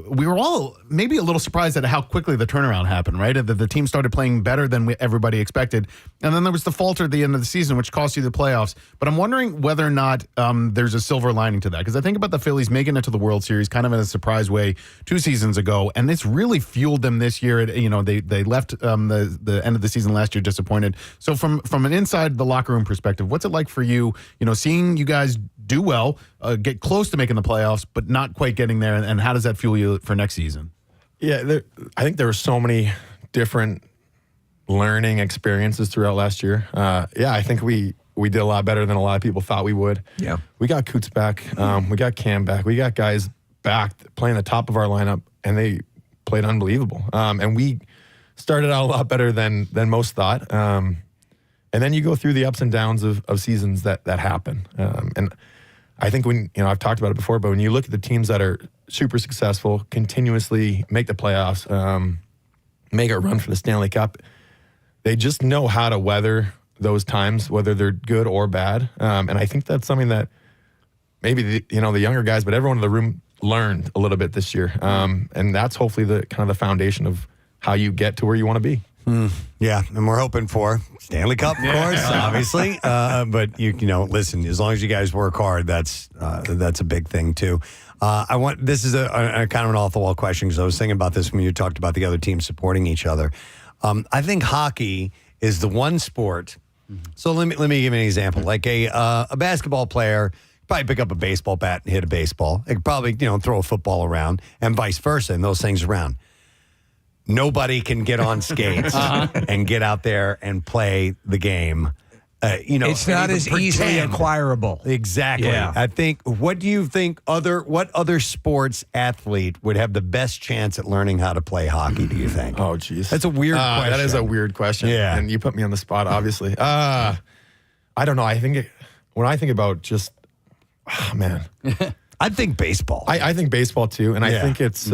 we were all maybe a little surprised at how quickly the turnaround happened, right? The team started playing better than everybody expected. And then there was the falter at the end of the season, which cost you the playoffs. But I'm wondering whether or not there's a silver lining to that. Because I think about the Phillies making it to the World Series kind of in a surprise way 2 seasons ago. And it's really fueled them this year. They left the end of the season last year disappointed. So from an inside the locker room perspective, what's it like for you, seeing you guys do well, get close to making the playoffs, but not quite getting there? And how does that fuel you for next season? Yeah, I think there were so many different learning experiences throughout last year. I think we did a lot better than a lot of people thought we would. Yeah. We got Coots back. We got Cam back. We got guys back playing the top of our lineup, and they played unbelievable. And we started out a lot better than most thought. And then you go through the ups and downs of seasons that happen. And I think when, I've talked about it before, but when you look at the teams that are super successful, continuously make the playoffs, make a run for the Stanley Cup, they just know how to weather those times, whether they're good or bad. And I think that's something that maybe the younger guys, but everyone in the room learned a little bit this year. And that's hopefully the kind of the foundation of how you get to where you want to be. Yeah, and we're hoping for Stanley Cup, of course, obviously. But listen, as long as you guys work hard, that's a big thing too. This is a kind of an off the wall question, because I was thinking about this when you talked about the other teams supporting each other. I think hockey is the one sport. So let me give you an example. Like a basketball player probably pick up a baseball bat and hit a baseball. They could probably throw a football around, and vice versa, and those things around. Nobody can get on skates and get out there and play the game. It's not as easily acquirable. Exactly. Yeah. I think. What do you think? What other sports athlete would have the best chance at learning how to play hockey? Do you think? Oh, geez, that's a weird question. That is a weird question. Yeah, and you put me on the spot. Obviously, I don't know. I think when I think about just, man, I think baseball. I think baseball too, and I think it's.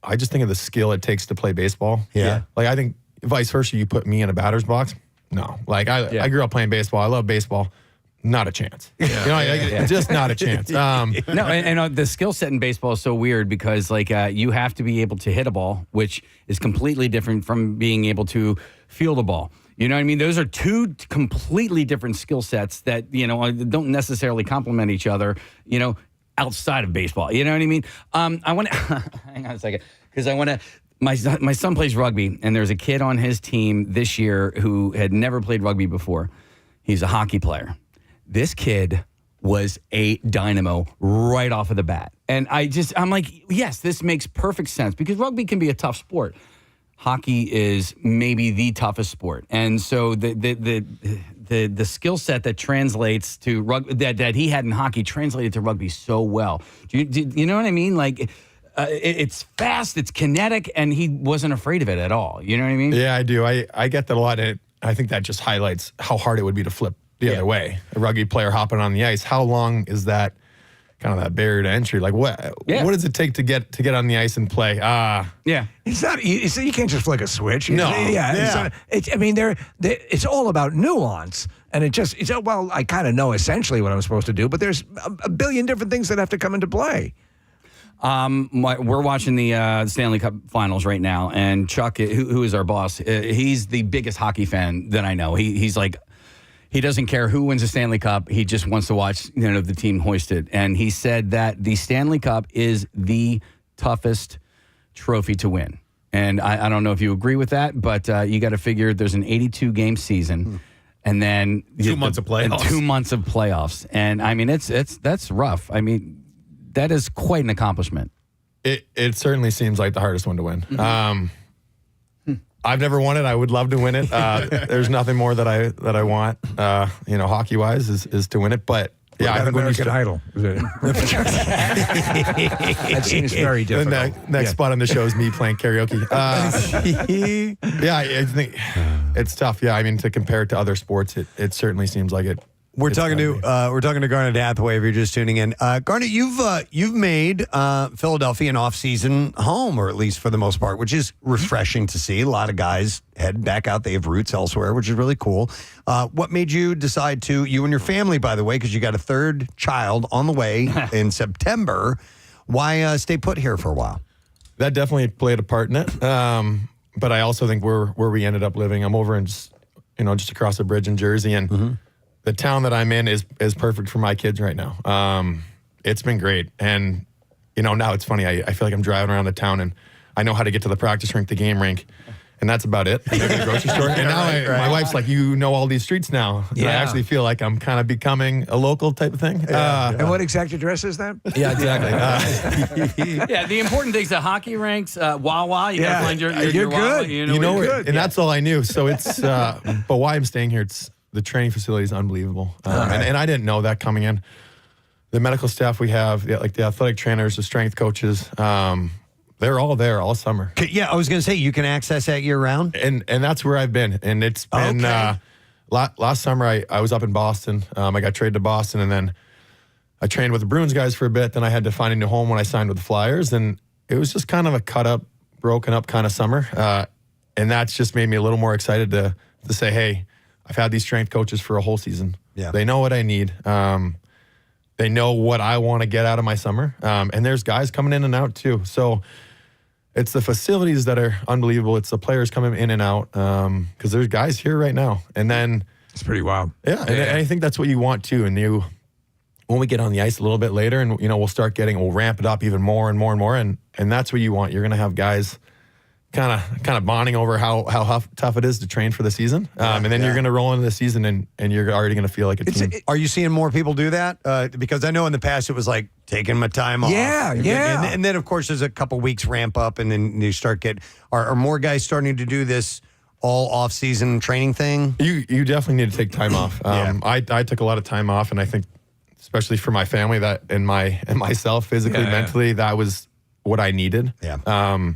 I just think of the skill it takes to play baseball. Yeah. Like, I think vice versa, you put me in a batter's box. No. Like, I grew up playing baseball. I love baseball. not a chance. Just not a chance. No, and the skill set in baseball is so weird because like you have to be able to hit a ball, which is completely different from being able to field a ball. You know what I mean? Those are two completely different skill sets that, don't necessarily complement each other, outside of baseball. You know what I mean? I want to hang on a second because I want to. My son plays rugby, and there's a kid on his team this year who had never played rugby before. He's a hockey player. This kid was a dynamo right off of the bat. And I'm like, yes, this makes perfect sense because rugby can be a tough sport. Hockey is maybe the toughest sport. And so the skill set that translates to rugby that he had in hockey translated to rugby so well. Do you know what I mean? Like it's fast, it's kinetic, and he wasn't afraid of it at all. You know what I mean? Yeah, I do. I get that a lot. And I think that just highlights how hard it would be to flip the other way. A rugby player hopping on the ice. How long is that kind of that barrier to entry? Like what does it take to get on the ice and play? It's not. You can't just flick a switch. No. It's all about nuance. And I kind of know essentially what I'm supposed to do, but there's a billion different things that have to come into play. We're watching the Stanley Cup Finals right now, and Chuck, who is our boss, he's the biggest hockey fan that I know. He's like, he doesn't care who wins the Stanley Cup. He just wants to watch, the team hoisted. And he said that the Stanley Cup is the toughest trophy to win. And I don't know if you agree with that, but you got to figure there's an 82-game season, and then 2 months of playoffs. 2 months of playoffs, and I mean that's rough. I mean, that is quite an accomplishment. It certainly seems like the hardest one to win. Mm-hmm. I've never won it. I would love to win it. There's nothing more that I want, hockey wise, is to win it. But yeah, I think American Idol. That seems very difficult. The next spot on the show is me playing karaoke. I think it's tough. Yeah, I mean, to compare it to other sports, it certainly seems like it. We're talking to Garnet Hathaway. If you're just tuning in, Garnet, you've made Philadelphia an off-season home, or at least for the most part, which is refreshing to see. A lot of guys head back out; they have roots elsewhere, which is really cool. What made you decide to? You and your family, by the way, because you got a third child on the way in September. Why stay put here for a while? That definitely played a part in it. But I also think where we ended up living, I'm over in just across the bridge in Jersey, and. Mm-hmm. The town that I'm in is perfect for my kids right now. It's been great. And, now it's funny. I feel like I'm driving around the town and I know how to get to the practice rink, the game rink, and that's about it. And the grocery store. And now my wife's like, all these streets now. And I actually feel like I'm kind of becoming a local type of thing. And what exact address is that? Yeah, exactly. The important things, the hockey rinks, Wawa, you got to find your you're Wawa, good. And that's all I knew. So it's, but why I'm staying here, the training facility is unbelievable. And I didn't know that coming in. The medical staff we have, like the athletic trainers, the strength coaches, they're all there all summer. Yeah, I was going to say, you can access that year-round? And that's where I've been. And it's been, last summer I was up in Boston. I got traded to Boston, and then I trained with the Bruins guys for a bit. Then I had to find a new home when I signed with the Flyers. And it was just kind of a cut-up, broken-up kind of summer. And that's just made me a little more excited to say, hey, I've had these strength coaches for a whole season. Yeah. They know what I need. They know what I want to get out of my summer. And there's guys coming in and out too. So it's the facilities that are unbelievable. It's the players coming in and out because there's guys here right now. And then it's pretty wild. Yeah, and I think that's what you want too. And when we get on the ice a little bit later, and we'll ramp it up even more and more and more. And that's what you want. You're going to have guys kind of bonding over how tough it is to train for the season. And then you're going to roll into the season and you're already going to feel like a team. Are you seeing more people do that? Because I know in the past it was like taking my time off. Yeah. And then, of course, there's a couple weeks ramp up and then you start are more guys starting to do this all off-season training thing? You definitely need to take time off. I took a lot of time off, and I think especially for my family and myself physically, mentally, that was what I needed. Yeah.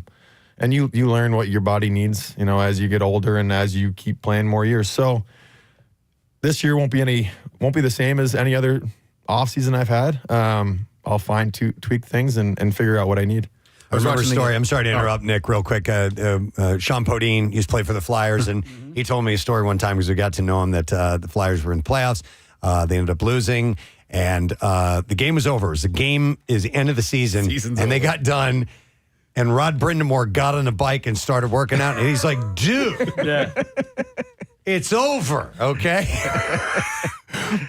And you learn what your body needs, as you get older and as you keep playing more years. So this year won't be the same as any other off season I've had. I'll tweak things and figure out what I need. I remember a story. I'm sorry to interrupt, Nick, real quick. Sean Podine used to play for the Flyers, and he told me a story one time because we got to know him that the Flyers were in the playoffs. They ended up losing, and the game was over. It was the end of the season, and they got done. And Rod Brindamore got on a bike and started working out, and he's like, "Dude, it's over, okay?"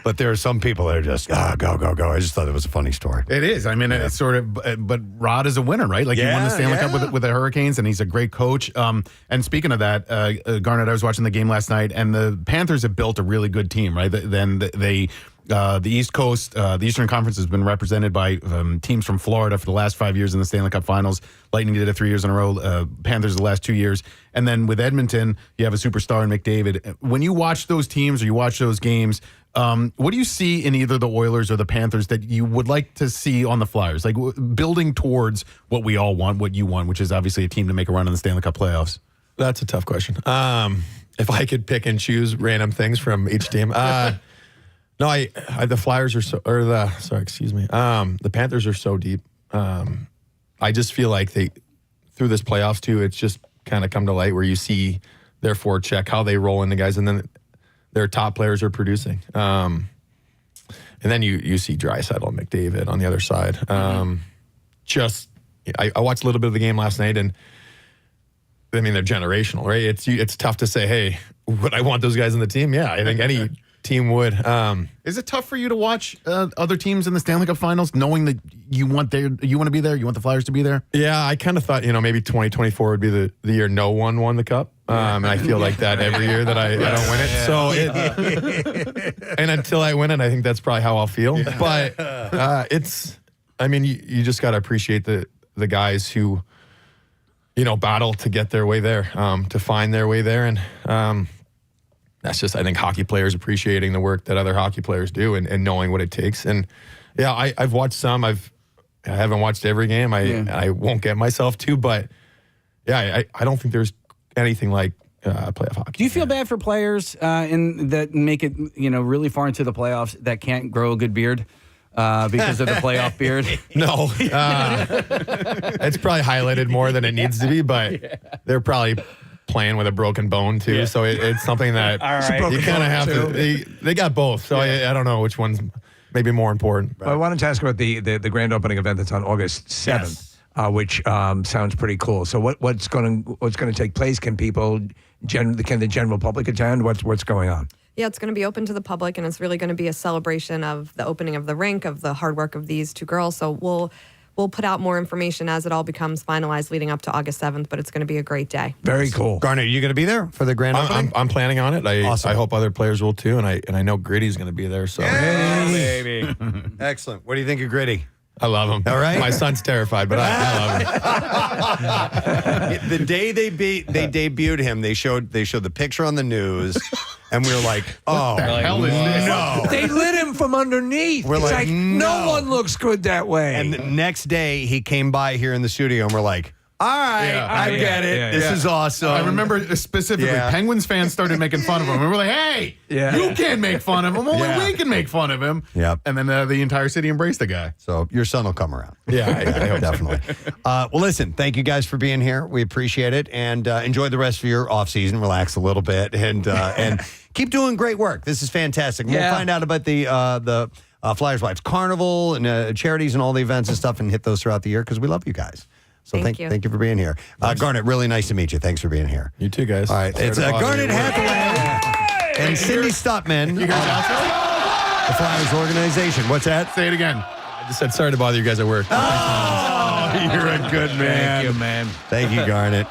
But there are some people that are just, go, go, go. I just thought it was a funny story. It is. I mean, it's sort of, but Rod is a winner, right? Like, he won the Stanley Cup with the Hurricanes, and he's a great coach. And speaking of that, Garnet, I was watching the game last night, and the Panthers have built a really good team, right? Then the East Coast, the Eastern Conference has been represented by teams from Florida for the last 5 years in the Stanley Cup Finals. Lightning did it 3 years in a row. Panthers the last 2 years. And then with Edmonton, you have a superstar in McDavid. When you watch those teams or you watch those games, what do you see in either the Oilers or the Panthers that you would like to see on the Flyers? Like, building towards what we all want, what you want, which is obviously a team to make a run in the Stanley Cup playoffs. That's a tough question. If I could pick and choose random things from each team. No, the Flyers are the Panthers are so deep. I just feel like through this playoffs too, it's just kind of come to light where you see their forecheck, how they roll into guys, and then their top players are producing. And then you see Draisaitl and McDavid on the other side. I watched a little bit of the game last night, and I mean, they're generational, right? It's tough to say, hey, would I want those guys in the team? Yeah, I think any team would. Is it tough for you to watch other teams in the Stanley Cup Finals, knowing that you want to be there, you want the Flyers to be there? Yeah, I kind of thought, maybe 2024 would be the year no one won the Cup. And I feel like that every year that I don't win it. So, and until I win it, I think that's probably how I'll feel. Yeah. But you just got to appreciate the guys who, battle to get their way there, to find their way there. And that's just, I think, hockey players appreciating the work that other hockey players do and knowing what it takes. And yeah, I've watched some. I haven't watched every game. I won't get myself to, but yeah, I don't think there's anything like playoff hockey. Do you feel bad for players that make it really far into the playoffs that can't grow a good beard? Because of the playoff beard? No. It's probably highlighted more than it needs to be, but they're probably playing with a broken bone too. Yeah. So it's something that you kind of have to. They got both. So I don't know which one's maybe more important. Well, I wanted to ask about the grand opening event that's on August 7th, which sounds pretty cool. So what's going to take place? Can the general public attend? What's going on? Yeah, it's going to be open to the public, and it's really going to be a celebration of the opening of the rink, of the hard work of these two girls. So we'll put out more information as it all becomes finalized leading up to August 7th, but it's going to be a great day. Very cool. Garnet, are you going to be there for the grand opening? I'm planning on it. Awesome. I hope other players will too, and I know Gritty's going to be there. So, baby. Excellent. What do you think of Gritty? I love him. All right. My son's terrified, but I love him. The day they debuted him, they showed the picture on the news, and we were like, "Oh, what the hell is this?" No. They lit him from underneath. We're like, no one looks good that way. And the next day, he came by here in the studio, and we're like, all right, I get it. This is awesome. I remember specifically, Penguins fans started making fun of him. We were like, hey, you can't make fun of him. Only we can make fun of him. Yep. And then the entire city embraced the guy. So your son will come around. Yeah, I hope definitely. Well, listen, thank you guys for being here. We appreciate it. And enjoy the rest of your off season. Relax a little bit. And keep doing great work. This is fantastic. We'll find out about the Flyers Wives Carnival and charities and all the events and stuff and hit those throughout the year because we love you guys. So thank you for being here. Garnet, really nice to meet you. Thanks for being here. You too, guys. All right. It's Garnet Hathaway and Cindy Stutman. You guys the Flyers organization. What's that? Say it again. I just said sorry to bother you guys at work. Oh, you're a good man. Thank you, man. Thank you, Garnet.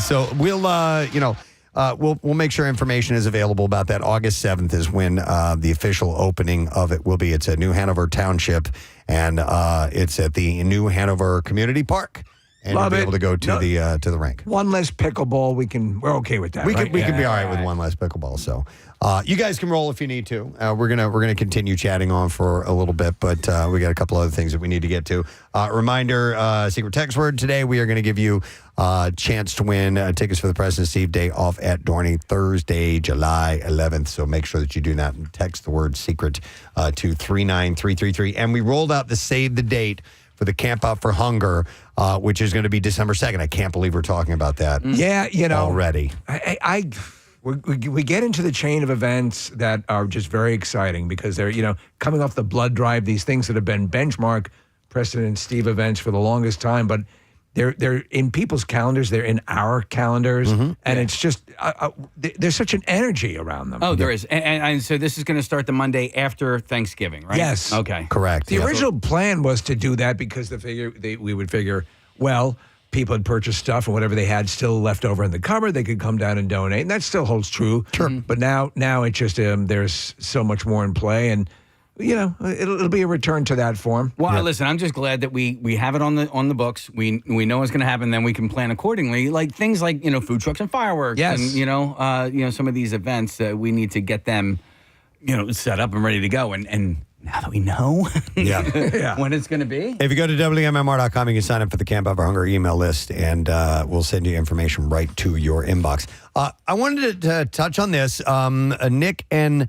So we'll make sure information is available about that. August 7th is when the official opening of it will be. It's at New Hanover Township, and it's at the New Hanover Community Park. And you'll be able to go to the rink. One less pickleball, we're okay with that. We can be all right with one less pickleball. So you guys can roll if you need to. We're gonna continue chatting on for a little bit, but we got a couple other things that we need to get to. Reminder: secret text word today. We are going to give you a chance to win tickets for the President Steve Day off at Dorney Thursday, July 11th. So make sure that you do that and text the word secret to 39333. And we rolled out the save the date for the Camp Out for Hunger, which is going to be December 2nd. I can't believe we're talking about that. Yeah, already. We get into the chain of events that are just very exciting because they're, coming off the blood drive, these things that have been benchmark Preston and Steve events for the longest time, but they're in people's calendars, they're in our calendars, and it's just, there's such an energy around them. Oh, there is. And so this is going to start the Monday after Thanksgiving, right? Yes. Okay. Correct. The original plan was to do that because we would figure, well, people had purchased stuff and whatever they had still left over in the cupboard, they could come down and donate. And that still holds true. Sure. But now it's just there's so much more in play, and it'll be a return to that form. Well, listen, I'm just glad that we have it on the books. We know what's going to happen, then we can plan accordingly. Like things like food trucks and fireworks, yes, and some of these events we need to get them set up and ready to go. And now that we know when it's going to be. If you go to WMMR.com, you can sign up for the Camp Out for Hunger email list, and we'll send you information right to your inbox. I wanted to touch on this. Nick and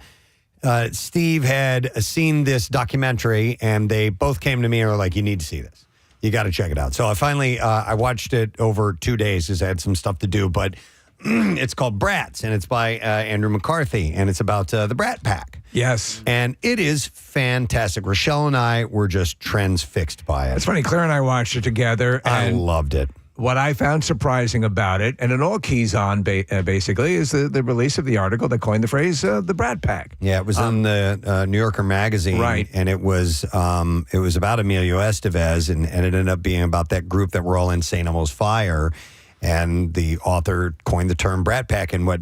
Steve had seen this documentary, and they both came to me and were like, you need to see this. You got to check it out. So I finally, I watched it over 2 days because I had some stuff to do, but it's called Brats, and it's by Andrew McCarthy, and it's about the Brat Pack. Yes. And it is fantastic. Rochelle and I were just transfixed by it. It's funny, Claire and I watched it together. And I loved it. What I found surprising about it, and it all keys on basically, is the release of the article that coined the phrase the Brat Pack. Yeah, it was in the New Yorker magazine, right? And it was about Emilio Estevez, and it ended up being about that group that were all in St. Elmo's Fire, and the author coined the term Brat Pack, and what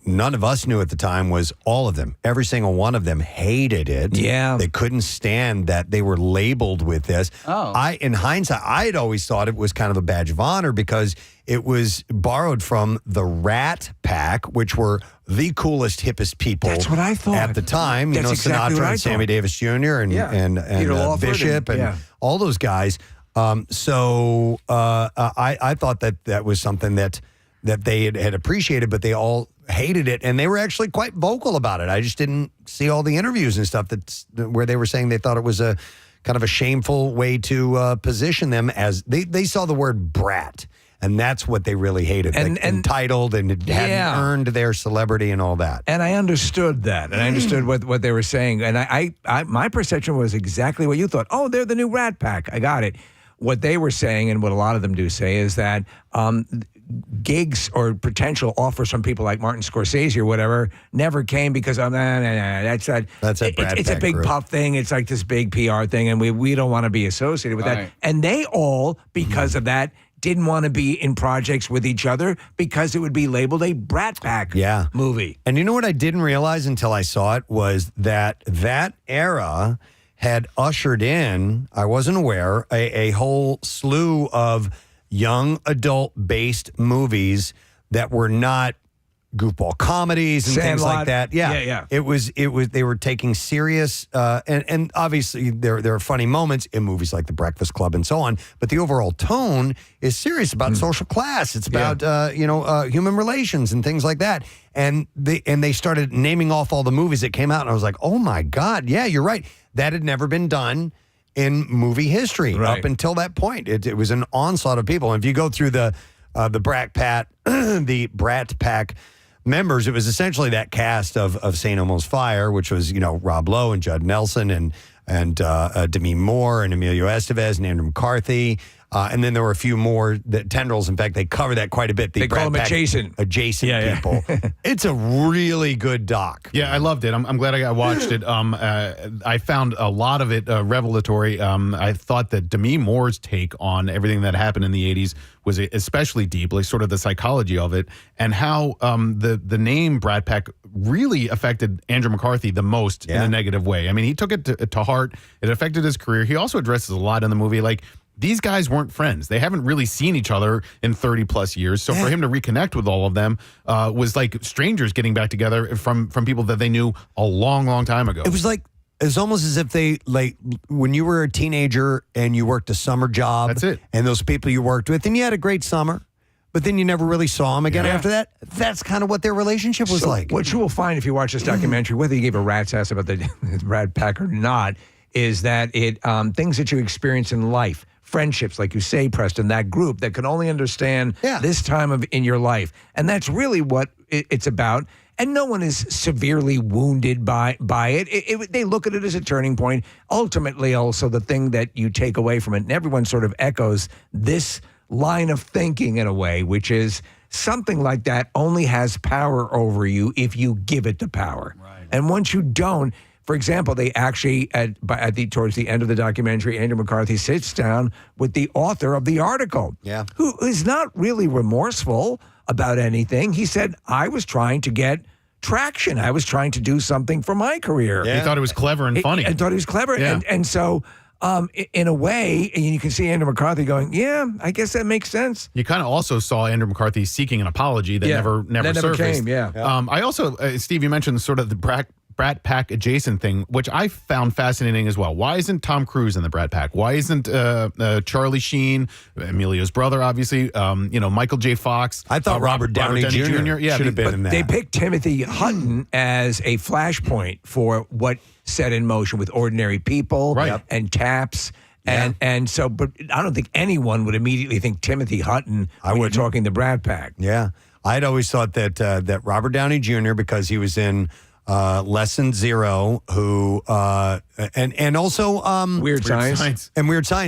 none of us knew at the time was all of them, every single one of them hated it. Yeah. They couldn't stand that they were labeled with this. Oh. In hindsight, I had always thought it was kind of a badge of honor because it was borrowed from the Rat Pack, which were the coolest, hippest people. That's what I thought. At the time. That's exactly Sinatra what I and Sammy thought. Davis Jr. and Peter Lawford Bishop and all those guys. So I thought that was something that they had appreciated, but they all hated it, and they were actually quite vocal about it. I just didn't see all the interviews and stuff where they were saying they thought it was a kind of a shameful way to position them as they saw the word brat, and that's what they really hated, and entitled and hadn't earned their celebrity and all that. And I understood that, and I understood what they were saying, and I my perception was exactly what you thought. Oh, they're the new Rat Pack. I got it. What they were saying, and what a lot of them do say, is that gigs or potential offers from people like Martin Scorsese or whatever never came because that's it's a big puff thing. It's like this big PR thing, and we don't want to be associated with that. And they all, because of that, didn't want to be in projects with each other because it would be labeled a Brat Pack movie. And you know what I didn't realize until I saw it was that era had ushered in, I wasn't aware, a whole slew of young adult-based movies that were not goofball comedies and things like that. Yeah. It was. They were taking serious, and obviously there are funny moments in movies like The Breakfast Club and so on. But the overall tone is serious about social class. It's about human relations and things like that. And they started naming off all the movies that came out, and I was like, oh my God, yeah, you're right. That had never been done in movie history up until that point. It was an onslaught of people. And if you go through the Brat Pack members, it was essentially that cast of St. Elmo's Fire, which was Rob Lowe and Judd Nelson and Demi Moore and Emilio Estevez and Andrew McCarthy. And then there were a few more tendrils. In fact, they cover that quite a bit. They call them adjacent people. It's a really good doc. Yeah, I loved it. I'm glad I watched it. I found a lot of it revelatory. I thought that Demi Moore's take on everything that happened in the 80s was especially deep, like sort of the psychology of it, and how the name Brat Pack really affected Andrew McCarthy the most in a negative way. I mean, he took it to heart. It affected his career. He also addresses a lot in the movie, like, these guys weren't friends. They haven't really seen each other in 30 plus years. So for him to reconnect with all of them was like strangers getting back together from people that they knew a long, long time ago. It was almost as if they, like, when you were a teenager and you worked a summer job. That's it. And those people you worked with, and you had a great summer, but then you never really saw them again after that. That's kind of what their relationship was like. What you will find if you watch this documentary, whether you gave a rat's ass about the Brat Pack or not, is that it things that you experience in life, friendships, like you say, Preston, that group that can only understand this time in your life. And that's really what it's about. And no one is severely wounded by it. They look at it as a turning point. Ultimately, also, the thing that you take away from it, and everyone sort of echoes this line of thinking in a way, which is something like that only has power over you if you give it the power. Right. And once you don't, for example, they actually, towards the end of the documentary, Andrew McCarthy sits down with the author of the article, who is not really remorseful about anything. He said, I was trying to get traction. I was trying to do something for my career. He thought it was clever and funny. I thought it was clever. Yeah. And so, in a way, and you can see Andrew McCarthy going, yeah, I guess that makes sense. You kind of also saw Andrew McCarthy seeking an apology that never surfaced. Came, I also, Steve, you mentioned sort of the Brat Pack adjacent thing, which I found fascinating as well. Why isn't Tom Cruise in the Brat Pack? Why isn't Charlie Sheen, Emilio's brother, obviously, Michael J. Fox? I thought Robert Downey Jr. should have been in that. They picked Timothy Hutton as a flashpoint for what set in motion with Ordinary People and Taps. And so, but I don't think anyone would immediately think Timothy Hutton when you're talking the Brat Pack. Yeah. I'd always thought that Robert Downey Jr., because he was in Lesson Zero, who and also Weird Science,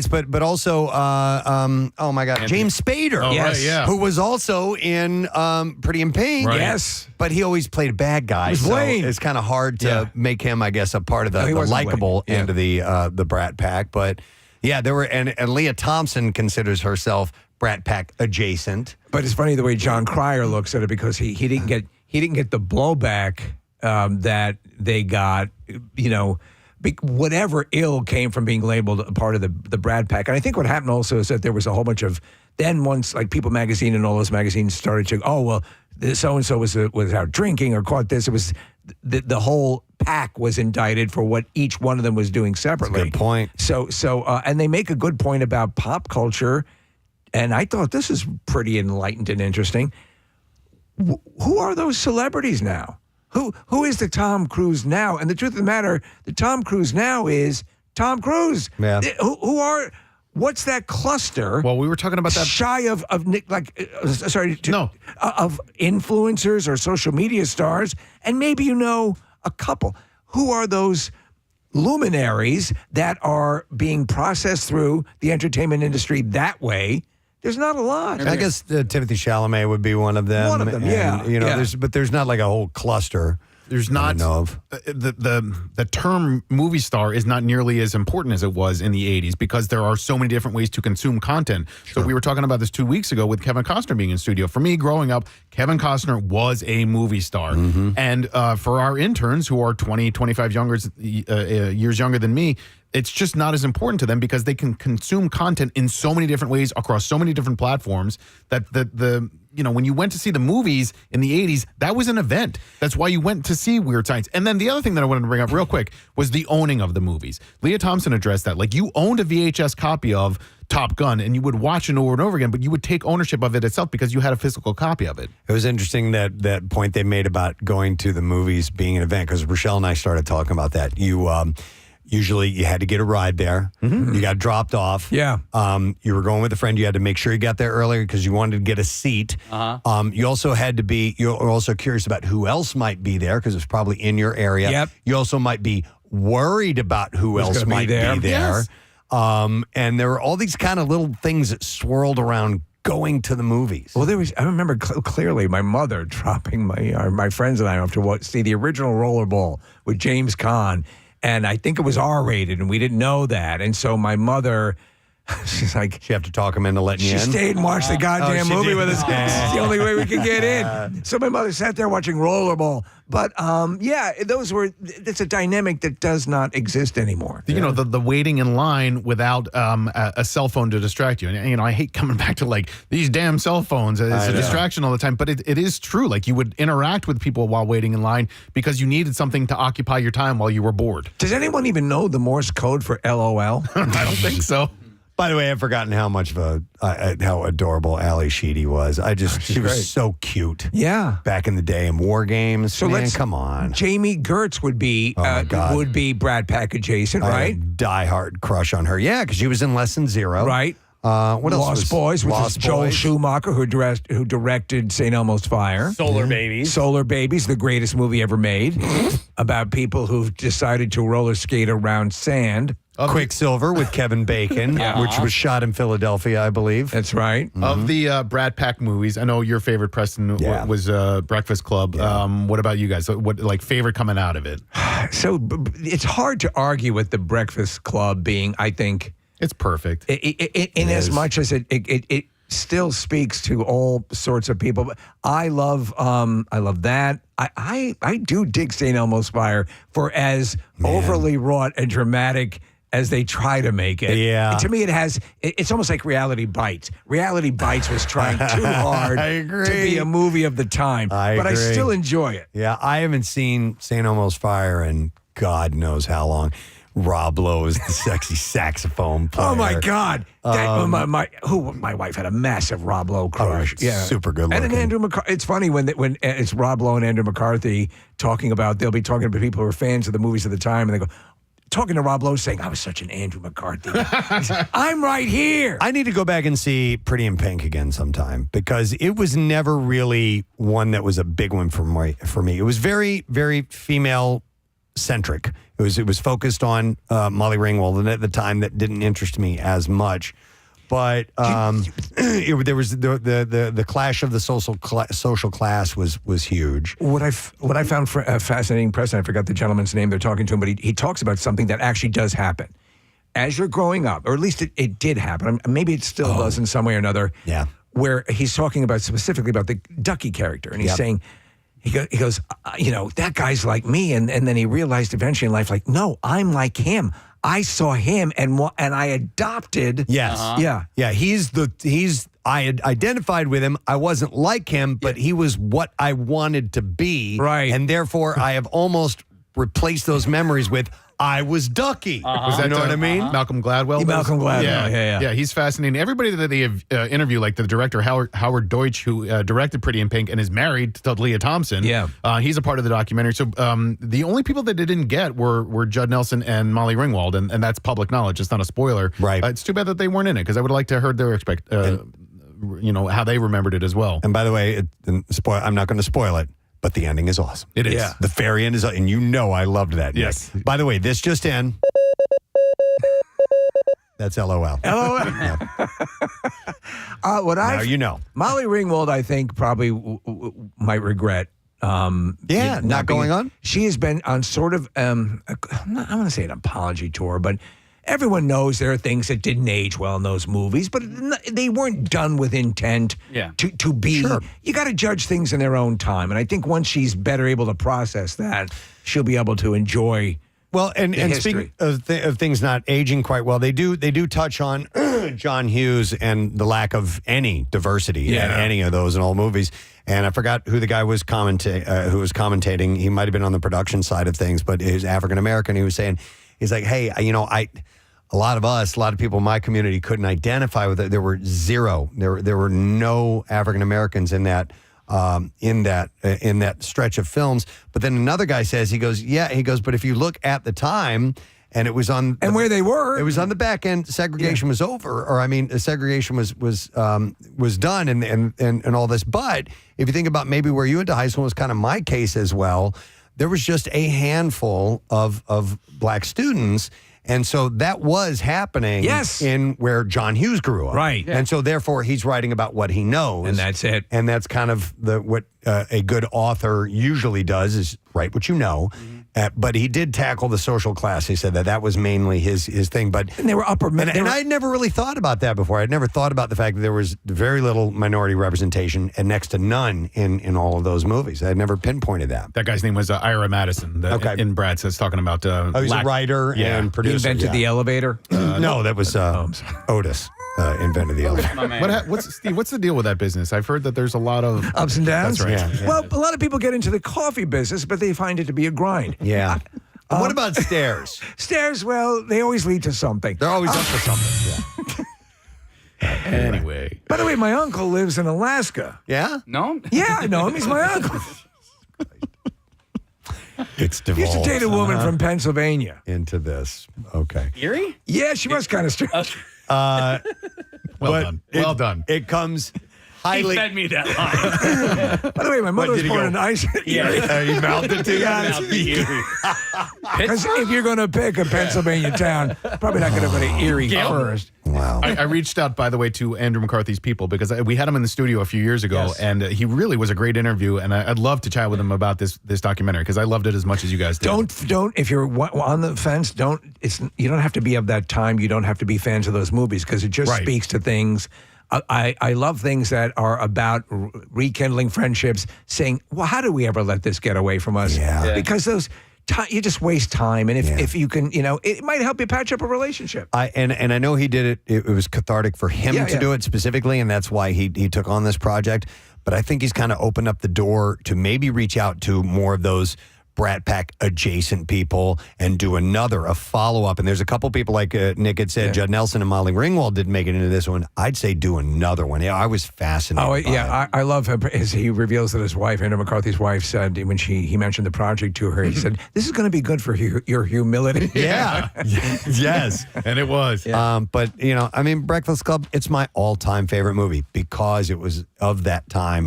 but also oh my God, James Spader, who was also in Pretty in Pink, yes, but he always played a bad guy. So it's kind of hard to make him, I guess, a part of the likable end of the Brat Pack. But yeah, there were and Leah Thompson considers herself Brat Pack adjacent. But it's funny the way John Cryer looks at it, because he didn't get the blowback that they got, whatever ill came from being labeled a part of the Brat Pack. And I think what happened also is that there was a whole bunch of, then once like People Magazine and all those magazines started to, so-and-so was out drinking or caught this, it was the whole pack was indicted for what each one of them was doing separately. That's a good point. So and they make a good point about pop culture, and I thought this is pretty enlightened and interesting. Who are those celebrities now? Who is the Tom Cruise now? And the truth of the matter, the Tom Cruise now is Tom Cruise. Yeah. What's that cluster? Well, we were talking about that. Shy of influencers or social media stars, and maybe a couple. Who are those luminaries that are being processed through the entertainment industry that way? There's not a lot. I guess Timothy Chalamet would be one of them. There's not like a whole cluster. There's not the term movie star is not nearly as important as it was in the 80s, because there are so many different ways to consume content. Sure. So we were talking about this 2 weeks ago with Kevin Costner being in studio. For me, growing up, Kevin Costner was a movie star. Mm-hmm. And for our interns who are 20, 25 years younger than me, it's just not as important to them, because they can consume content in so many different ways across so many different platforms that when you went to see the movies in the 80s, that was an event. That's why you went to see Weird Science. And then the other thing that I wanted to bring up real quick was the owning of the movies. Leah Thompson addressed that. Like, you owned a VHS copy of Top Gun and you would watch it over and over again, but you would take ownership of it itself because you had a physical copy of it. It was interesting that point they made about going to the movies being an event, because Rochelle and I started talking about that. Usually you had to get a ride there. Mm-hmm. You got dropped off. Yeah. You were going with a friend. You had to make sure you got there earlier because you wanted to get a seat. Uh-huh. You also you're also curious about who else might be there, because it's probably in your area. Yep. You also might be worried about who else might be there. Yes. And there were all these kind of little things that swirled around going to the movies. Well, I remember clearly my mother dropping my friends and I off to see the original Rollerball with James Caan. And I think it was R-rated, and we didn't know that. And so my mother, she's like... She have to talk him into letting you in? She stayed and watched the goddamn movie with us. It's the only way we could get in. So my mother sat there watching Rollerball. But, it's a dynamic that does not exist anymore. The waiting in line without a cell phone to distract you. And, I hate coming back to, like, these damn cell phones. It's a distraction all the time. But it is true. Like, you would interact with people while waiting in line because you needed something to occupy your time while you were bored. Does anyone even know the Morse code for LOL? I don't think so. By the way, I've forgotten how much of how adorable Ali Sheedy was. She was so cute. Yeah. Back in the day in War Games. So Man, come on. Jamie Gertz would be Brad Pack adjacent, right? Diehard crush on her. Yeah, because she was in Lesson Zero. Right. What else? Lost Boys, which is Joel Schumacher, who directed St. Elmo's Fire. Solar Babies. Solar Babies, the greatest movie ever made, about people who've decided to roller skate around sand. Quicksilver with Kevin Bacon, which was shot in Philadelphia, I believe. That's right. Of the Brad Pack movies, I know your favorite, Preston, was Breakfast Club. What about you guys? What favorite coming out of it? So it's hard to argue with the Breakfast Club being, I think, it's perfect. In as much as it still speaks to all sorts of people. But I love that. I do dig St. Elmo's Fire for as overly wrought and dramatic as they try to make it. Yeah. And to me, it's almost like Reality Bites. Reality Bites was trying too hard to be a movie of the time. But I still enjoy it. Yeah, I haven't seen St. Elmo's Fire in God knows how long. Rob Lowe is the sexy saxophone player. Oh my God! My wife had a massive Rob Lowe crush. Super good looking. And then Andrew McCarthy. It's funny when it's Rob Lowe and Andrew McCarthy they'll be talking to people who are fans of the movies of the time, and they go, talking to Rob Lowe, saying, "I was such an Andrew McCarthy." I'm right here. I need to go back and see Pretty in Pink again sometime because it was never really one that was a big one for me. It was very, very female centric. It was focused on Molly Ringwald, and at the time that didn't interest me as much. But there was the clash of the social class was huge. What I found fascinating, Preston, I forgot the gentleman's name they're talking to him, but he talks about something that actually does happen as you're growing up, or at least it did happen. Maybe it still does in some way or another. Yeah, where he's talking about specifically about the Ducky character, and he's saying. He goes, that guy's like me. And then he realized eventually in life, like, no, I'm like him. I saw him and I adopted. Yes. Yeah. I had identified with him. I wasn't like him, but he was what I wanted to be. Right. And therefore, I have almost replaced those memories with, I was Ducky. Was that, you know what I mean? Malcolm Gladwell? Malcolm Gladwell. Yeah, he's fascinating. Everybody that they have interviewed, like the director Howard Deutsch, who directed Pretty in Pink and is married to Leah Thompson. Yeah. He's a part of the documentary. So the only people that they didn't get were Judd Nelson and Molly Ringwald, and that's public knowledge. It's not a spoiler. Right. It's too bad that they weren't in it because I would have liked to have heard their how they remembered it as well. And by the way, I'm not going to spoil it. But the ending is awesome. It is. Yeah. The very end is, and I loved that. Yes. Nick. By the way, this just in. That's LOL. LOL. Now you know. Molly Ringwald, I think, probably might regret. Not going on. She has been on sort of, I want to say an apology tour, but everyone knows there are things that didn't age well in those movies, but they weren't done with intent to be. Sure. You got to judge things in their own time. And I think once she's better able to process that, she'll be able to enjoy. Well, and speaking of things not aging quite well, they do touch on John Hughes and the lack of any diversity in any of those in all movies. And I forgot who the guy was who was commentating. He might have been on the production side of things, but he was African American. He was saying, he's like, hey, a lot of people in my community couldn't identify with it. There were zero. There were no African Americans in that stretch of films. But then another guy says, he goes, but if you look at the time, and it was on where they were, it was on the back end. Segregation was over, segregation was done, and all this. But if you think about maybe where you went to high school was kind of my case as well. There was just a handful of black students. And so that was happening in where John Hughes grew up. Right. And so therefore he's writing about what he knows. And that's it. And that's kind of what a good author usually does is write what you know. But he did tackle the social class. He said that was mainly his thing. But and they were upper middle. And I'd never really thought about that before. I'd never thought about the fact that there was very little minority representation and next to none in all of those movies. I'd never pinpointed that. That guy's name was Ira Madison. In Brad says talking about. He's a writer and producer. He invented the elevator. No, that was Otis. Invented the elevator. What's the deal with that business? I've heard that there's a lot of ups and downs. That's right. Yeah. Well, a lot of people get into the coffee business, but they find it to be a grind. Yeah. What about stairs? Stairs, well, they always lead to something. They're always up for something. Yeah. Anyway. By the way, my uncle lives in Alaska. Yeah? No? Yeah, I know him. He's my uncle. It's He used to date a woman from Pennsylvania. Into this. Okay. Erie? Yeah, she was kind of strange. Well done. Well done. It comes He highly. fed me that line. By the way, my mother was did he born go? in Iceland. Yeah. You mouthed it to you? Because if you're going to pick a Pennsylvania town, probably not going to go to Erie first. Wow. I reached out, by the way, to Andrew McCarthy's people because we had him in the studio a few years ago, Yes. and he really was a great interview. And I'd love to chat with him about this documentary because I loved it as much as you guys did. Don't. If you're on the fence, don't. You don't have to be of that time. You don't have to be fans of those movies because it just Right. speaks to things. I love things that are about rekindling friendships. Saying, well, how did we ever let this get away from us? Yeah. Because those. You just waste time, and if you can, it might help you patch up a relationship. And I know he did it. It was cathartic for him to do it specifically, and that's why he took on this project. But I think he's kind of opened up the door to maybe reach out to more of those Brat Pack adjacent people and do a follow-up. And there's a couple people like Nick had said, Judd Nelson and Molly Ringwald didn't make it into this one. I'd say do another one. Yeah, I was fascinated by it. I love him. As he reveals that his wife, Andrew McCarthy's wife, said when he mentioned the project to her, he said, "This is going to be good for your humility." Yeah. Yes. And it was. But, Breakfast Club, it's my all-time favorite movie because it was of that time,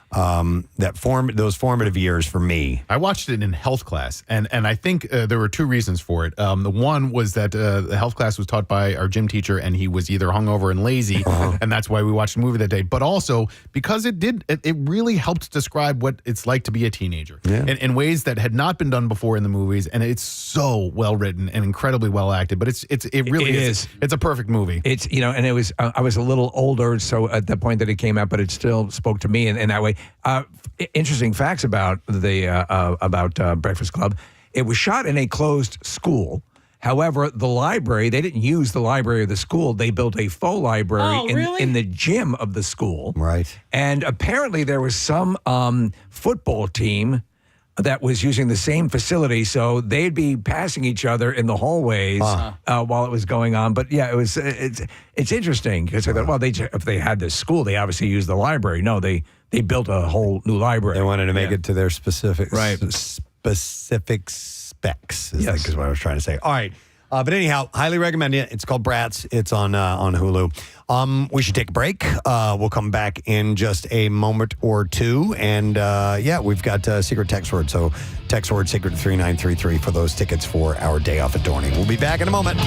those formative years for me. I watched it in health class, and I think there were two reasons for it. The one was that the health class was taught by our gym teacher, and he was either hungover and lazy, and that's why we watched the movie that day. But also because it really helped describe what it's like to be a teenager in ways that had not been done before in the movies, and it's so well written and incredibly well acted. But it really is. It's a perfect movie. It's and it was I was a little older, so at the point that it came out, but it still spoke to me in that way. Interesting facts about the Breakfast Club. It was shot in a closed school. However, the library, they didn't use the library of the school. They built a faux library in the gym of the school. Right. And apparently there was some football team that was using the same facility, so they'd be passing each other in the hallways while it was going on. But yeah, it's interesting because I thought, well, if they had this school, they obviously used the library. No, they built a whole new library. They wanted to make it to their specific specs. Is what I was trying to say. All right. But anyhow, highly recommend it. It's called Bratz. It's on Hulu. We should take a break. We'll come back in just a moment or two. And we've got a secret text word. So text word secret to 3933 for those tickets for our day off at Dorney. We'll be back in a moment.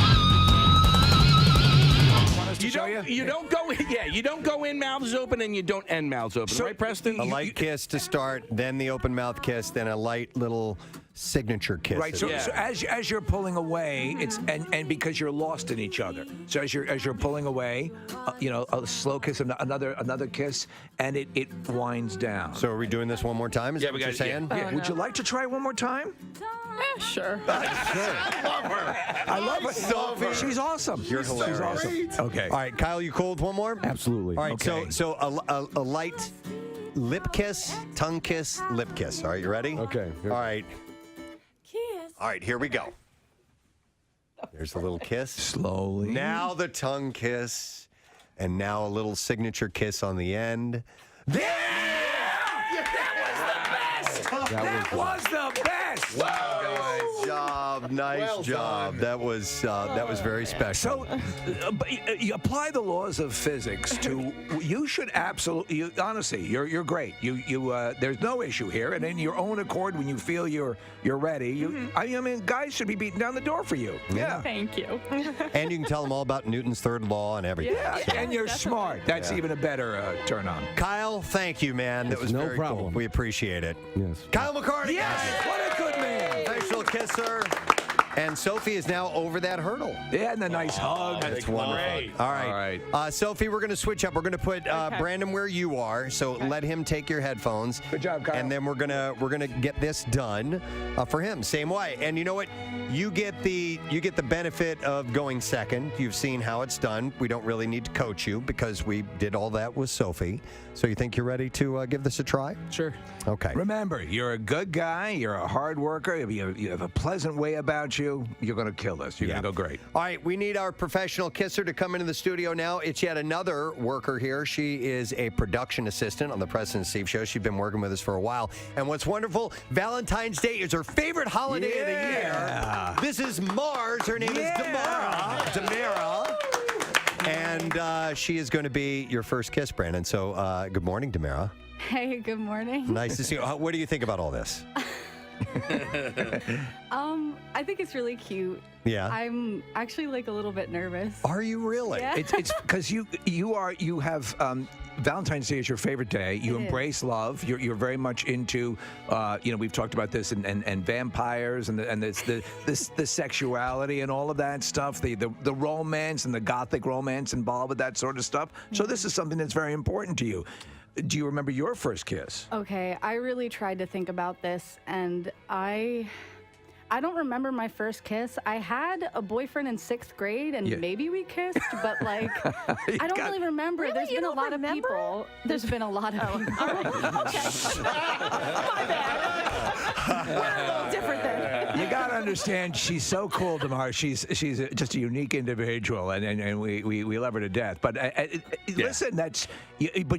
You don't go in. Yeah, you don't go in mouths open and you don't end mouths open, right, Preston? A light kiss to start, then the open mouth kiss, then a light little signature kiss. Right. So as you're pulling away, it's and because you're lost in each other. So as you're pulling away, a slow kiss, another kiss, and it winds down. So are we doing this one more time? Is that what you're saying? Yeah. Would you like to try one more time? Sure. I love her. Sophie. She's awesome. You're hilarious. She's awesome. Okay. All right, Kyle, you cool with one more? Absolutely. All right, Okay. so a light lip kiss, tongue kiss, lip kiss. All right, you ready? Okay. All right. All right, here we go. There's a little kiss. Slowly. Now the tongue kiss, and now a little signature kiss on the end. That was the best. Wow, guys. Nice job. That was very special. So, you apply the laws of physics to. You should absolutely. Honestly, you're great. There's no issue here, and in your own accord, when you feel you're ready, I mean, guys should be beating down the door for you. Yeah. Thank you. And you can tell them all about Newton's third law and everything. Yeah, and you're smart. That's even a better turn on. Kyle, thank you, man. That was no very problem. cool. We appreciate it. Yes. Kyle McCarty. Yes, what a good man. Nice little kisser. And Sophie is now over that hurdle. Yeah, and a nice hug. That's wonderful. All right. Sophie, we're going to switch up. We're going to put Brandon where you are. So let him take your headphones. Good job, Kyle. And then we're gonna get this done for him. Same way. And you know what? You get the benefit of going second. You've seen how it's done. We don't really need to coach you because we did all that with Sophie. So you think you're ready to give this a try? Sure. Okay. Remember, you're a good guy. You're a hard worker. You have a pleasant way about you. you, you're going to kill this. You're going to go great. All right, we need our professional kisser to come into the studio now. It's yet another worker here. She is a production assistant on the Preston and Steve Show. She's been working with us for a while. And what's wonderful, Valentine's Day is her favorite holiday of the year. This is Mars. Her name is Damara. And she is going to be your first kiss, Brandon. So good morning, Damara. Hey, good morning. Nice to see you. What do you think about all this? I think it's really cute. Yeah. I'm actually like a little bit nervous. Are you really? Yeah. It's because you have Valentine's Day is your favorite day. You embrace love. You're very much into we've talked about this and vampires and the sexuality and all of that stuff. The romance and the gothic romance involved with that sort of stuff. So this is something that's very important to you. Do you remember your first kiss? Okay, I really tried to think about this, and I don't remember my first kiss. I had a boyfriend in 6th grade, and maybe we kissed, but like, I don't really remember. Really? There's been a lot of people. There's been a lot of people. All right. Okay. My bad. We're a little different then. You got to understand, she's so cool, Damar. She's just a unique individual, and we love her to death. But listen, but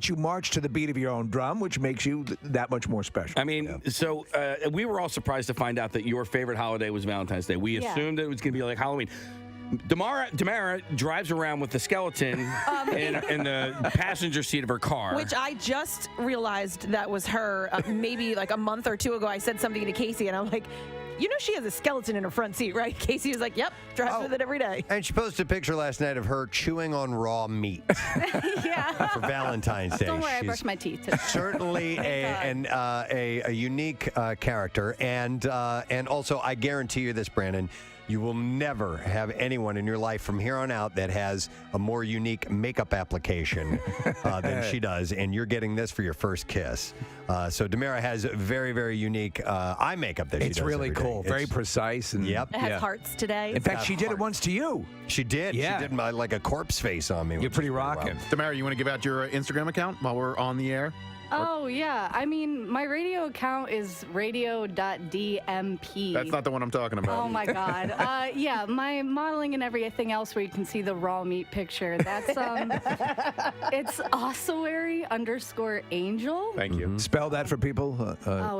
you march to the beat of your own drum, which makes you that much more special. I mean, so we were all surprised to find out that your favorite holiday was Valentine's Day. We assumed that it was going to be like Halloween. Damara drives around with the skeleton in the passenger seat of her car. Which I just realized that was her maybe like a month or two ago. I said something to Casey, and I'm like, you know she has a skeleton in her front seat, right? Casey was like, yep, drives with it every day. And she posted a picture last night of her chewing on raw meat for Valentine's Day. Don't worry, I She's brushed my teeth today. certainly a unique character. And also, I guarantee you this, Brandon, you will never have anyone in your life from here on out that has a more unique makeup application than she does, and you're getting this for your first kiss. So Damara has very, very unique eye makeup that she does. It's really every day. cool, very precise. And It has hearts today. In fact, she did it once to you. She did. Yeah. She did like a corpse face on me. You're pretty rocking. Damara, you want to give out your Instagram account while we're on the air? Oh, yeah. I mean, my radio account is radio.dmp. That's not the one I'm talking about. Oh, my God. Yeah, my modeling and everything else where you can see the raw meat picture. That's, it's ossuary_angel. Thank you. Spell that for people.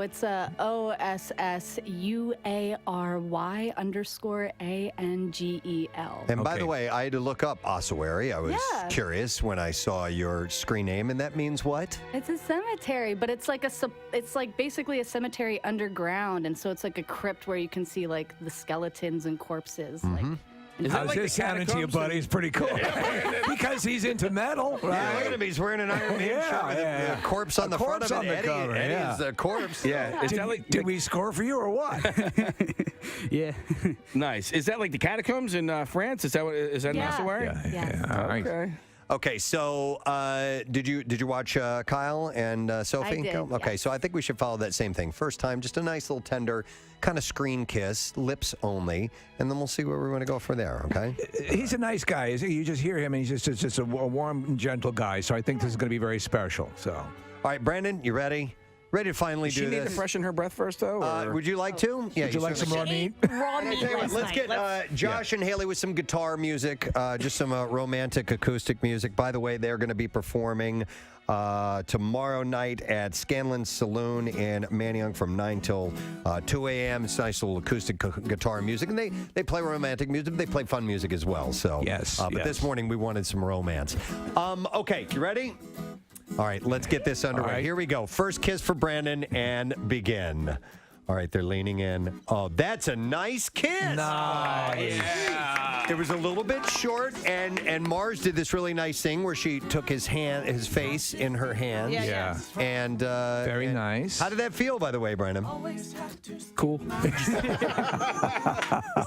It's OSSUARY_ANGEL. And by the way, I had to look up ossuary. I was curious when I saw your screen name, and that means what? It's a cemetery, but it's like basically a cemetery underground, and so it's like a crypt where you can see like the skeletons and corpses. Like, How's this sounding to you, buddy? It's pretty cool. Because he's into metal, right? Yeah, look at him. He's wearing an Iron Man shirt with a corpse on the front of it. Eddie's a corpse. Yeah. Did we score for you or what? Yeah. Nice. Is that like the catacombs in France? Is that an ossuary? Yeah. All right. Okay. Okay, so did you watch Kyle and Sophie? I did, Okay, so I think we should follow that same thing. First time, just a nice little tender kind of screen kiss, lips only, and then we'll see where we want to go from there, okay? He's a nice guy, isn't he? You just hear him, and he's just a warm and gentle guy, so I think this is going to be very special. So, all right, Brandon, you ready? Ready to finally do this? She need to freshen her breath first, though? Would you like to? Yeah, would you like some raw meat? Raw meat last Let's night. get Josh and Haley with some guitar music, just some romantic acoustic music. By the way, they're going to be performing tomorrow night at Scanlon's Saloon in Manayunk from 9 till 2 a.m. It's nice little acoustic guitar music. And they play romantic music. They play fun music as well. So But this morning we wanted some romance. Okay, you ready? All right, let's get this underway. Here we go. First kiss for Brandon and begin. All right, they're leaning in. Oh, that's a nice kiss. Nice. Yeah. It was a little bit short, and Mars did this really nice thing where she took his face in her hand. Yeah. And very nice. How did that feel, by the way, Brandon? Cool. This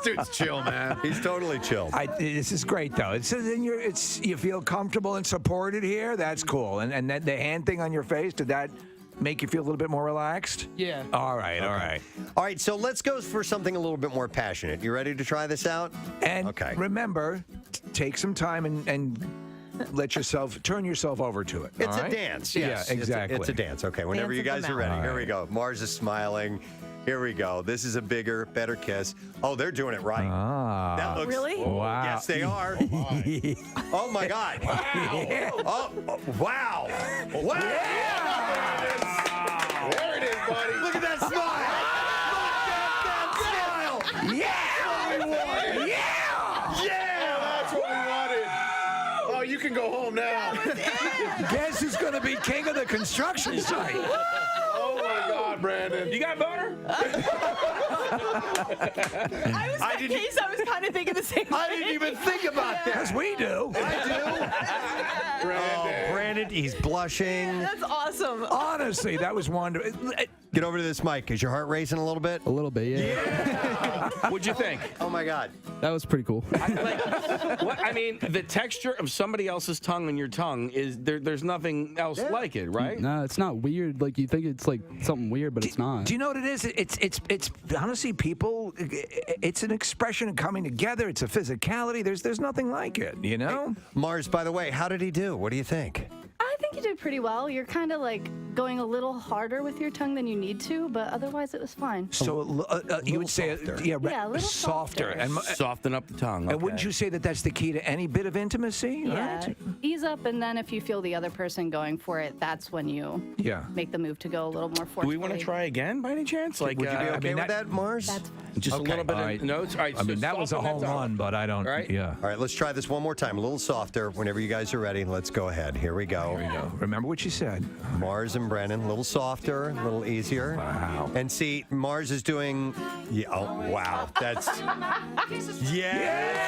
dude's chill, man. He's totally chill. This is great, though. You feel comfortable and supported here. That's cool. And that the hand thing on your face, did that make you feel a little bit more relaxed? Yeah. All right. All right, so let's go for something a little bit more passionate. You ready to try this out? And remember, take some time and turn yourself over to it. It's a dance. Yes. Yeah, exactly. It's a dance. Okay, whenever Dance you of the guys are ready, mountain. here we go. Mars is smiling. Here we go. This is a bigger, better kiss. Oh, they're doing it right. Ah. That looks. Really? Wow. Yes, they are. Oh my God. Wow. Oh, wow. Wow. Yeah. There it is, buddy. Look at that smile. Look at that smile. Yeah. Yeah. Yeah, that's what we wanted. Oh, you can go home now. Guess who's going to be king of the construction site? Oh my God, Brandon. You got boner? I was kind of thinking the same thing. I didn't even think about that. Because we do. I do. Brandon, he's blushing. That's awesome. Honestly, that was wonderful. Get over to this mic. Is your heart racing a little bit? A little bit, What'd you think? Oh my God. That was pretty cool. I mean, the texture of somebody else's tongue on your tongue is there's nothing else like it, right? No, it's not weird. Like you think it's like something weird, but it's not. Do you know what it is? It's honestly, people. It's an expression of coming together. It's a physicality. There's nothing like it. You know. Hey, Mars, by the way, how did he do? What do you think? I think you did pretty well. You're kind of like going a little harder with your tongue than you need to, but otherwise it was fine. So you would say, a little softer. and soften up the tongue. And wouldn't you say that that's the key to any bit of intimacy? Yeah, Right? ease up, and then if you feel the other person going for it, that's when you make the move to go a little more forcefully. Do we want to try again by any chance? Like, would you be okay with that, Mars? That's fine. Just a little bit of notes. All right, I mean, that was a home run, but I don't. Right? Yeah. All right, let's try this one more time. A little softer. Whenever you guys are ready, let's go ahead. Here we go. There we go. Remember what you said. Mars and Brennan, a little softer, a little easier. Wow. And see, Mars is doing. Yeah. Oh, wow. That's. Yeah.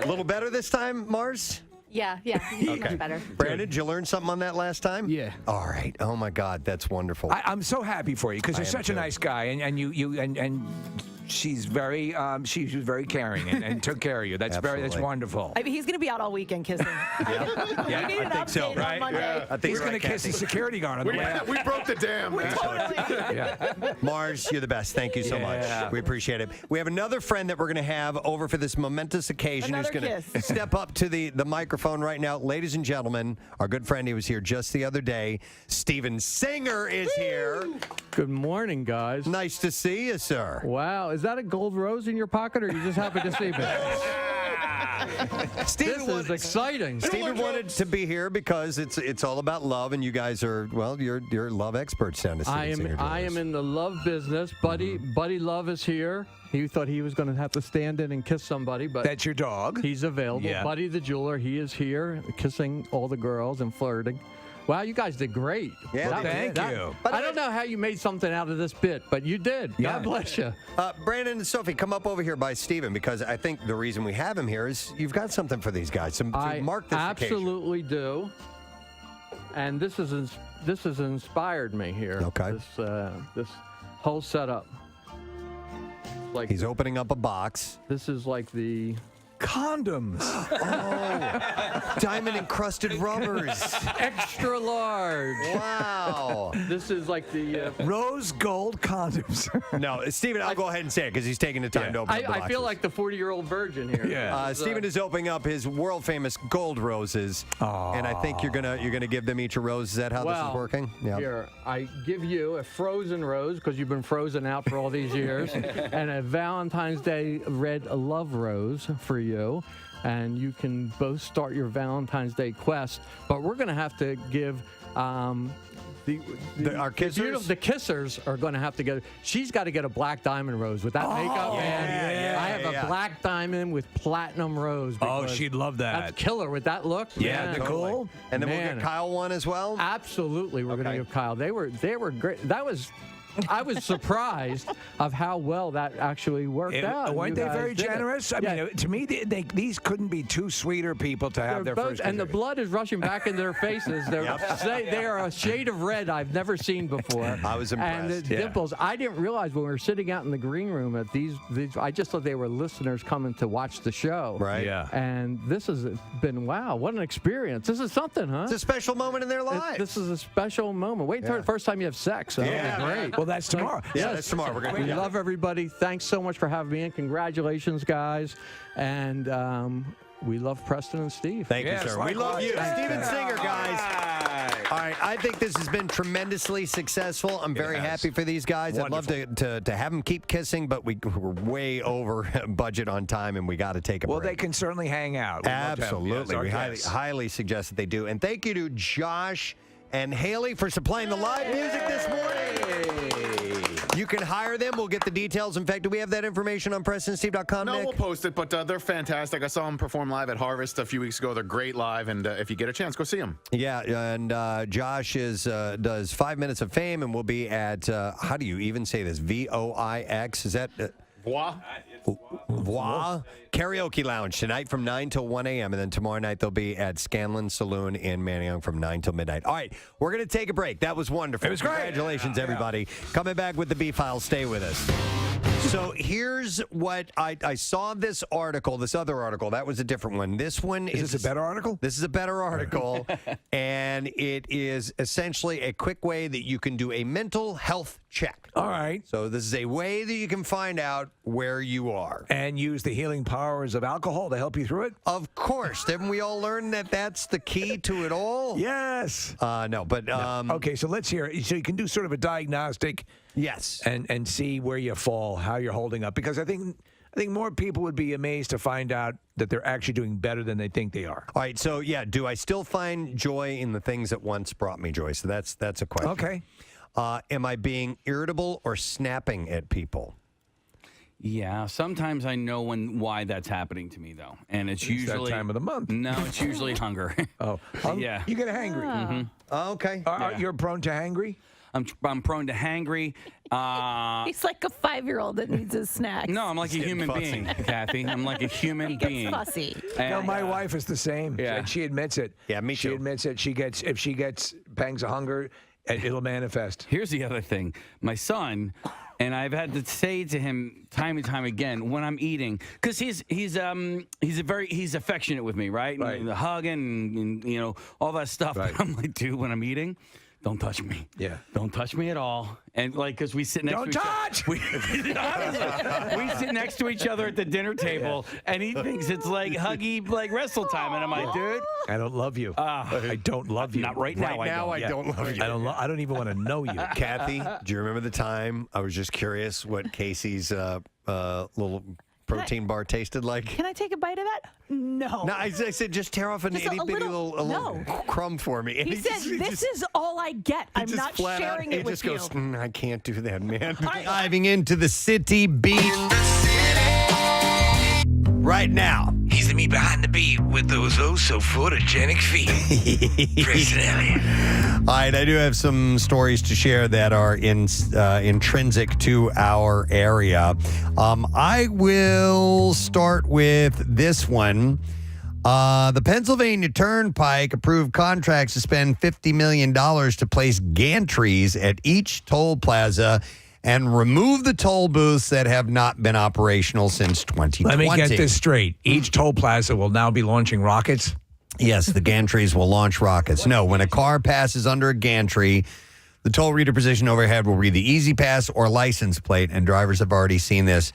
A little better this time, Mars? Yeah, much better. Brandon, did you learn something on that last time? Yeah. All right. Oh my God, that's wonderful. I'm so happy for you because I you're am such a too. nice guy, and she's very she was very caring and took care of you. That's Absolutely. wonderful. I mean, he's going to be out all weekend kissing. Yeah, We need an I think so. update on Right? Monday. Yeah. I think He's you're going right, to kiss Kathy. the security guard on the way out. We broke the dam. Yeah. Mars, you're the best. Thank you so Yeah. much. We appreciate it. We have another friend that we're going to have over for this momentous occasion who's Another going to kiss. step up to the microphone right now. Ladies and gentlemen, our good friend, he was here just the other day. Steven Singer is here. Good morning, guys. Nice to see you, sir. Wow, is that a gold rose in your pocket, or you just happy to see me? Steven This is exciting. Steven wanted to be here because it's all about love, and you guys are, well, you're love experts down to Steven Singer I am in the love business. Buddy Love is here. He thought he was going to have to stand in and kiss somebody, but That's your dog. he's available. Yeah. Buddy the jeweler, he is here, kissing all the girls and flirting. Wow, you guys did great. Yeah, Well, thank you. I don't know how you made something out of this bit, but you did. Yeah. God bless you. Brandon and Sophie, come up over here by Steven, because I think the reason we have him here is you've got something for these guys to mark this occasion. Absolutely do. And this has inspired me here. Okay. This whole setup. Like He's opening up a box. this is like the Condoms. Diamond encrusted rubbers. extra large. Wow. This is like the. Rose gold condoms. No, Steven, I'll go ahead and say it because he's taking the time to open up the I feel boxes. like the 40-year-old virgin here. Yeah. Steven is opening up his world famous gold roses, and I think you're gonna give them each a rose. Is that how this is working? Yeah. Here, I give you a frozen rose because you've been frozen out for all these years, and a Valentine's Day red love rose for you. And you can both start your Valentine's Day quest, but we're going to have to give Our kissers? The kissers are going to have to get. She's got to get a black diamond rose with that makeup. yeah, I have a black diamond with platinum rose. Oh, because she'd love that. That's killer with that look. Yeah, Man. Nicole. And then we'll Man. get Kyle one as well. Absolutely, we're going to give Kyle. They were great. I was surprised of how well that actually worked out. Weren't You they guys very did it. generous? I mean, to me, these couldn't be two sweeter people to have They're their both, first. and the blood is rushing back into their faces. They are a shade of red I've never seen before. I was And impressed. the dimples, I didn't realize when we were sitting out in the green room at these. I just thought they were listeners coming to watch the show. Right. Yeah. And this has been, wow, what an experience. This is something, huh? It's a special moment in their lives. This is a special moment. Wait until the first time you have sex. That'll be great. Well, that's tomorrow. Yeah, that's tomorrow. We're We love everybody. Thanks so much for having me in. Congratulations, guys. And we love Preston and Steve. Thank you, sir. We love you. Steven Singer, guys. All right, I think this has been tremendously successful. I'm very happy for these guys. Wonderful. I'd love to have them keep kissing, but we're way over budget on time, and we got to take a break. Well, they can certainly hang out. We'd love to have them. Absolutely. Yes, We highly suggest that they do. And thank you to Josh and Haley for supplying the live music this morning. You can hire them. We'll get the details. In fact, do we have that information on PrestonandSteve.com, No, Nick? we'll post it, but they're fantastic. I saw them perform live at Harvest a few weeks ago. They're great live, and if you get a chance, go see them. Yeah, and Josh does 5 Minutes of Fame, and we'll be at, how do you even say this, VOIX? Is that... Voix Karaoke Lounge tonight from 9 till 1 a.m. And then tomorrow night they'll be at Scanlon Saloon in Manayunk from 9 till midnight. All right, we're going to take a break. That was wonderful. It was great. Congratulations, everybody. Coming back with the B-File. Stay with us. So here's what I saw this article, this other article. That was a different one. This one is this a better article? This is a better article. And it is essentially a quick way that you can do a mental health check. All right. So this is a way that you can find out where you are. And use the healing powers of alcohol to help you through it? Of course. Didn't we all learn that that's the key to it all? Yes. No, but... okay, so let's hear it. So you can do sort of a diagnostic... Yes. And see where you fall, how you're holding up. Because I think more people would be amazed to find out that they're actually doing better than they think they are. All right, so yeah, do I still find joy in the things that once brought me joy? So that's a question. Okay. Am I being irritable or snapping at people? Yeah, sometimes I know why that's happening to me, though. And it's usually... that time of the month. No, it's usually hunger. Oh. Yeah. You get hangry. Mm-hmm. Okay. You're prone to hangry? I'm prone to hangry. He's like a 5-year-old that needs his snacks. No, I'm like a human being, Kathy. I'm like a human being. Fussy. No, my wife is the same. Yeah. And she admits it. Yeah, me too. She admits it. If she gets pangs of hunger, it'll manifest. Here's the other thing. My son, and I've had to say to him time and time again when I'm eating, because he's affectionate with me, right? Right. And hugging and all that stuff. Right. But I'm like, dude, when I'm eating, don't touch me. Yeah. Don't touch me at all. And because we sit next to each other. We sit next to each other at the dinner table, and he thinks it's like huggy, like wrestle time. And I'm like, dude, I don't love you. I don't love you. Not right now. Right now, I don't love you. I don't even want to know you. Kathy, do you remember the time? I was just curious what Casey's little protein bar tasted like. Can I take a bite of that? No. No, I said just tear off an itty bitty little crumb for me. And He said, "This is all I get. I'm not sharing it with you." He just goes, I can't do that, man. Diving into the city beat right now. He's the me behind the beat with those so photogenic feet. Preston Elliott. All right, I do have some stories to share that are intrinsic to our area. I will start with this one. The Pennsylvania Turnpike approved contracts to spend $50 million to place gantries at each toll plaza and remove the toll booths that have not been operational since 2020. Let me get this straight. Each toll plaza will now be launching rockets? Yes, the gantries will launch rockets. No, when a car passes under a gantry, the toll reader position overhead will read the Easy Pass or license plate, and drivers have already seen this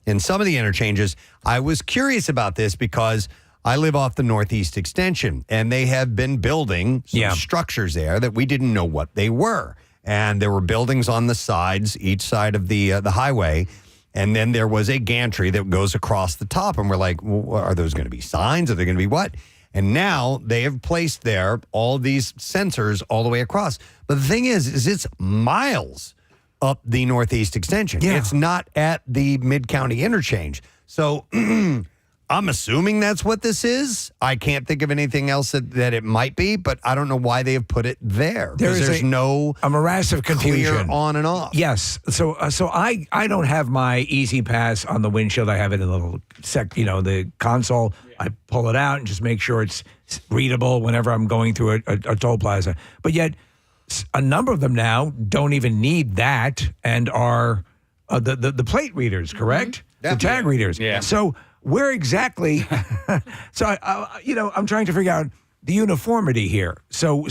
in some of the interchanges. I was curious about this because I live off the Northeast Extension, and they have been building some structures there that we didn't know what they were. And there were buildings on the sides, each side of the highway. And then there was a gantry that goes across the top. And we're like, well, are those going to be signs? Are they going to be what? And now they have placed there all these sensors all the way across. But the thing is it's miles up the Northeast Extension. Yeah. It's not at the Mid-County interchange. So I'm assuming that's what this is. I can't think of anything else that it might be, but I don't know why they have put it there. There's no a morass of confusion clear on and off. Yes. So I don't have my Easy Pass on the windshield. I have it in a little the console. I pull it out and just make sure it's readable whenever I'm going through a toll plaza. But yet, a number of them now don't even need that and are the plate readers, correct? The tag readers. Yeah. So where exactly? So I'm trying to figure out the uniformity here. So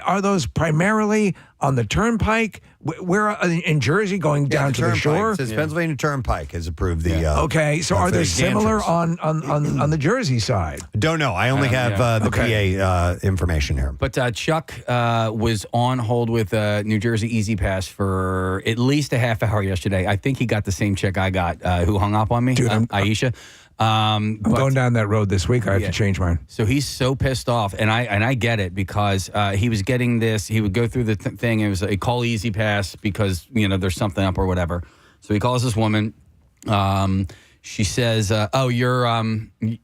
are those primarily on the turnpike? Where in Jersey going down to the shore? It says Pennsylvania Turnpike has approved the. Okay, so are they similar on the Jersey side? Don't know. I only have the PA information here. But Chuck was on hold with New Jersey Easy Pass for at least a half hour yesterday. I think he got the same chick I got who hung up on me, Aisha. I'm going down that road this week. I have to change mine. So he's so pissed off, and I get it because he was getting this. He would go through the thing. It was a call Easy Pass because there's something up or whatever. So he calls this woman. She says, "Oh, your what is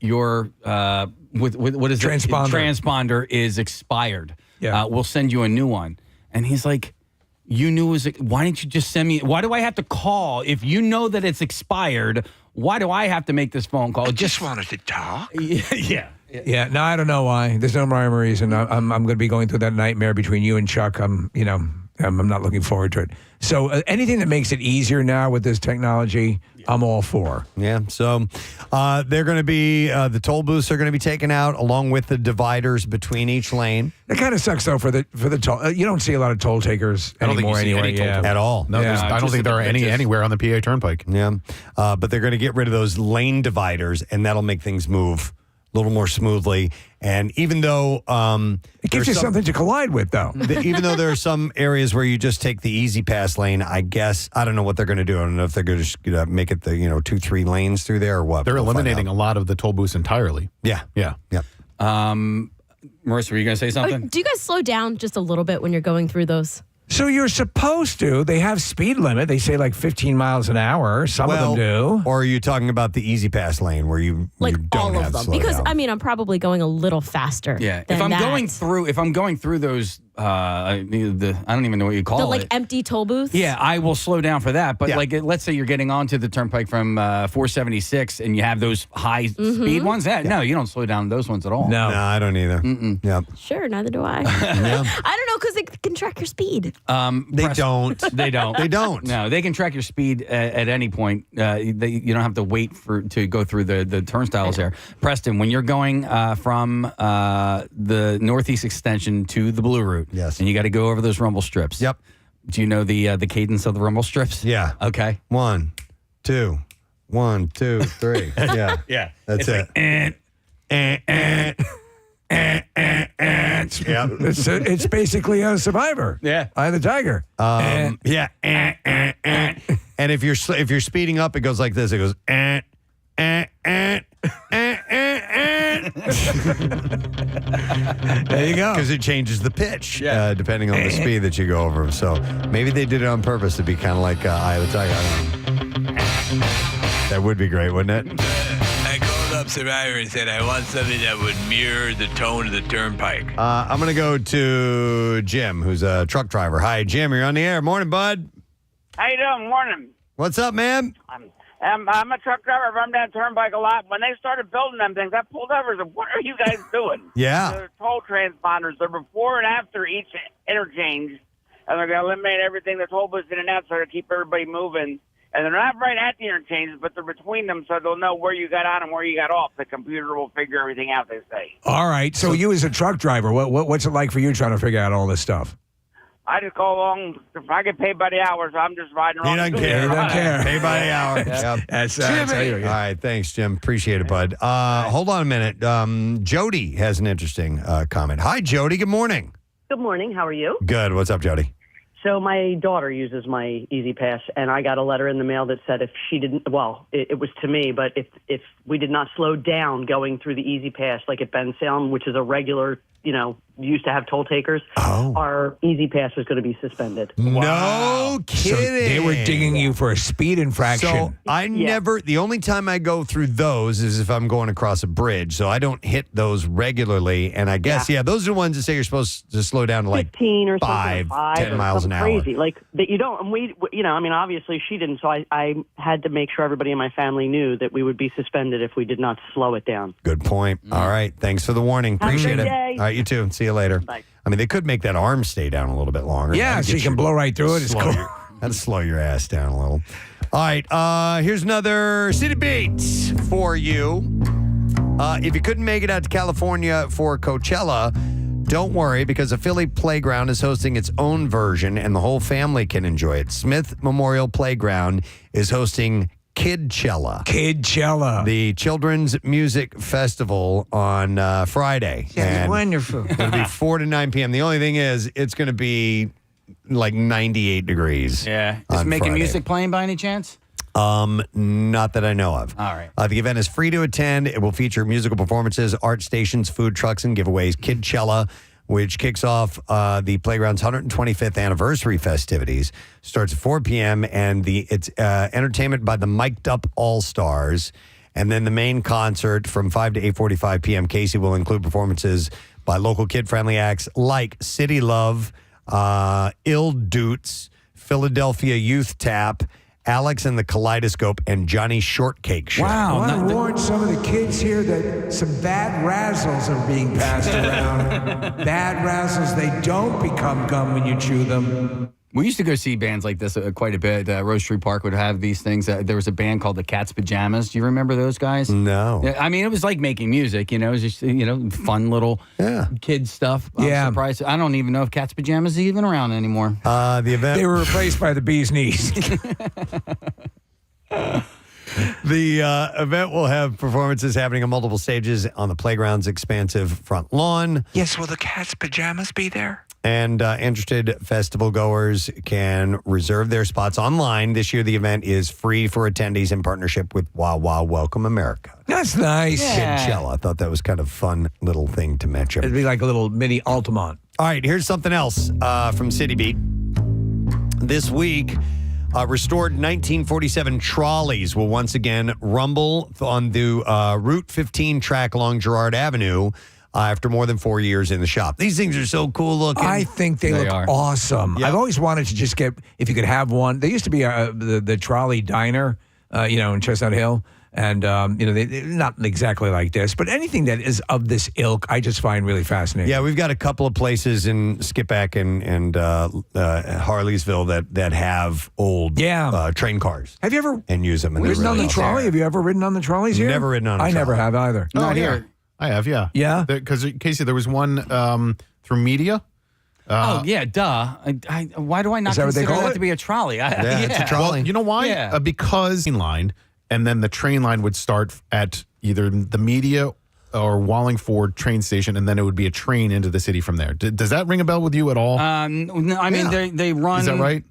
transponder. It? Transponder is expired. Yeah, we'll send you a new one." And he's like, "You knew it was. Why didn't you just send me? Why do I have to call if you know that it's expired?" Why do I have to make this phone call? I just wanted to talk. Yeah. No, I don't know why. There's no rhyme or reason. I'm going to be going through that nightmare between you and Chuck. I'm not looking forward to it. So anything that makes it easier now with this technology, I'm all for. Yeah. So they're going to be the toll booths are going to be taken out along with the dividers between each lane. It kind of sucks though for the toll. You don't see a lot of toll takers anymore anyway. At all. No, I don't think there are any anywhere on the PA Turnpike. Yeah. But they're going to get rid of those lane dividers, and that'll make things move a little more smoothly. And even though it gives you something to collide with, though. Even though there are some areas where you just take the Easy Pass lane, I guess I don't know what they're going to do. I don't know if they're going to make it the 2-3 lanes through there or what. They're eliminating a lot of the toll booths entirely. Yeah. Marissa, were you going to say something? Do you guys slow down just a little bit when you're going through those? So you're supposed to. They have speed limit. They say like 15 miles an hour. Some of them do. Or are you talking about the Easy Pass lane where you don't all have of them? slow Because down? I'm probably going a little faster. Yeah. Than If I'm that. going through those, I don't even know what you call it. Empty toll booths. Yeah, I will slow down for that. But let's say you're getting onto the turnpike from 476 and you have those high speed ones. No, you don't slow down those ones at all. No, I don't either. Yeah. Sure, neither do I. I don't know because they can track your speed. They don't. They don't. No, they can track your speed at any point. You don't have to wait to go through the turnstiles there. Preston, when you're going from the Northeast Extension to the Blue Route, yes, and you got to go over those rumble strips. Yep. Do you know the cadence of the rumble strips? Yeah. Okay. 1, 2, 1, 2, 3. Yeah. Yeah. That's it. It's basically a Survivor. Yeah. Eye of the Tiger. And if you're speeding up, it goes like this. It goes There you go. Because it changes the pitch depending on the speed that you go over. So maybe they did it on purpose to be kind of like Eye of the Tiger. I don't know. That would be great, wouldn't it? I called up Survivor and said I want something that would mirror the tone of the turnpike. I'm going to go to Jim, who's a truck driver. Hi, Jim. You're on the air. Morning, bud. How you doing? Morning. What's up, man? I'm a truck driver. I run down turnpike a lot. When they started building them things, I pulled over and said, what are you guys doing? Yeah. They're toll transponders. They're before and after each interchange. And they're going to eliminate everything. The toll booths in and out so to keep everybody moving. And they're not right at the interchanges, but they're between them so they'll know where you got on and where you got off. The computer will figure everything out, they say. All right. So you as a truck driver, what's it like for you trying to figure out all this stuff? I just go along. If I get paid by the hour, so I'm just riding around. He doesn't care. Pay by the hour. Yep. That's All right. Thanks, Jim. Appreciate it, bud. Hold on a minute. Jody has an interesting comment. Hi, Jody. Good morning. Good morning. How are you? Good. What's up, Jody? So my daughter uses my Easy Pass, and I got a letter in the mail that said if she didn't, well, it was to me, but if we did not slow down going through the Easy Pass, like at Ben Salem, which is a regular, used to have toll takers, our Easy Pass was going to be suspended. No kidding. So they were digging you for a speed infraction. So the only time I go through those is if I'm going across a bridge. So I don't hit those regularly. And I guess, those are the ones that say you're supposed to slow down to like 15 or 5, 10 miles an hour. Crazy. Like that you don't, and we, obviously she didn't. So I had to make sure everybody in my family knew that we would be suspended if we did not slow it down. Good point. All right. Thanks for the warning. Appreciate it. Day. All right. You too. See you later. Bye. I mean, they could make that arm stay down a little bit longer. Yeah, so you can blow right through it. It's cool. That'll slow your ass down a little. All right, here's another City Beats for you. If you couldn't make it out to California for Coachella, don't worry, because a Philly playground is hosting its own version and the whole family can enjoy it. Smith Memorial Playground is hosting Kidchella. Kidchella. The Children's Music Festival on Friday. That's wonderful. It'll be 4 to 9 p.m. The only thing is, it's going to be like 98 degrees. Yeah. Is Making Music playing by any chance? Not that I know of. All right. The event is free to attend. It will feature musical performances, art stations, food trucks, and giveaways. Kidchella, which kicks off the playground's 125th anniversary festivities, starts at 4 p.m. and it's entertainment by the Mic'd Up All-Stars. And then the main concert from 5 to 8:45 p.m. Casey will include performances by local kid-friendly acts like City Love, Ill Doots, Philadelphia Youth Tap, Alex and the Kaleidoscope, and Johnny Shortcake Show. Wow. I want to warn some of the kids here that some bad razzles are being passed around. Bad razzles, they don't become gum when you chew them. We used to go see bands like this quite a bit. Rose Street Park would have these things. There was a band called the Cat's Pajamas. Do you remember those guys? No. Yeah, I mean, it was like making music, It was just, fun little kid stuff. I'm surprised. I don't even know if Cat's Pajamas is even around anymore. The event... They were replaced by the Bee's Knees. The event will have performances happening on multiple stages on the playground's expansive front lawn. Yes, will the Cat's Pajamas be there? And interested festival goers can reserve their spots online. This year, the event is free for attendees in partnership with Wawa Welcome America. That's nice. Kidchella. I thought that was kind of a fun little thing to mention. It'd be like a little mini Altamont. All right, here's something else from City Beat. This week, restored 1947 trolleys will once again rumble on the Route 15 track along Girard Avenue after more than 4 years in the shop. These things are so cool looking. I think they look awesome. Yep. I've always wanted to just get, if you could have one. There used to be the trolley diner, in Chestnut Hill. And, they're not exactly like this, but anything that is of this ilk, I just find really fascinating. Yeah, we've got a couple of places in Skippack and Harleysville that have old train cars. Have you ever use them? And ridden on the really trolley? Have you ever ridden on the trolleys here? Never ridden on a I trolley. never have either. Not here. I have, yeah. Yeah? Because, Casey, there was one through media. Duh. Why do I not Is that what they consider call that it? to be a trolley? It's a trolley. Well, you know why? Yeah. Because line, and then the train line would start at either the media or Wallingford train station, and then it would be a train into the city from there. Does that ring a bell with you at all? No, I mean, they run. Is that right?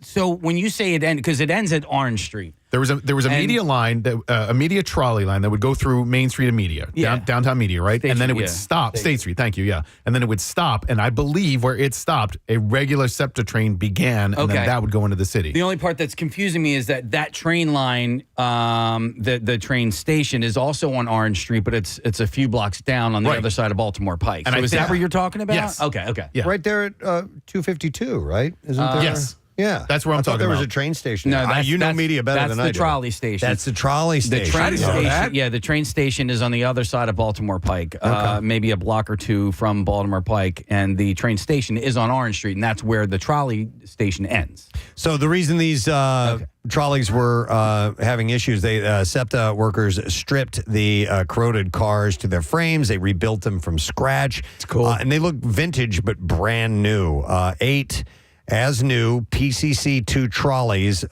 So when you say it ends, because it ends at Orange Street. There was a media line that a media trolley line that would go through Main Street and Media, downtown Media, right? And then it would stop State Street. Thank you, yeah. And then it would stop, and I believe where it stopped, a regular SEPTA train began, and then that would go into the city. The only part that's confusing me is that train line, the train station is also on Orange Street, but it's a few blocks down on the other side of Baltimore Pike. And So is that where you're talking about? Yes. Okay. Yeah. Right there at 252, right? Isn't there? Yes. Yeah. That's where I'm I thought talking there was about. a train station. No, you know media better than I do. That's the trolley station. That's the trolley station. The train I didn't know that. station. Yeah, the train station is on the other side of Baltimore Pike, maybe a block or two from Baltimore Pike, and the train station is on Orange Street, and that's where the trolley station ends. So the reason these trolleys were having issues, SEPTA workers stripped the corroded cars to their frames. They rebuilt them from scratch. It's cool. And they look vintage but brand new. 8 as new PCC2 trolleys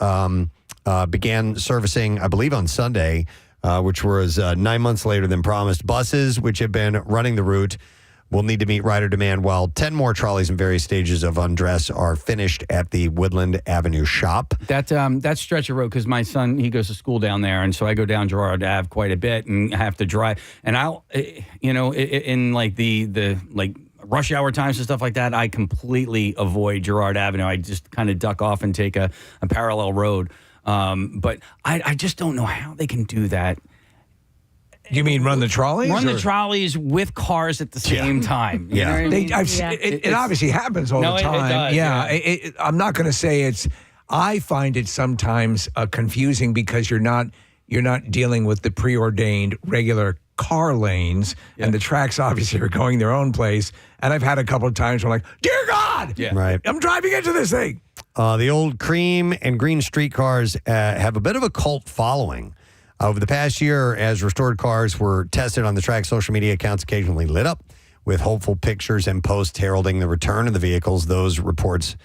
began servicing, I believe, on Sunday, which was 9 months later than promised. Buses, which have been running the route, will need to meet rider demand, while 10 more trolleys in various stages of undress are finished at the Woodland Avenue shop. That stretch of road, because my son, he goes to school down there, and so I go down Girard Ave quite a bit and have to drive. And I'll, in like the rush hour times and stuff like that, I completely avoid Girard Avenue. I just kind of duck off and take a parallel road. But I just don't know how they can do that. You mean run the trolleys? Run the trolleys with cars at the same time. You know what I mean? It obviously happens all the time. It does, I'm not going to say it's. I find it sometimes confusing because you're not dealing with the preordained regular car lanes, and the tracks obviously are going their own place. And I've had a couple of times where I'm like, dear God, Right. I'm driving into this thing. The old cream and green streetcars have a bit of a cult following. Over the past year, as restored cars were tested on the track, social media accounts occasionally lit up with hopeful pictures and posts heralding the return of the vehicles. Those reports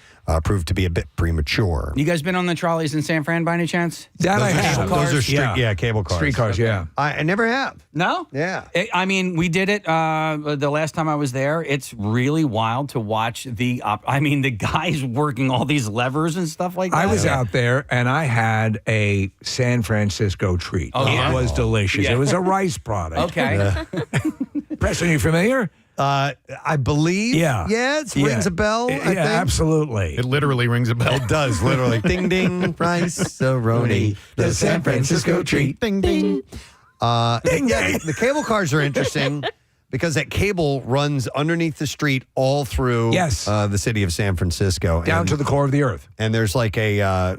proved to be a bit premature. You guys been on the trolleys in San Fran by any chance? That I have. Those are cable cars. Street cars, yeah. I never have. No? Yeah. I mean, we did it the last time I was there. It's really wild to watch the guys working all these levers and stuff like that. I was out there, and I had a San Francisco treat. Oh, yeah? It was delicious. Yeah. It was a rice product. Okay. Preston, you familiar? I believe. Yeah. Yeah, it rings a bell, I think. Absolutely. It literally rings a bell. It does, literally. Ding, ding, rice-a-roni, the San Francisco treat. Ding, ding. The cable cars are interesting because that cable runs underneath the street all through the city of San Francisco. Down to the core of the earth. And there's like a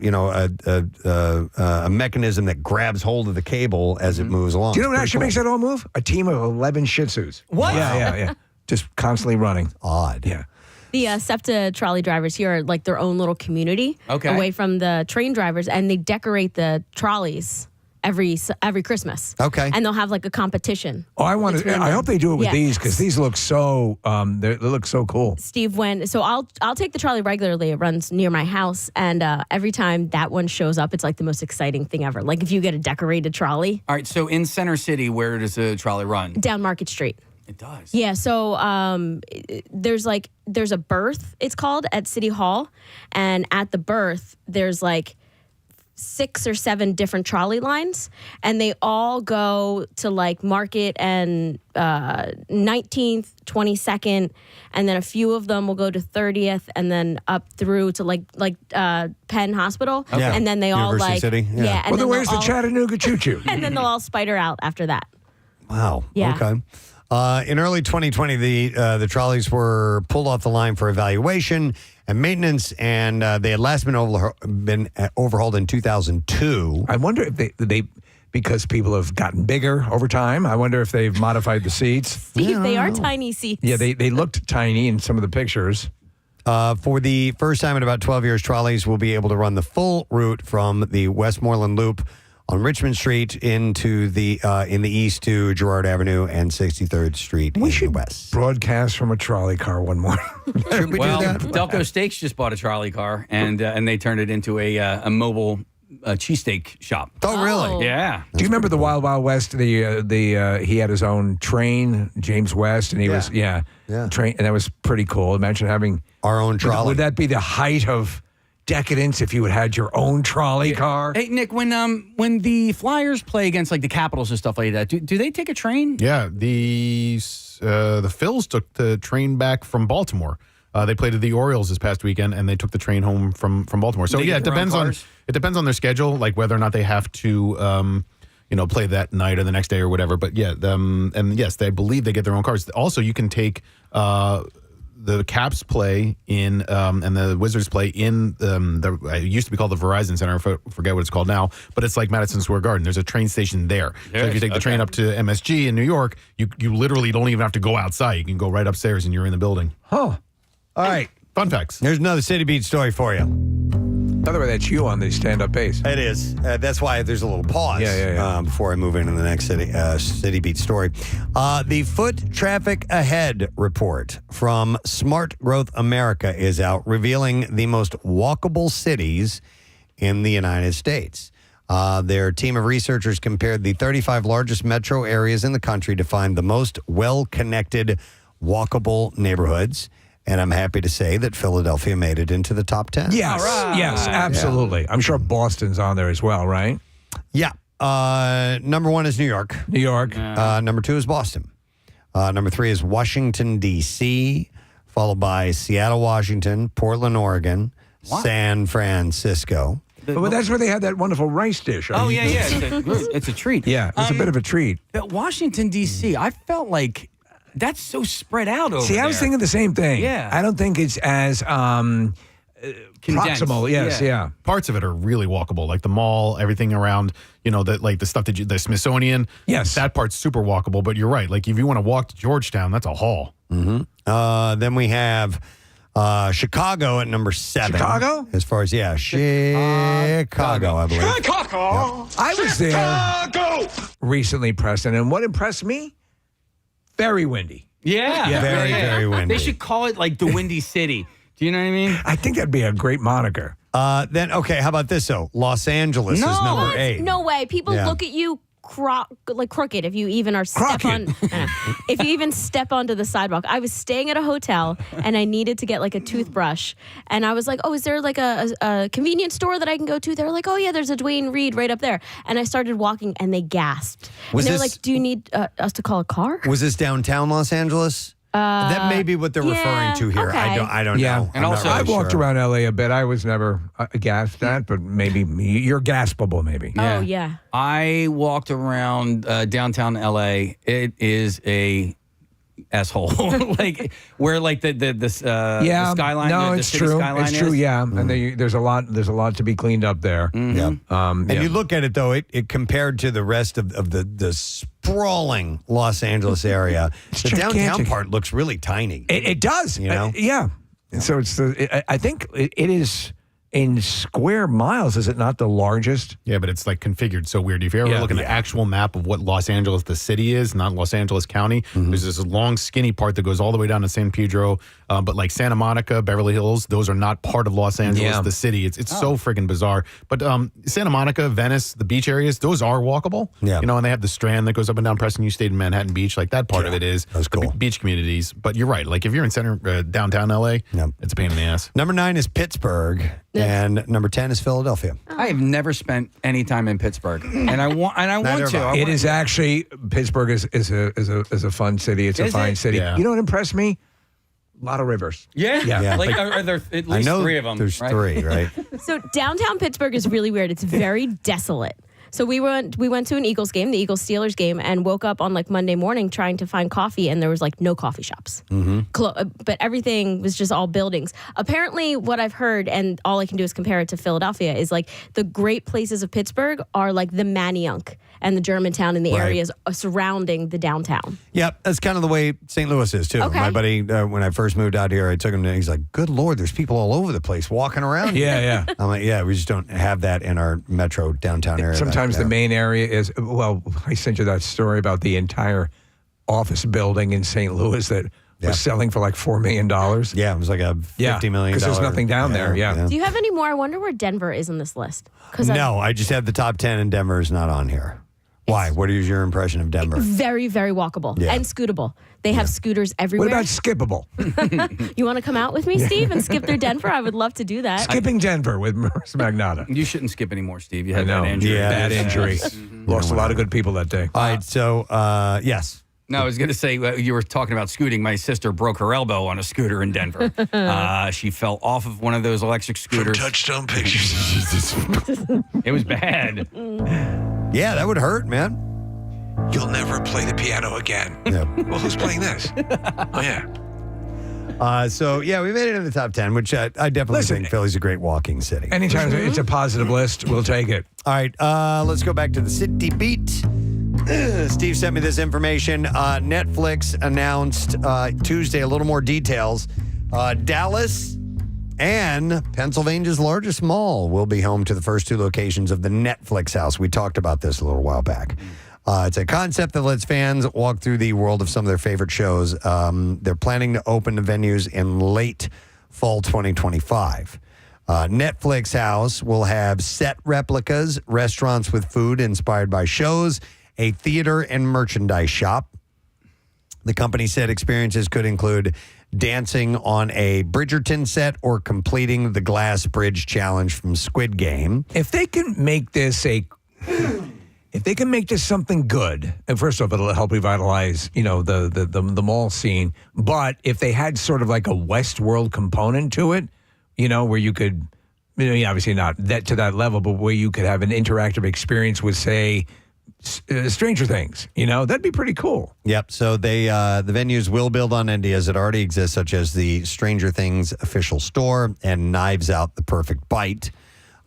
mechanism that grabs hold of the cable as it moves along. Do you know what It's actually pretty makes that all move? A team of 11 Shih Tzus. What? Yeah. Just constantly running. Odd. Yeah. The SEPTA trolley drivers here are like their own little community away from the train drivers, and they decorate the trolleys every Christmas. Okay. And they'll have like a competition. Oh, I hope they do it with these because these look so they look so cool. Steve, I'll take the trolley regularly. It runs near my house, and every time that one shows up, it's like the most exciting thing ever. Like if you get a decorated trolley. All right, so in Center City, where does the trolley run? Down Market Street. It does. Yeah, so there's a berth, it's called, at City Hall, and at the berth there's like 6 or 7 different trolley lines, and they all go to like Market and 19th, 22nd, and then a few of them will go to 30th, and then up through to like Penn Hospital, and then they all University like City, yeah. and then where's they'll the Chattanooga Choo Choo? and then they'll all spider out after that. Wow. Yeah. Okay. In early 2020, the trolleys were pulled off the line for evaluation and maintenance, and they had last been overhauled in 2002. I wonder if they because people have gotten bigger over time. I wonder if they've modified the seats. Steve, they are tiny seats. Yeah, they looked tiny in some of the pictures. For the first time in about 12 years, trolleys will be able to run the full route from the Westmoreland Loop on Richmond Street into the in the east to Girard Avenue and 63rd Street in the west. Broadcast from a trolley car one morning. Should we do that? Delco Steaks just bought a trolley car, and they turned it into a mobile cheesesteak shop. Oh, really? Yeah. Do you remember the Wild Wild West? He had his own train, James West, and he was train, and that was pretty cool. Imagine having our own trolley. Would that be the height of decadence if you had your own trolley car? Hey, Nick, when the Flyers play against like the Capitals and stuff like that, do they take a train? Yeah, the Phils took the train back from Baltimore. They played the Orioles this past weekend, and they took the train home from Baltimore. So it depends on their schedule, like whether or not they have to play that night or the next day or whatever. But yeah, and yes, they believe they get their own cars. Also, you can take the Caps play in and the Wizards play in it used to be called the Verizon Center. I forget what it's called now, but it's like Madison Square Garden. There's a train station there. So if you take the train up to MSG in New York, you literally don't even have to go outside. You can go right upstairs and you're in the building. Huh. All right. Fun facts. Here's another City Beat story for you. By the way, that's you on the stand-up bass. It is. That's why there's a little pause before I move into the next City Beat story. The Foot Traffic Ahead report from Smart Growth America is out, revealing the most walkable cities in the United States. Their team of researchers compared the 35 largest metro areas in the country to find the most well-connected, walkable neighborhoods. And I'm happy to say that Philadelphia made it into the top 10. Yes, yes, absolutely. Yeah. I'm sure Boston's on there as well, right? Yeah. Number 1 is New York. New York. Number 2 is Boston. Number 3 is Washington, D.C., followed by Seattle, Washington, Portland, Oregon, San Francisco. But that's where they had that wonderful rice dish. Oh, yeah. It's a treat. Yeah, it's a bit of a treat. But Washington, D.C., I felt like that's so spread out over there. See, I was thinking the same thing. Yeah. I don't think it's as proximal. Yes, yeah. Parts of it are really walkable, like the mall, everything around, the stuff the Smithsonian. Yes. That part's super walkable, but you're right. Like if you want to walk to Georgetown, that's a haul. Mm-hmm. Then we have Chicago at number 7. Chicago? As far as, Chicago, I believe. Chicago. Yep. I was there recently, Preston, and what impressed me? Very windy. Yeah. Very windy. They should call it like the Windy City. Do you know what I mean? I think that'd be a great moniker. Then, okay, how about this, though? Los Angeles is number 8. No way. People look at you like crooked if you even are step on if you even step onto the sidewalk. I was staying at a hotel and I needed to get like a toothbrush, and I was like, oh, is there like a convenience store that I can go to? They were like, oh yeah, there's a Dwayne Reed right up there. And I started walking and they gasped. And they were like, do you need us to call a car? Was this downtown Los Angeles? That may be what they're referring to here. Okay. I don't know. And also, I walked around LA a bit. I was never gasped at, but maybe you're gaspable, maybe. Oh, yeah. I walked around downtown LA. It is a asshole. Like where like the skyline. No, the it's city true. Skyline It's true. is. Yeah, and there's a lot to be cleaned up there. Yeah. And you look at it, though, it compared to the rest of the sprawling Los Angeles area, the downtown part looks really tiny. It does. You know? Yeah. And so I think it is in square miles, is it not the largest? Yeah, but it's like configured so weird. If you ever look at the actual map of what Los Angeles, the city is, not Los Angeles County, there's this long skinny part that goes all the way down to San Pedro. But like Santa Monica, Beverly Hills, those are not part of Los Angeles, the city. It's so freaking bizarre. But Santa Monica, Venice, the beach areas, those are walkable. Yeah. You know, and they have the Strand that goes up and down Preston. You stayed in Manhattan Beach. Like that part of it is the beach communities. But you're right. Like if you're in downtown LA, it's a pain in the ass. Number 9 is Pittsburgh. And number 10 is Philadelphia. I have never spent any time in Pittsburgh, and I want to. It is actually Pittsburgh is a fun city. It's a fine city. Yeah. You know what impressed me? A lot of rivers. Yeah. Like are there at least 3 of them? There's right? 3, right? So downtown Pittsburgh is really weird. It's very desolate. So we went to an Eagles game, the Eagles-Steelers game, and woke up on like Monday morning trying to find coffee, and there was like no coffee shops. But everything was just all buildings. Apparently, what I've heard, and all I can do is compare it to Philadelphia, is like the great places of Pittsburgh are like the Manayunk and the Germantown and the areas surrounding the downtown. Yep, that's kind of the way St. Louis is, too. Okay. My buddy, when I first moved out here, I took him to, he's like, good Lord, there's people all over the place walking around. Yeah. I'm like, we just don't have that in our metro downtown area. Sometimes the main area is, well, I sent you that story about the entire office building in St. Louis that was selling for like $4 million. Yeah, it was like a $50 million. Because there's nothing down there. Do you have any more? I wonder where Denver is in this list. No, I just have the top 10, and Denver is not on here. Why? What is your impression of Denver? Very, very walkable and scootable. They have scooters everywhere. What about skippable? You want to come out with me, Steve, and skip through Denver? I would love to do that. Skipping Denver with Marissa Magnata. You shouldn't skip anymore, Steve. You had that injury. Bad injury. Lost a lot of good people that day. All right, so, yes. No, I was going to say, you were talking about scooting. My sister broke her elbow on a scooter in Denver. She fell off of one of those electric scooters. From Touchstone Pictures. It was bad. Yeah, that would hurt, man. You'll never play the piano again. Yeah. Well, who's playing this? Oh, yeah. So, we made it in the top 10, which I definitely think Philly's a great walking city. Anytime it's a positive list, we'll take it. All right, let's go back to the city beat. Steve sent me this information. Netflix announced Tuesday a little more details. Dallas and Pennsylvania's largest mall will be home to the first 2 locations of the Netflix house. We talked about this a little while back. It's a concept that lets fans walk through the world of some of their favorite shows. They're planning to open the venues in late fall 2025. Netflix House will have set replicas, restaurants with food inspired by shows, a theater and merchandise shop. The company said experiences could include dancing on a Bridgerton set or completing the Glass Bridge Challenge from Squid Game. If they can make this something good, and first off, it'll help revitalize, the mall scene. But if they had sort of like a Westworld component to it, where you could, obviously not that to that level, but where you could have an interactive experience with, say, Stranger Things, that'd be pretty cool. Yep. So the venues will build on ideas that already exist, such as the Stranger Things official store and Knives Out: The Perfect Bite.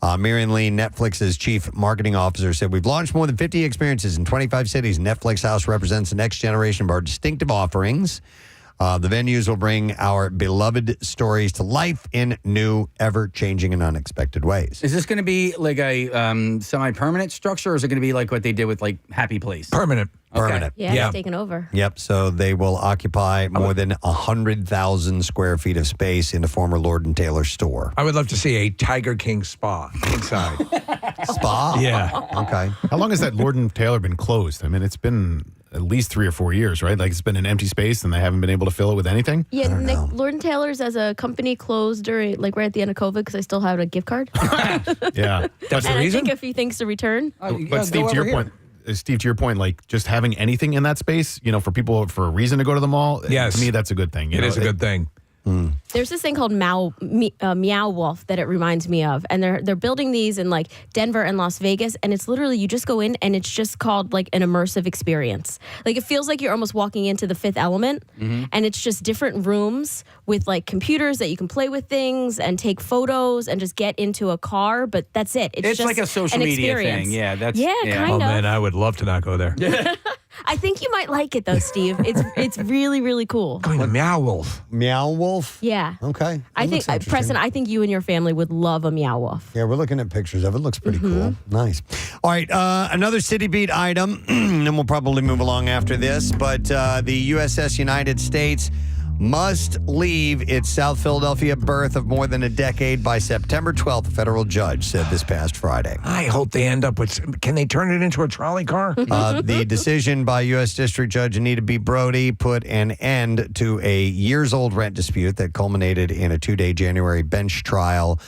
Marion Lee, Netflix's chief marketing officer, said, we've launched more than 50 experiences in 25 cities. Netflix House represents the next generation of our distinctive offerings. The venues will bring our beloved stories to life in new, ever-changing, and unexpected ways. Is this going to be like a semi-permanent structure, or is it going to be like what they did with like Happy Place? Permanent. Permanent. Yeah, it's taken over. Yep. So they will occupy more than 100,000 square feet of space in the former Lord & Taylor store. I would love to see a Tiger King spa inside. Spa? Yeah. Okay. How long has that Lord & Taylor been closed? I mean, it's been at least 3 or 4 years, right? Like it's been an empty space and they haven't been able to fill it with anything? Yeah, Nick, Lord & Taylor's as a company closed during, like right at the end of COVID because I still have a gift card. Yeah. That's and the I reason? think a few things to return. But Steve, to your point, like just having anything in that space, for people for a reason to go to the mall. Yes. To me, that's a good thing. It is a good thing. There's this thing called Meow Wolf that it reminds me of, and they're building these in like Denver and Las Vegas, and it's literally you just go in and it's just called like an immersive experience. Like it feels like you're almost walking into the Fifth Element, and it's just different rooms with like computers that you can play with things and take photos and just get into a car. But that's it. It's just like a social an media experience. thing. Yeah, that's kind Oh, of. man, I would love to not go there. I think you might like it though, Steve. It's really really cool. Going to Meow Wolf. Meow Wolf? Yeah. Okay. I think, Preston, I think you and your family would love a Meow Wolf. Yeah, we're looking at pictures of it. Looks pretty cool. Nice. All right, another City Beat item, and we'll probably move along after this, but the USS United States must leave its South Philadelphia berth of more than a decade by September 12th, a federal judge said this past Friday. I hope they end up with, can they turn it into a trolley car? The decision by U.S. District Judge Anita B. Brody put an end to a years-old rent dispute that culminated in a 2-day January bench trial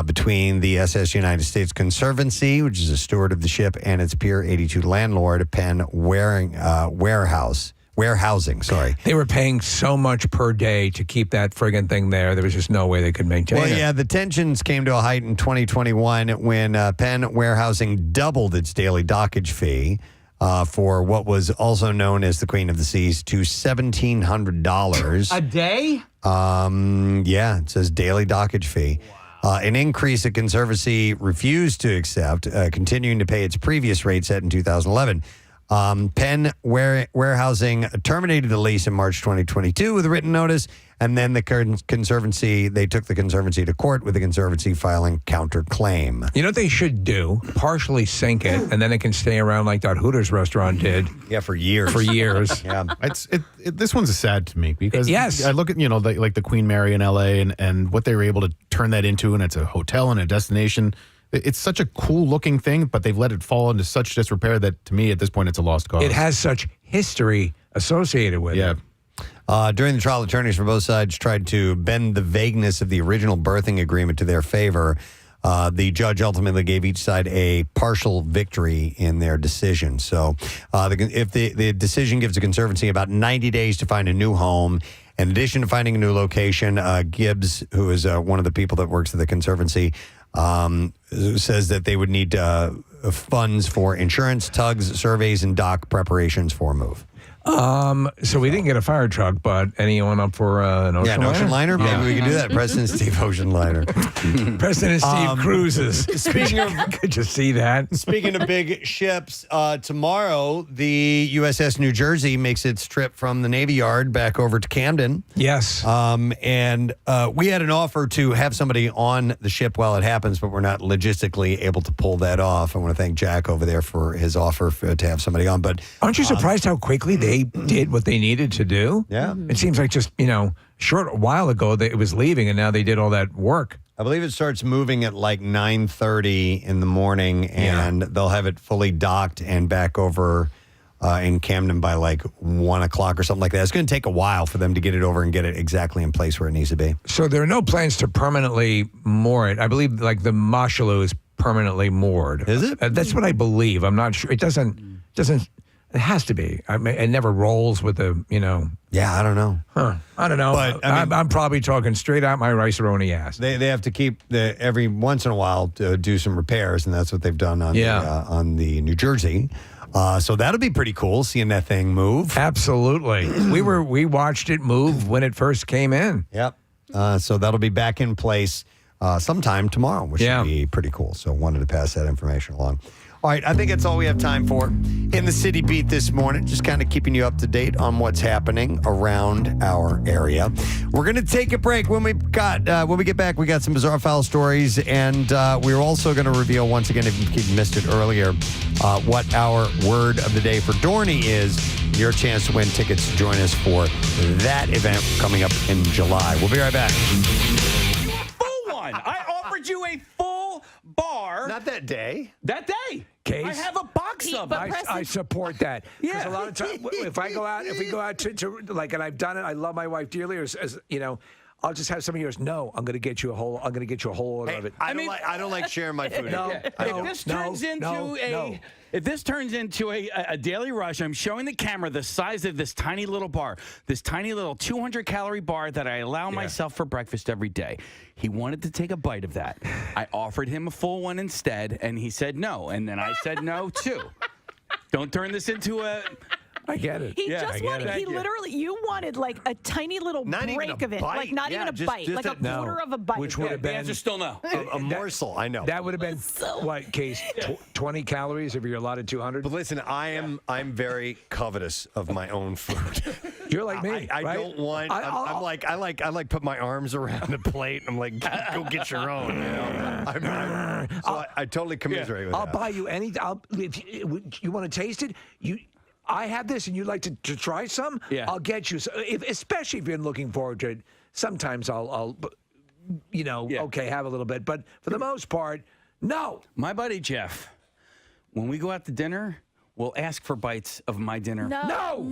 between the SS United States Conservancy, which is a steward of the ship, and its Pier 82 landlord, Penn Warehousing. They were paying so much per day to keep that friggin' thing there. There was just no way they could maintain it. Well, yeah, the tensions came to a height in 2021 when Penn Warehousing doubled its daily dockage fee for what was also known as the Queen of the Seas to $1,700 a day. Yeah, it says daily dockage fee. An increase the Conservancy refused to accept, continuing to pay its previous rate set in 2011. Penn Warehousing terminated the lease in March 2022 with a written notice, and then the Conservancy, they took the Conservancy to court with the Conservancy filing counterclaim. You know what they should do? Partially sink it, and then it can stay around like that Hooters restaurant did. Yeah, for years. Yeah. This one's sad to me because Yes. I look at, like the Queen Mary in LA and what they were able to turn that into, and it's a hotel and a destination. It's such a cool looking thing, but they've let it fall into such disrepair that to me at this point it's a lost cause. It has such history associated with it. During the trial, attorneys for both sides tried to bend the vagueness of the original berthing agreement to their favor. The judge ultimately gave each side a partial victory in their decision. So if the decision gives the Conservancy about 90 days to find a new home, in addition to finding a new location, Gibbs, who is one of the people that works at the Conservancy, says that they would need funds for insurance, tugs, surveys, and dock preparations for a move. So we didn't get a fire truck, but anyone up for an ocean liner? An ocean liner? Maybe we could do that. Preston and Steve ocean liner. Preston and Steve cruises. Speaking of, could you see that? Speaking of big ships, tomorrow the USS New Jersey makes its trip from the Navy Yard back over to Camden. Yes. And we had an offer to have somebody on the ship while it happens, but we're not logistically able to pull that off. I want to thank Jack over there for his offer to have somebody on. But aren't you surprised how quickly they did what they needed to do? Yeah. It seems like just, short while ago that it was leaving and now they did all that work. I believe it starts moving at like 9:30 in the morning, and they'll have it fully docked and back over in Camden by like 1 o'clock or something like that. It's going to take a while for them to get it over and get it exactly in place where it needs to be. So there are no plans to permanently moor it. I believe like the Mashalou is permanently moored. Is it? That's what I believe. I'm not sure. It doesn't. It has to be. I mean, it never rolls with the, Yeah, I don't know. I don't know. But I'm probably talking straight out my rice-a-roni ass. They have to keep every once in a while to do some repairs, and that's what they've done on the New Jersey. So that'll be pretty cool seeing that thing move. Absolutely. we watched it move when it first came in. Yep. So that'll be back in place sometime tomorrow, which should be pretty cool. So wanted to pass that information along. All right, I think that's all we have time for in the City Beat this morning. Just kind of keeping you up to date on what's happening around our area. We're going to take a break. When we get back, we got some bizarre foul stories, and we're also going to reveal once again, if you missed it earlier, what our word of the day for Dorney is. Your chance to win tickets to join us for that event coming up in July. We'll be right back. Full one. I offered you a full bar. Not that day. That day. Case. I have a box of them. I support that. Because Yeah. a lot of times, if we go out to like, and I've done it, I love my wife dearly, as you know, I'll just have some of yours. No, I'm going to get you a whole order of it. I don't like sharing my food. If this turns into a daily rush, I'm showing the camera the size of this tiny little bar, this tiny little 200-calorie bar that I allow myself for breakfast every day. He wanted to take a bite of that. I offered him a full one instead, and he said no. And then I said no, too. Don't turn this into a... I get it. He literally, you wanted like a tiny little break of it. Like not even a bite, like a quarter of a bite. Which would have been... The answer's still no. A morsel, I know. That would have been, what, Case, 20 calories if you're allotted 200? But listen, I'm very covetous of my own food. You're like me, I right? don't want... I like put my arms around the plate. I'm like, go get your own. You know? I totally commiserate with that. I'll buy you any... if you want to taste it, I have this and you'd like to try some? Yeah. I'll get you. Especially if you're looking forward to it. Sometimes I'll okay, have a little bit. But for the most part, no. My buddy Jeff, when we go out to dinner, we'll ask for bites of my dinner. No.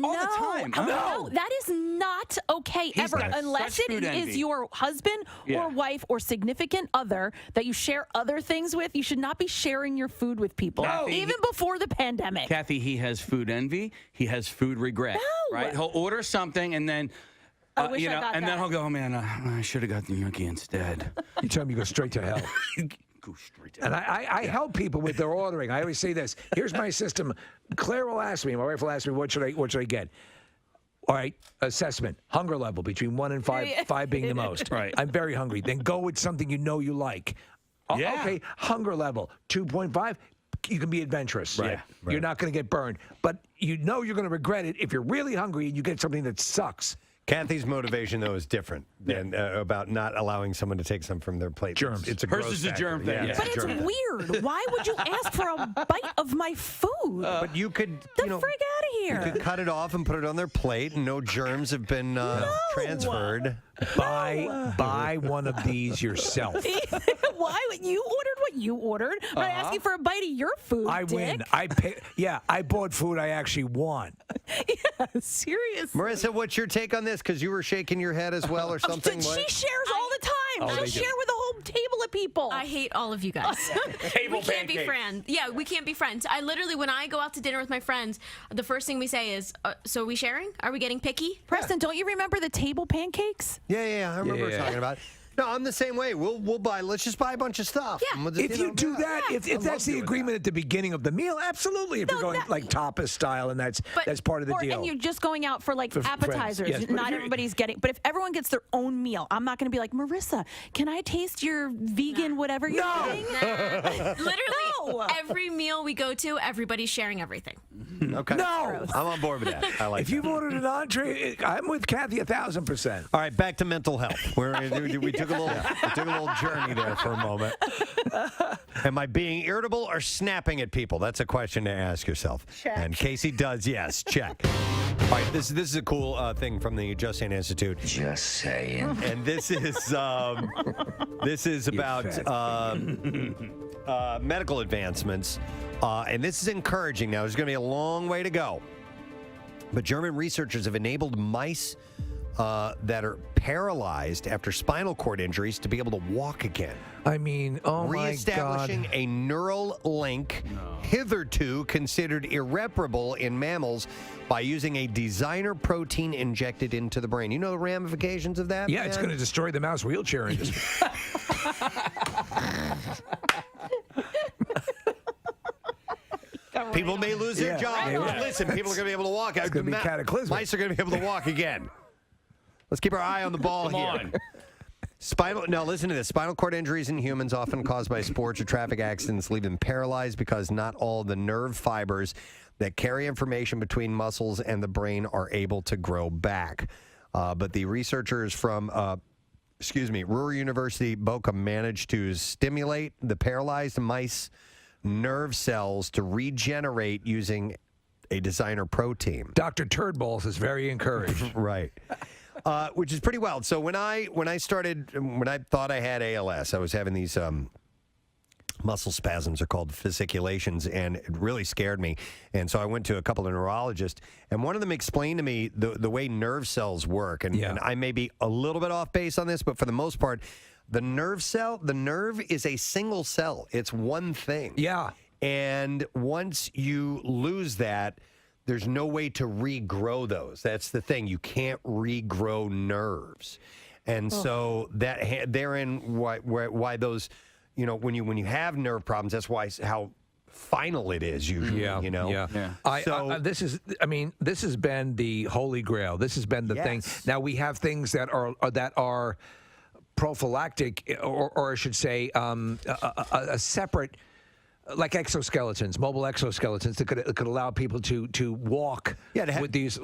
All the time. No, that is not okay ever, got unless such it food is envy. your husband or wife or significant other that you share other things with. You should not be sharing your food with people, even before the pandemic. Kathy, he has food envy. He has food regret. No. Right? He'll order something and then... I wish I got and that. then he'll go, oh, man, I should have got the Yucky instead. You tell me you go straight to hell. Go straight to And I help people with their ordering. I always say this. Here's my system. Claire will ask me, my wife will ask me, what should I get? All right, assessment, hunger level between 1 and 5, 5 being the most. Right. I'm very hungry. Then go with something you know you like. Yeah. Okay, hunger level 2.5. You can be adventurous. Right. You're not going to get burned. But you know you're going to regret it if you're really hungry and you get something that sucks. Kathy's motivation, though, is different than about not allowing someone to take some from their plate. Germs. It's a Hers gross is a factor. germ thing. Yeah, But it's weird. Why would you ask for a bite of my food? But you could, the frig out of here. You could cut it off and put it on their plate, and no germs have been transferred. Buy one of these yourself. Why? You ordered what you ordered. I'm not asking for a bite of your food. I win. I pay. Yeah, I bought food I actually want. Yeah, seriously. Marissa, what's your take on this? Because you were shaking your head as well or something. She shares all the time. She share with a whole table of people. I hate all of you guys. Table we can't be pancakes. friends. Yeah, we can't be friends. I literally, when I go out to dinner with my friends, the first thing we say is, so are we sharing? Are we getting picky? Preston, don't you remember the table pancakes? Yeah, I remember talking about it. No, I'm the same way. We'll buy. Let's just buy a bunch of stuff. Yeah. If you do that, if that's the agreement at the beginning of the meal, absolutely. If you're going like tapas style, and that's part of the deal. And you're just going out for like appetizers. Yes, but Not everybody's getting. But if everyone gets their own meal, I'm not going to be like, Marissa, can I taste your vegan whatever you're eating? Literally, every meal we go to, everybody's sharing everything. Okay. No, I'm on board with that. I like. If you've ordered an entree, I'm with Kathy 1,000%. All right, back to mental health. We took a little journey there for a moment. Am I being irritable or snapping at people? That's a question to ask yourself. Check. And Casey does, yes. Check. All right, this is a cool thing from the Just Saying Institute. Just saying. And this is about medical advancements, and this is encouraging. Now, there's going to be a long way to go, but German researchers have enabled mice that are paralyzed after spinal cord injuries to be able to walk again. I mean, oh my God. Reestablishing a neural link hitherto considered irreparable in mammals by using a designer protein injected into the brain. You know the ramifications of that? Yeah, it's going to destroy the mouse wheelchair industry. People may lose their job. Right. Listen, people are going to be able to walk. It's going to be cataclysmic. Mice are going to be able to walk again. Let's keep our eye on the ball Come here. on. Now listen to this. Spinal cord injuries in humans often caused by sports or traffic accidents leave them paralyzed because not all the nerve fibers that carry information between muscles and the brain are able to grow back. But the researchers from Ruhr University Bochum managed to stimulate the paralyzed mice nerve cells to regenerate using a designer protein. Dr. Turdballs is very encouraged. Right. Which is pretty wild. So when I thought I had ALS, I was having these muscle spasms, are called fasciculations, and it really scared me. And so I went to a couple of neurologists, and one of them explained to me the way nerve cells work. And I may be a little bit off base on this, but for the most part, the nerve is a single cell. It's one thing. Yeah. And once you lose that, there's no way to regrow those. That's the thing. You can't regrow nerves. And so therein why those, when you have nerve problems, that's why how final it is usually. This has been the holy grail. This has been the thing. Now we have things that are prophylactic, or I should say, a separate, like exoskeletons, mobile exoskeletons that could allow people to walk with these,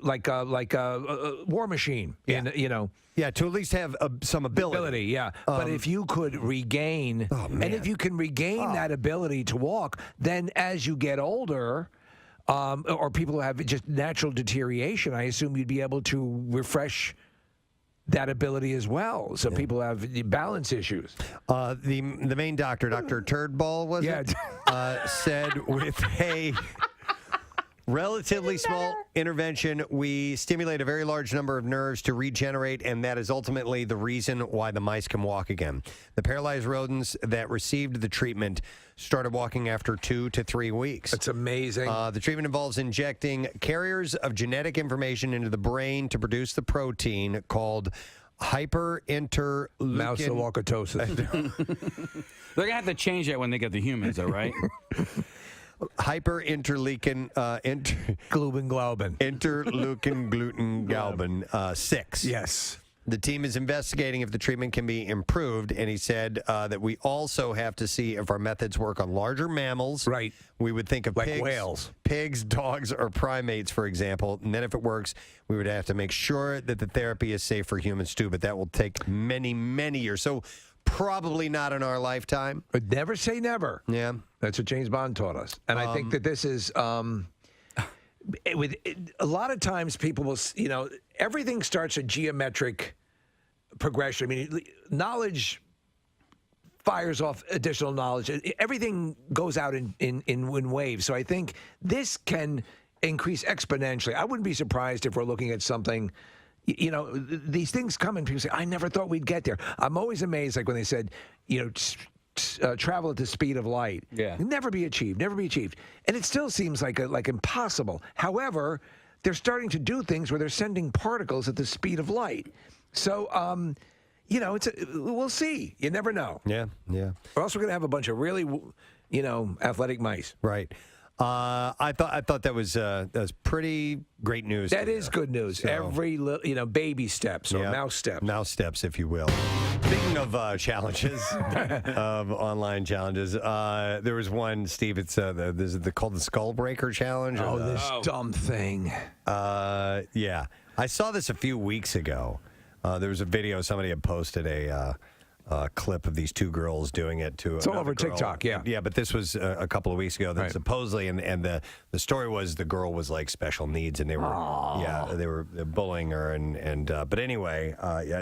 like a war machine. To at least have some ability. But if you could regain, and if you can regain that ability to walk, then as you get older, or people who have just natural deterioration, I assume you'd be able to refresh that ability as well. So people have balance issues. The main doctor, Dr. Turdball, was it? Said with a relatively small intervention, we stimulate a very large number of nerves to regenerate, and that is ultimately the reason why the mice can walk again. The paralyzed rodents that received the treatment started walking after 2 to 3 weeks. That's amazing. The treatment involves injecting carriers of genetic information into the brain to produce the protein called hyperinterleukin. Mousewalkatosis. They're going to have to change that when they get the humans, though, right? Hyperinterleukin gluten-glauben. Interleukin gluten galban 6. Yes. The team is investigating if the treatment can be improved, and he said that we also have to see if our methods work on larger mammals. Right. We would think of like pigs, whales, dogs, or primates, for example. And then if it works, we would have to make sure that the therapy is safe for humans too. But that will take many, many years. So probably not in our lifetime. But never say never. Yeah. That's what James Bond taught us. And I think that this is... a lot of times people will, everything starts a geometric progression. I mean, knowledge fires off additional knowledge. Everything goes out in waves. So I think this can increase exponentially. I wouldn't be surprised if we're looking at something, these things come and people say, I never thought we'd get there. I'm always amazed, like when they said, travel at the speed of light. Yeah. Never be achieved. And it still seems like impossible. However, they're starting to do things where they're sending particles at the speed of light. So, we'll see. You never know. Yeah. We're also going to have a bunch of really, athletic mice. Right. I thought that was pretty great news. That is good news. So, every little, baby steps or mouse steps. Mouse steps, if you will. Speaking of challenges, of online challenges, there was one, Steve. It's called the Skull Breaker Challenge. This dumb thing. Yeah, I saw this a few weeks ago. There was a video somebody had posted a clip of these two girls doing it to. It's all over TikTok, yeah. Yeah, but this was a couple of weeks ago. That supposedly, and the story was the girl was like special needs, and they were they were bullying her, and but anyway,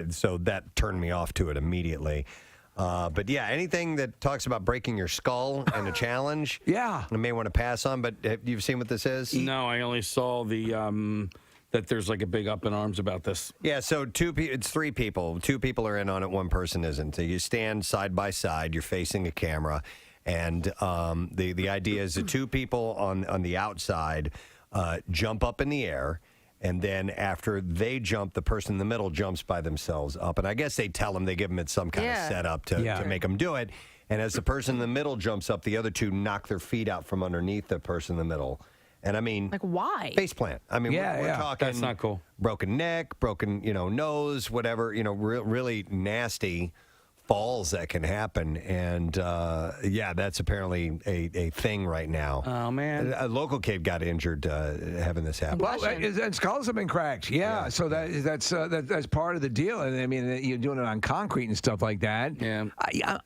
so that turned me off to it immediately. But yeah, anything that talks about breaking your skull and a challenge, I may want to pass on. But have you seen what this is? No, I only saw the. That there's like a big up in arms about this. Yeah, so it's 3 people. 2 people are in on it, 1 person isn't. So you stand side by side, you're facing a camera, and the idea is the 2 people on the outside jump up in the air, and then after they jump, the person in the middle jumps by themselves up. And I guess they tell them, they give them it some kind of setup to make them do it. And as the person in the middle jumps up, the other 2 knock their feet out from underneath the person in the middle. And I mean, Like, why? face plant. I mean, we're talking. That's not cool. Broken neck, broken, nose, whatever, really nasty falls that can happen. And that's apparently a thing right now. Oh, man. A local kid got injured having this happen. Well, and skulls have been cracked. Yeah. So that's part of the deal. And I mean, you're doing it on concrete and stuff like that. Yeah.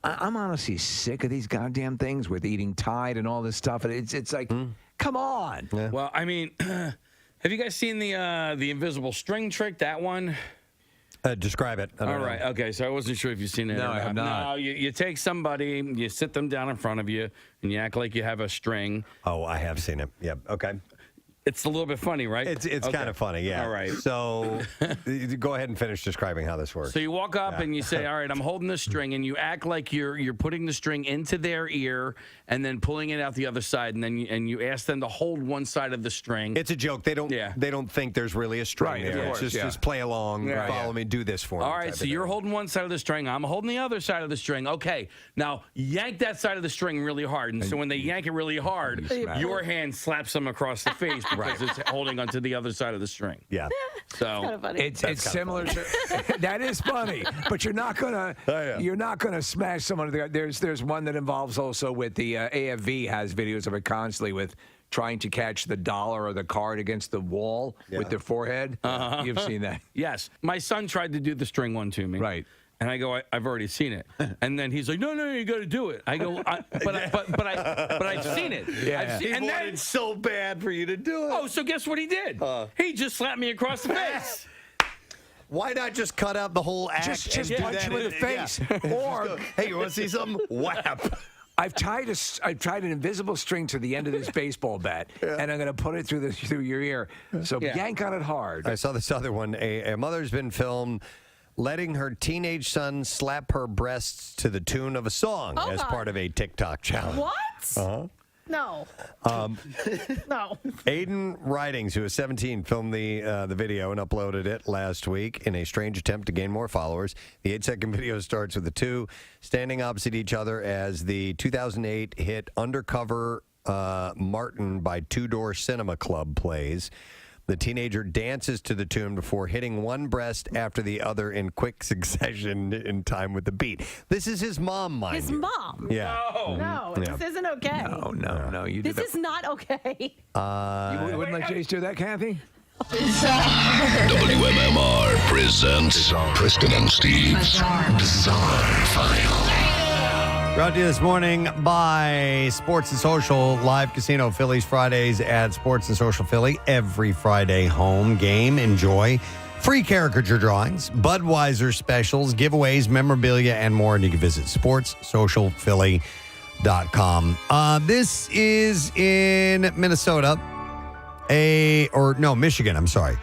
I'm honestly sick of these goddamn things with eating Tide and all this stuff. And it's like, come on. Yeah. Well, I mean, have you guys seen the invisible string trick? That one. Describe it. All right. Okay. So I wasn't sure if you've seen it. No, or I have not. No, you take somebody, you sit them down in front of you, and you act like you have a string. Oh, I have seen it. Yep. Okay. It's a little bit funny, right? It's Okay. kind of funny, yeah. All right. So go ahead and finish describing how this works. So you walk up and you say, all right, I'm holding the string, and you act like you're putting the string into their ear and then pulling it out the other side, and then you ask them to hold one side of the string. It's a joke. They don't think there's really a string Right, there. of course, It's just play along, follow me, do this for me. All right, so you're holding one side of the string. I'm holding the other side of the string. Okay, now yank that side of the string really hard. And so when they yank it really hard, your hand slaps them across the face because it's holding onto the other side of the string. Yeah. So it's similar to that is funny, but you're not gonna smash someone. There's one that involves also with the AFV has videos of it constantly with trying to catch the dollar or the card against the wall with their forehead. You've seen that. Yes. My son tried to do the string one to me. Right. And I go, I've already seen it. And then he's like, no, you got to do it. I go, but I've seen it. Yeah. He wanted so bad for you to do it. Oh, so guess what he did? He just slapped me across the face. Why not just cut out the whole act? Just and do punch that you in the face. Or, hey, you want to see something? Whap. I've tied an invisible string to the end of this baseball bat, and I'm going to put it through your ear. So yank on it hard. I saw this other one. A mother's been filmed letting her teenage son slap her breasts to the tune of a song as part of a TikTok challenge. What? Uh-huh. No. No. Aiden Ridings, who is 17, filmed the video and uploaded it last week in a strange attempt to gain more followers. The 8-second video starts with the two standing opposite each other as the 2008 hit Undercover Martin by Two Door Cinema Club plays. The teenager dances to the tune before hitting one breast after the other in quick succession in time with the beat. This is his mom, mind His you. mom? Yeah. No, Yeah. this isn't okay. No. You This is not okay. You wouldn't let Jace do that, Kathy? WMMR presents Preston and Steve's Bizarre File. Brought to you this morning by Sports and Social Live Casino Phillies Fridays at Sports and Social Philly. Every Friday home game. Enjoy. Free caricature drawings, Budweiser specials, giveaways, memorabilia, and more. And you can visit sportssocialphilly.com. This is in Minnesota. Michigan, I'm sorry.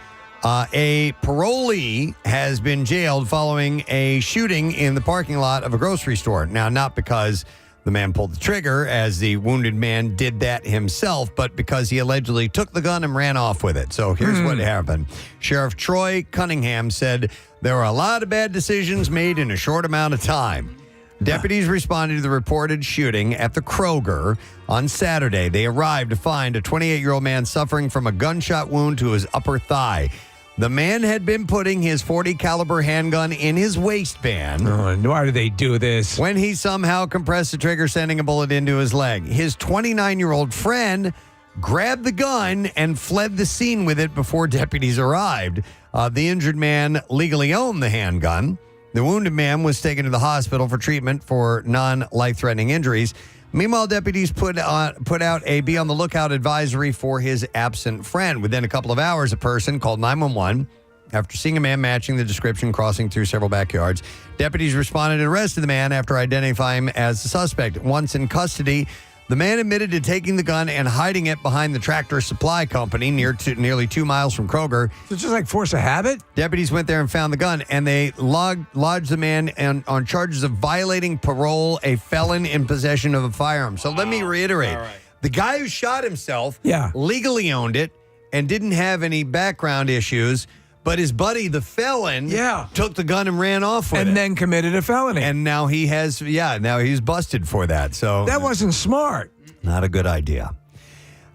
A parolee has been jailed following a shooting in the parking lot of a grocery store. Now, not because the man pulled the trigger, as the wounded man did that himself, but because he allegedly took the gun and ran off with it. So here's what happened. Sheriff Troy Cunningham said there were a lot of bad decisions made in a short amount of time. Deputies responded to the reported shooting at the Kroger on Saturday. They arrived to find a 28-year-old man suffering from a gunshot wound to his upper thigh. The man had been putting his .40 caliber handgun in his waistband. Oh, why do they do this? When he somehow compressed the trigger, sending a bullet into his leg. His 29-year-old friend grabbed the gun and fled the scene with it before deputies arrived. The injured man legally owned the handgun. The wounded man was taken to the hospital for treatment for non-life-threatening injuries. Meanwhile, deputies put out a be on the lookout advisory for his absent friend. Within a couple of hours, a person called 911 after seeing a man matching the description crossing through several backyards. Deputies responded and arrested the man after identifying him as the suspect. Once in custody, the man admitted to taking the gun and hiding it behind the Tractor Supply Company nearly 2 miles from Kroger. So it's just like force of habit? Deputies went there and found the gun, and they lodged the man on charges of violating parole, a felon in possession of a firearm. So let me reiterate. Right. The guy who shot himself legally owned it and didn't have any background issues. But his buddy, the felon, took the gun and ran off with it. And then committed a felony. And now now he's busted for that. So that wasn't smart. Not a good idea.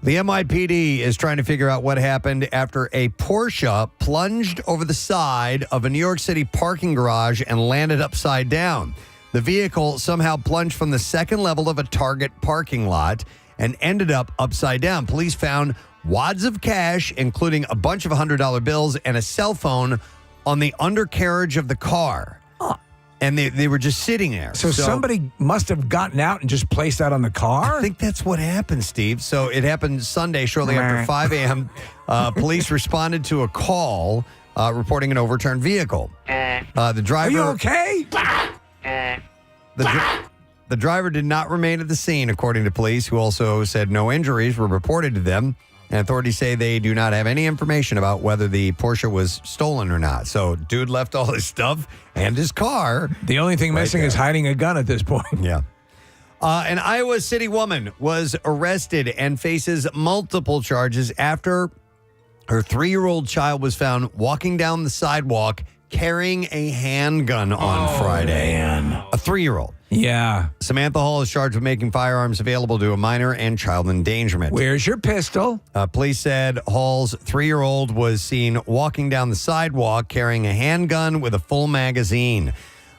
The NYPD is trying to figure out what happened after a Porsche plunged over the side of a New York City parking garage and landed upside down. The vehicle somehow plunged from the second level of a Target parking lot and ended up upside down. Police found wads of cash, including a bunch of $100 bills and a cell phone on the undercarriage of the car. And they were just sitting there. So somebody must have gotten out and just placed that on the car? I think that's what happened, Steve. So it happened Sunday, shortly after 5 a.m. Police responded to a call reporting an overturned vehicle. The driver. Are you okay? The driver did not remain at the scene, according to police, who also said no injuries were reported to them. And authorities say they do not have any information about whether the Porsche was stolen or not. So, dude left all his stuff and his car. The only thing missing is hiding a gun at this point. Yeah. An Iowa City woman was arrested and faces multiple charges after her 3-year-old child was found walking down the sidewalk carrying a handgun on Friday. Man. A 3-year-old. Yeah. Samantha Hall is charged with making firearms available to a minor and child endangerment. Where's your pistol? Police said Hall's 3-year-old was seen walking down the sidewalk carrying a handgun with a full magazine.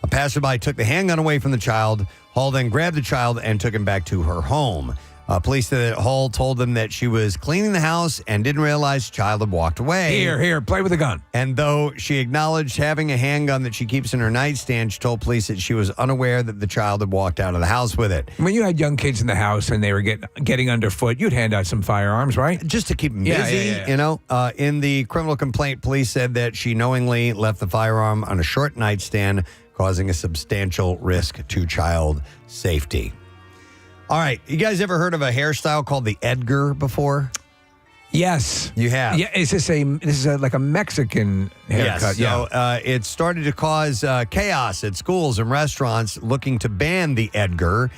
A passerby took the handgun away from the child. Hall then grabbed the child and took him back to her home. Police said that Hall told them that she was cleaning the house and didn't realize the child had walked away. Here, play with the gun. And though she acknowledged having a handgun that she keeps in her nightstand, she told police that she was unaware that the child had walked out of the house with it. When you had young kids in the house and they were getting underfoot, you'd hand out some firearms, right? Just to keep them busy, you know. In the criminal complaint, police said that she knowingly left the firearm on a short nightstand, causing a substantial risk to child safety. All right. You guys ever heard of a hairstyle called the Edgar before? Yes. You have? Yeah. This is like a Mexican haircut. Yes. So it started to cause chaos at schools and restaurants looking to ban the Edgar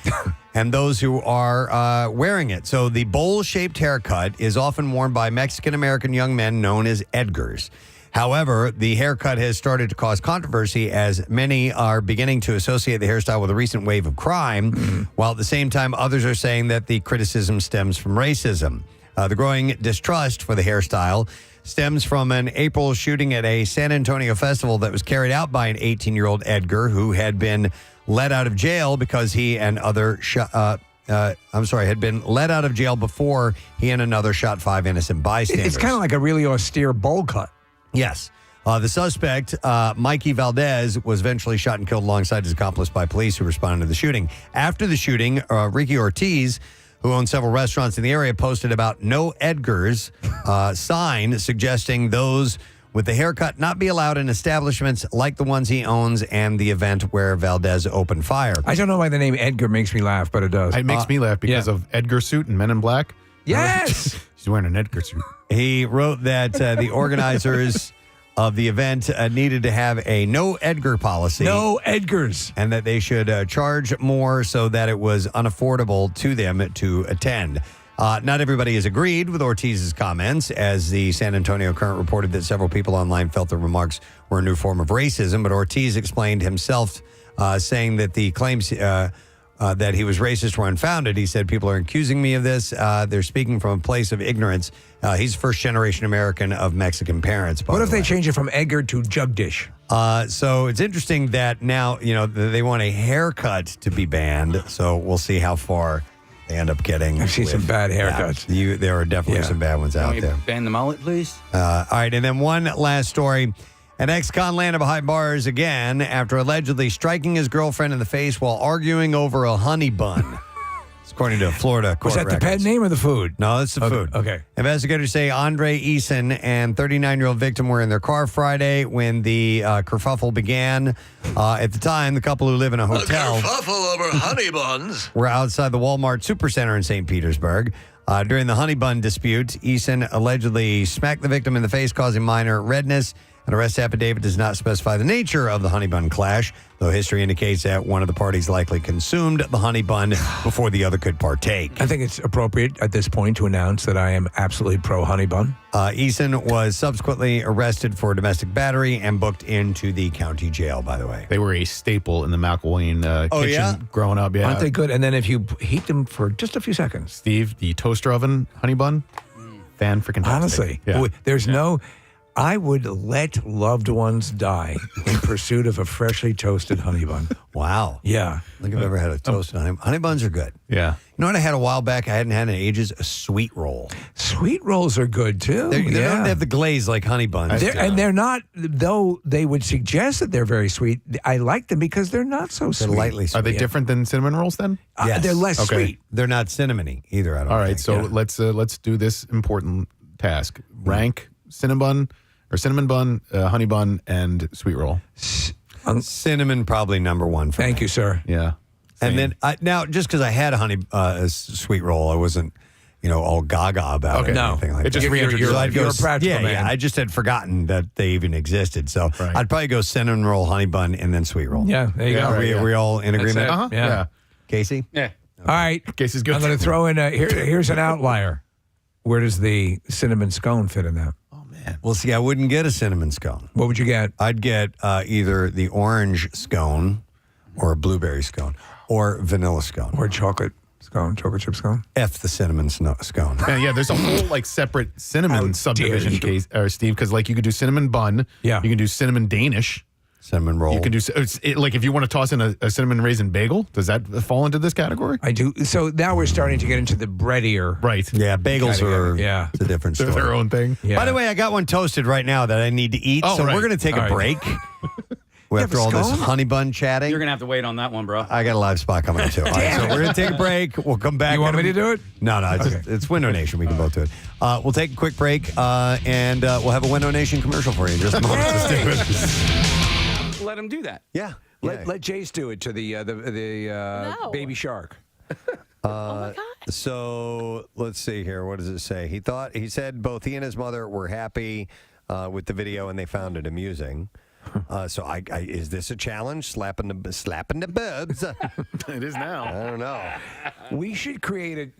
and those who are wearing it. So the bowl-shaped haircut is often worn by Mexican-American young men known as Edgars. However, the haircut has started to cause controversy as many are beginning to associate the hairstyle with a recent wave of crime, while at the same time others are saying that the criticism stems from racism. The growing distrust for the hairstyle stems from an April shooting at a San Antonio festival that was carried out by an 18-year-old Edgar who had been let out of jail because he and other had been let out of jail before he and another shot 5 innocent bystanders. It's kind of like a really austere bowl cut. Yes. The suspect, Mikey Valdez, was eventually shot and killed alongside his accomplice by police who responded to the shooting. After the shooting, Ricky Ortiz, who owns several restaurants in the area, posted about no Edgars sign suggesting those with the haircut not be allowed in establishments like the ones he owns and the event where Valdez opened fire. I don't know why the name Edgar makes me laugh, but it does. It makes me laugh because of Edgar suit and Men in Black. Yes. He's wearing an Edgar suit. He wrote that the organizers of the event needed to have a no Edgar policy. No Edgars. And that they should charge more so that it was unaffordable to them to attend. Not everybody has agreed with Ortiz's comments, as the San Antonio Current reported that several people online felt the remarks were a new form of racism. But Ortiz explained himself, saying that the claims that he was racist were unfounded. He said, people are accusing me of this. They're speaking from a place of ignorance. He's first-generation American of Mexican parents. What if they change it from Edgar to Jugdish? So it's interesting that now, they want a haircut to be banned. So we'll see how far they end up getting. I've seen some bad haircuts. There are definitely some bad ones out there. Ban the mullet, please. All right, and then one last story. An ex-con landed behind bars again after allegedly striking his girlfriend in the face while arguing over a honey bun. It's according to Florida court Was that records. the pet name or the food? No, it's the food. Okay. Investigators say Andre Eason and 39-year-old victim were in their car Friday when the kerfuffle began. At the time, the couple who live in a hotel A kerfuffle over honey buns. were outside the Walmart Supercenter in St. Petersburg. During the honey bun dispute, Eason allegedly smacked the victim in the face, causing minor redness An arrest affidavit does not specify the nature of the honey bun clash, though history indicates that one of the parties likely consumed the honey bun before the other could partake. I think it's appropriate at this point to announce that I am absolutely pro honey bun. Eason was subsequently arrested for domestic battery and booked into the county jail, by the way. They were a staple in the McElwain kitchen growing up. Yeah. Aren't they good? And then if you heat them for just a few seconds. Steve, the toaster oven honey bun, fan-freaking-tastic. Honestly, Yeah. there's no... I would let loved ones die in pursuit of a freshly toasted honey bun. Wow. Yeah. I think I've ever had a toasted honey. Honey buns are good. Yeah. You know what I had a while back? I hadn't had in ages? A sweet roll. Sweet rolls are good, too. They don't have the glaze like honey buns. And they're not, though they would suggest that they're very sweet, I like them because they're not so sweet. They're lightly sweet. Are they different than cinnamon rolls then? Yes. They're less sweet. They're not cinnamony either, I don't All right, think. so let's do this important task. Rank cinnamon bun, honey bun, and sweet roll. Cinnamon probably number one for Thank me. you, sir. Yeah. And then now, just because I had a sweet roll, I wasn't, all gaga about it or anything like It just that. reintroduced. You're a practical man. Yeah, I just had forgotten that they even existed. So I'd probably go cinnamon roll, honey bun, and then sweet roll. Yeah, there you go. Are we all in That's agreement? it. Uh-huh. Yeah. Casey? Yeah. All right. Casey's good. I'm going to throw in here's an outlier. Where does the cinnamon scone fit in that? Well, see, I wouldn't get a cinnamon scone. What would you get? I'd get either the orange scone or a blueberry scone or vanilla scone. Or chocolate chip scone? F the cinnamon scone. Yeah, there's a whole separate cinnamon subdivision case, Steve, because you could do cinnamon bun. Yeah. You can do cinnamon Danish. Cinnamon roll. You can do if you want to toss in a cinnamon raisin bagel. Does that fall into this category? I do. So now we're starting to get into the breadier. Right. Yeah, bagels are it's a different They're story. their own thing. Yeah. By the way, I got one toasted right now that I need to eat, so we're going to take a break. After all this honey bun chatting. You're going to have to wait on that one, bro. I got a live spot coming up, too. All right, so we're going to take a break. We'll come back. You want me to do it? No, it's Window Nation. We can both do it. We'll take a quick break, and we'll have a Window Nation commercial for you in just a moment. So stay with us. Let him do that. Yeah. Let Jace do it to the baby shark. So let's see here. What does it say? He said both he and his mother were happy with the video and they found it amusing. So is this a challenge? Slapping the bubs? It is now. I don't know. We should create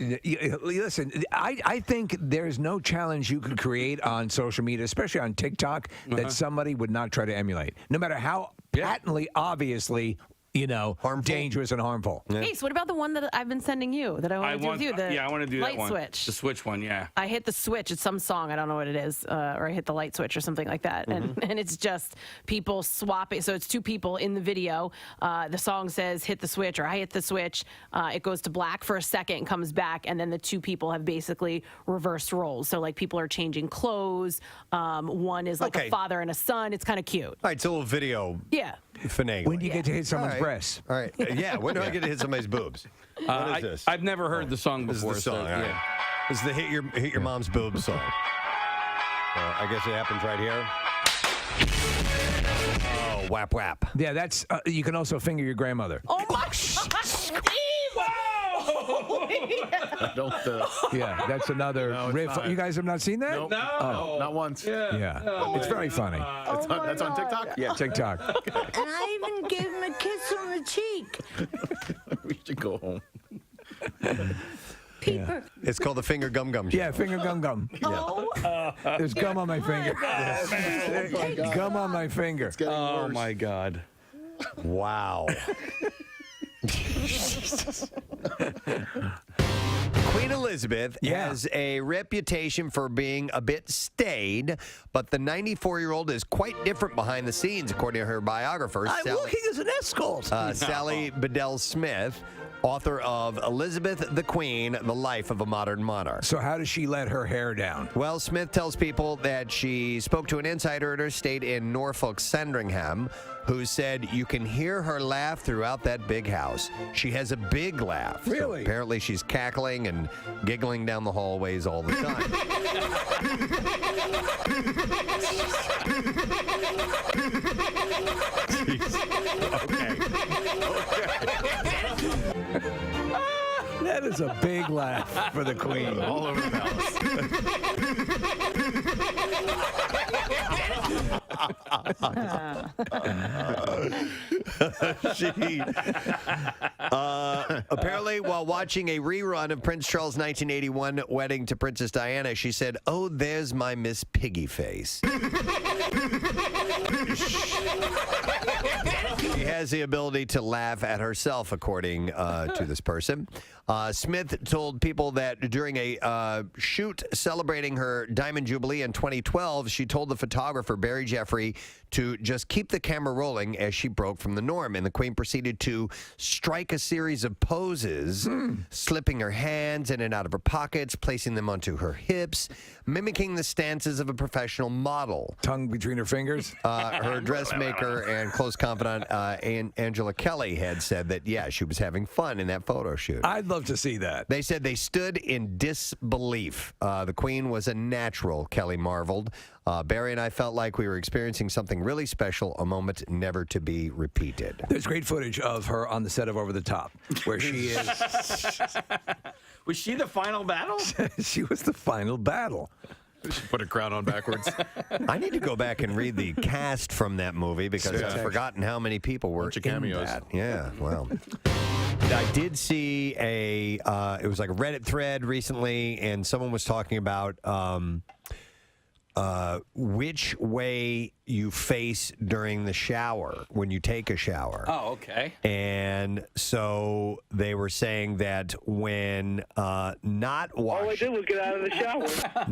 listen, I think there's no challenge you could create on social media, especially on TikTok, that somebody would not try to emulate. No matter how patently, obviously, harmful. Dangerous and harmful. Hey, so what about the one that I've been sending you that I want to do with you? The I want to do light that one. switch. The switch one, yeah. I hit the switch. It's some song. I don't know what it is. Or I hit the light switch or something like that. And it's just people swapping. So it's two people in the video. The song says hit the switch or I hit the switch. It goes to black for a second, comes back. And then the two people have basically reversed roles. So people are changing clothes. One is a father and a son. It's kind of cute. All right, it's a little video. Yeah. Finagling. When do you get to hit someone's breasts? All right. Yeah, when do I get to hit somebody's boobs? What is this? I've never heard the song This is before. the song. So, all right. This is the hit your mom's boobs song. I guess it happens right here. Oh, whap whap. Yeah, that's you can also finger your grandmother. Oh my God. Yeah, that's another riff. not. You guys have not seen that? Nope. No. Oh, not once. Yeah. It's very funny. That's on TikTok? Yeah, TikTok. And I even gave him a kiss on the cheek. We should go home. Peeper. It's called the finger gum gum show. Yeah, finger gum gum. There's gum on my finger. Gum on my finger. Oh my God. Wow. Queen Elizabeth has a reputation for being a bit staid, but the 94-year-old is quite different behind the scenes, according to her biographer. I'm working as an escort. Sally Bedell Smith, author of Elizabeth the Queen, The Life of a Modern Monarch. So how does she let her hair down? Well, Smith tells people that she spoke to an insider at her estate in Norfolk, Sandringham, who said you can hear her laugh throughout that big house. She has a big laugh. Really? So apparently she's cackling and giggling down the hallways all the time. That is a big laugh for the Queen. All over the palace. Apparently, while watching a rerun of Prince Charles' 1981 wedding to Princess Diana, she said, "Oh, there's my Miss Piggy face." She has the ability to laugh at herself, according to this person. Smith told people that during a shoot celebrating her Diamond Jubilee in 2012, she told the photographer, Barry Jeffrey, to just keep the camera rolling as she broke from the norm. And the Queen proceeded to strike a series of poses, slipping her hands in and out of her pockets, placing them onto her hips, mimicking the stances of a professional model. Tongue between her fingers? Her dressmaker and close confidant, Angela Kelly, had said that, yeah, she was having fun in that photo shoot. I'd love to see that. They said they stood in disbelief. The Queen was a natural, Kelly marveled. Barry and I felt like we were experiencing something really special, a moment never to be repeated. There's great footage of her on the set of Over the Top, where she is. Was she the final battle? She was the final battle. She put a crown on backwards. I need to go back and read the cast from that movie because I've forgotten how many people were in cameos. that. Yeah, well. I did see it was like a Reddit thread recently, and someone was talking about which way you face during the shower when you take a shower. Oh, okay. And so they were saying that when not All I washing, did was get out of the shower.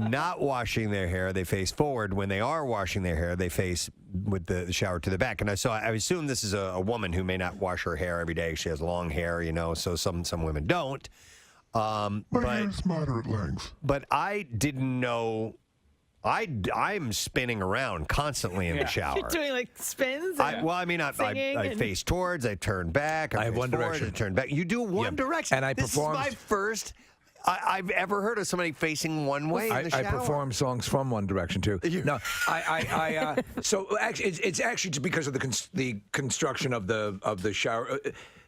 not washing their hair, they face forward. When they are washing their hair, they face with the shower to the back. And I assume this is a woman who may not wash her hair every day. She has long hair, so some women don't. My hair's moderate length. But I didn't know. I'm spinning around constantly in the shower. You're doing like spins? I face towards, I turn back, I have one direction. I turn back. You do one direction. And I this performed. is my first I've ever heard of somebody facing one way in the shower. I perform songs from One Direction too. No, so actually, it's actually just because of the construction of the shower.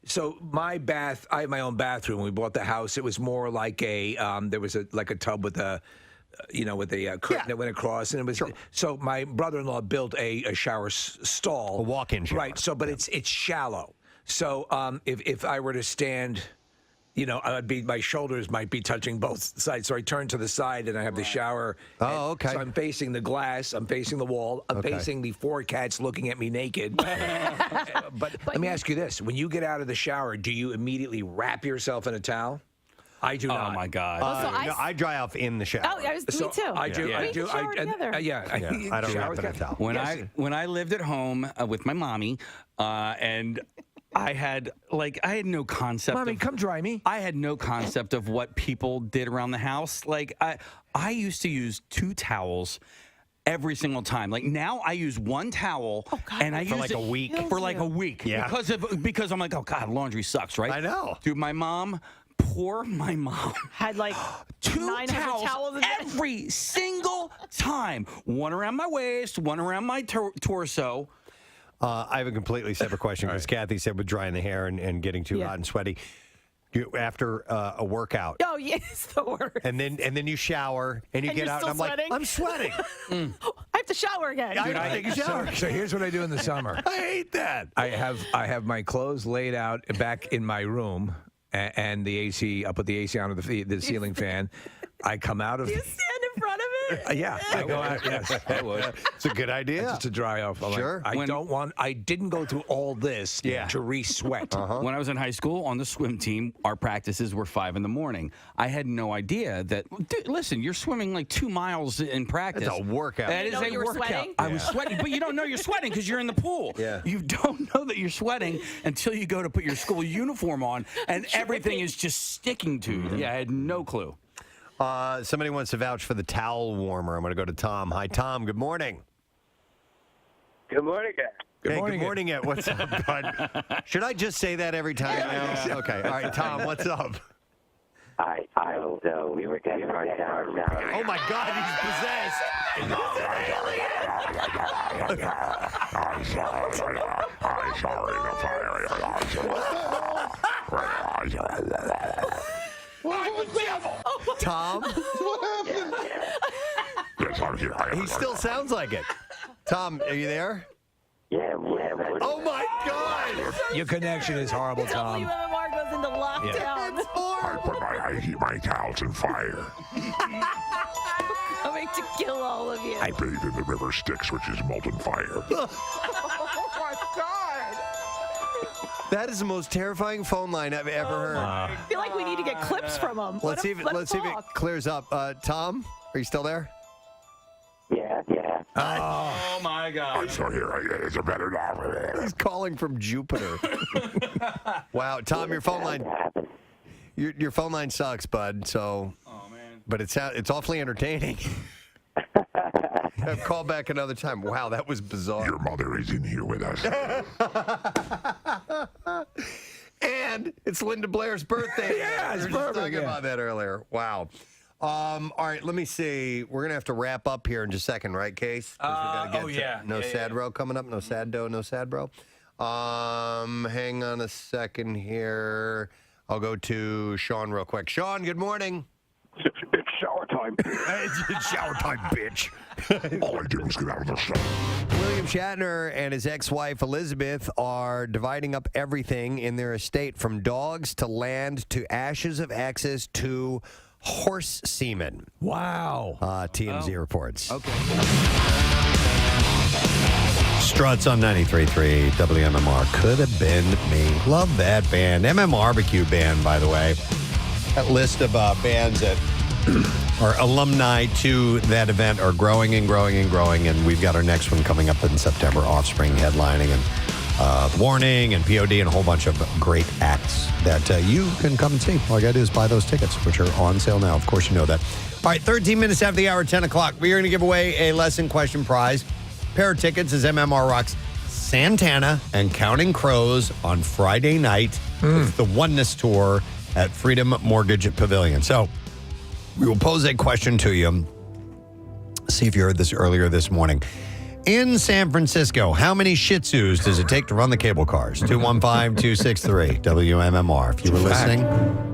So my bath, I have my own bathroom. When we bought the house, it was more like there was a tub with a. With a curtain that went across, and it was so. My brother-in-law built a shower stall, a walk-in shower. Right. So, but it's shallow. So, if I were to stand, my shoulders might be touching both sides. So I turn to the side, and I have the shower. Oh, okay. So I'm facing the glass. I'm facing the wall. I'm facing the four cats looking at me naked. But let me ask you this: when you get out of the shower, do you immediately wrap yourself in a towel? I do not. Oh my God! I dry off in the shower. Oh, me too. I do. Yeah. I do. I don't wrap in a towel. When I lived at home with my mommy, and I had no concept. Mommy, come dry me. I had no concept of what people did around the house. Like I used to use 2 towels every single time. Like now I use 1 towel and I use it a week. For like a week. Yeah. Because I'm like, oh God, laundry sucks, right? I know. Dude, my mom had like 2 towels every single time. One around my waist, one around my torso. I have a completely separate question because Kathy said with drying the hair and getting too hot and sweaty. After a workout. Oh, yes, the worst. And then you shower and you get out. And I'm sweating? like, I'm sweating. I have to shower again. I have to take a shower. So here's what I do in the summer. I hate that. I have my clothes laid out back in my room. And the AC, I'll put the AC on the ceiling fan. I come out of. You stand in front of it? Yeah, I go out. Yes, I would. It's a good idea. Just to dry off. Sure. I didn't go through all this to re-sweat. When I was in high school on the swim team, our practices were 5 a.m. I had no idea that. Dude, listen, you're swimming like 2 miles in practice. That's a workout. That is a workout. Sweating? I was sweating, but you don't know you're sweating because you're in the pool. Yeah. You don't know that you're sweating until you go to put your school uniform on, and everything is just sticking to you. Yeah, I had no clue. Somebody wants to vouch for the towel warmer. I'm going to go to Tom. Hi, Tom. Good morning. Good morning, guys. Good morning, Ed. What's up, bud? Should I just say that every time now? Okay. All right, Tom, what's up? I don't know. We were getting our shower now. Oh, my God, he's possessed. Tom? He still sounds like it. Tom, are you there? Yeah. Oh, my God. Your connection is horrible, Tom. WMMR goes into lockdown. I put my towels in fire. Coming to kill all of you. I bathe in the river Styx, which is molten fire. Oh, my God. That is the most terrifying phone line I've ever heard. I feel like we need to get clips from him. Let's see if it clears up. Tom, are you still there? Yeah. Oh, my God. I'm still here. It's a better now. He's calling from Jupiter. Wow, Tom, your phone line. Your phone line sucks, bud. So. Oh, man. But it's awfully entertaining. Call back another time. Wow, that was bizarre. Your mother is in here with us. And it's Linda Blair's birthday. Yeah, it's we were just perfect, talking about that earlier. Wow. All right, let me see. We're going to have to wrap up here in just a second, right, Case? 'Cause we gotta get to No Sad Bro coming up. No Sad Dough, No Sad Bro. Hang on a second here. I'll go to Sean real quick. Sean, good morning. It's shower time. It's shower time, bitch. All I did was get out of the sun. William Shatner and his ex-wife Elizabeth are dividing up everything in their estate, from dogs to land to ashes of exes to horse semen. Wow. TMZ reports. Okay. Struts on 93.3 WMMR. Could have been me. Love that band. MMRBQ band, by the way. That list of bands that are alumni to that event are growing and growing and growing. And we've got our next one coming up in September. Offspring headlining and Warning and POD and a whole bunch of great acts that you can come and see. All you got to do is buy those tickets, which are on sale now. Of course, you know that. All right, 13 minutes after the hour, 10 o'clock. We're going to give away a lesson question prize. Pair of tickets as MMR rocks Santana and Counting Crows on Friday night. It's the Oneness Tour at Freedom Mortgage Pavilion. So we will pose a question to you. See if you heard this earlier this morning. In San Francisco, how many Shih Tzus does it take to run the cable cars? 215-263 WMMR. If you were listening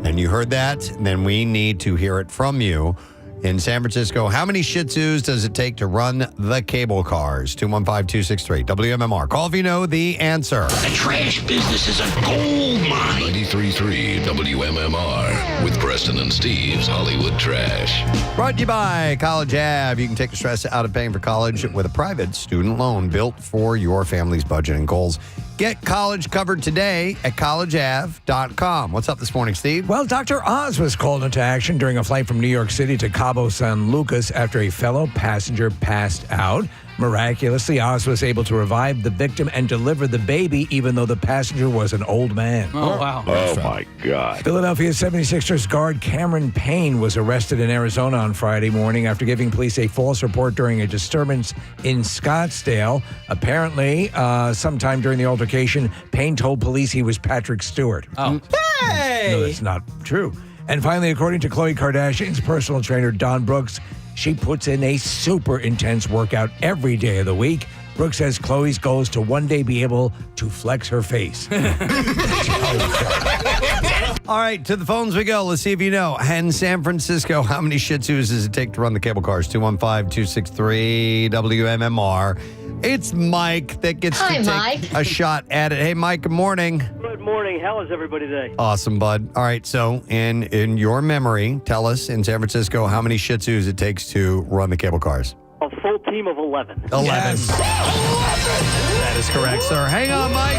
and you heard that, then we need to hear it from you. In San Francisco, how many Shih Tzus does it take to run the cable cars? 215-263 WMMR. Call if you know the answer. The trash business is a gold mine. 93.3 WMMR with Preston and Steve's Hollywood Trash. Brought to you by College Ave. You can take the stress out of paying for college with a private student loan built for your family's budget and goals. Get college covered today at collegeave.com. What's up this morning, Steve? Well, Dr. Oz was called into action during a flight from New York City to Cabo San Lucas after a fellow passenger passed out. Miraculously, Oz was able to revive the victim and deliver the baby, even though the passenger was an old man. Oh, wow. Oh, my God. Philadelphia 76ers guard Cameron Payne was arrested in Arizona on Friday morning after giving police a false report during a disturbance in Scottsdale. Apparently, sometime during the altercation, Payne told police he was Patrick Stewart. Oh. Hey! No, that's not true. And finally, according to Khloe Kardashian's personal trainer, Don Brooks, she puts in a super intense workout every day of the week. Brooks says Khloe's goal is to one day be able to flex her face. All right, to the phones we go. Let's see if you know. In San Francisco, how many Shih Tzus does it take to run the cable cars? 215-263 WMMR. It's Mike that gets to take a shot at it. Hey, Mike, good morning. Good morning. How is everybody today? Awesome, bud. All right, so in your memory, tell us in San Francisco how many Shih Tzus it takes to run the cable cars. A full team of 11. 11. Yes. That is correct, sir. Hang on, Mike.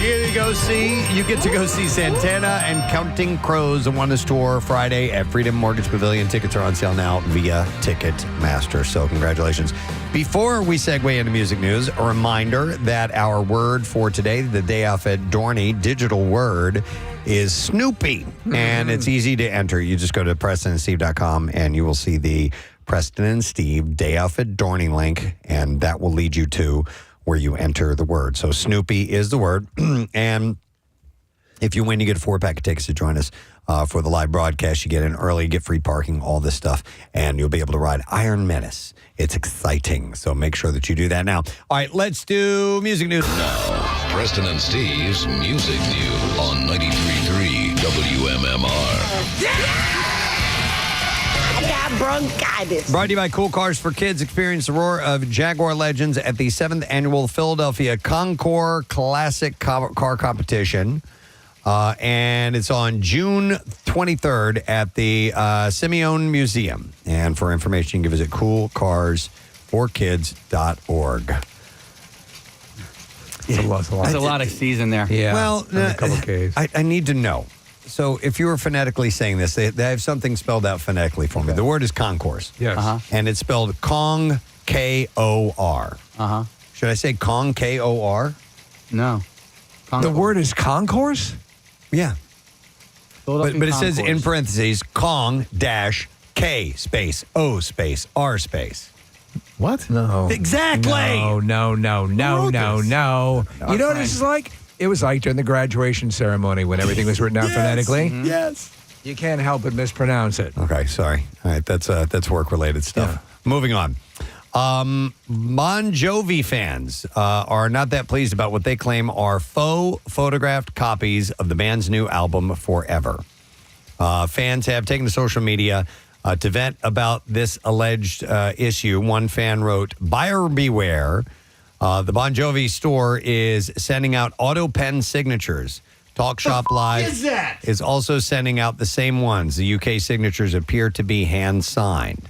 You get to go see Santana and Counting Crows, the Oneness Tour, Friday at Freedom Mortgage Pavilion. Tickets are on sale now via Ticketmaster, so congratulations. Before we segue into music news, a reminder that our word for today, the day off at Dorney, digital word, is Snoopy. And it's easy to enter. You just go to PrestonandSteve.com and you will see the Preston and Steve Day Off at Dorney link, and that will lead you to where you enter the word. So Snoopy is the word. And if you win, you get a 4-pack of tickets to join us for the live broadcast. You get in early, get free parking, all this stuff, and you'll be able to ride Iron Menace. It's exciting, so make sure that you do that now. All right, let's do music news. Now, Preston and Steve's Music News on 93.3 WMMR. Yeah! got bronchitis. Brought to you by Cool Cars for Kids. Experience the roar of Jaguar legends at the 7th Annual Philadelphia Concours Classic Car Competition. And it's on June 23rd at the Simeone Museum. And for information, you can visit coolcarsforkids.org. It's a lot of C's in there. Yeah. Well, a couple Ks. I need to know. So if you were phonetically saying this, they have something spelled out phonetically for me. The word is concourse. Yes. And it's spelled Kong, K-O-R. Should I say Kong, K-O-R? No. The word is concourse? Yeah. But it says concourse. in parentheses, Kong dash K space O space R space. What? No. Exactly. No. You know what this is like? It was like during the graduation ceremony when everything was written out phonetically. Yes. You can't help but mispronounce it. Okay, sorry. All right, that's work-related stuff. Yeah. Moving on. Bon Jovi fans are not that pleased about what they claim are faux photographed copies of the band's new album, Forever. Fans have taken to social media to vent about this alleged issue. One fan wrote, "Buyer beware. The Bon Jovi store is sending out auto pen signatures. Talk Shop Live is also sending out the same ones. The UK signatures appear to be hand-signed."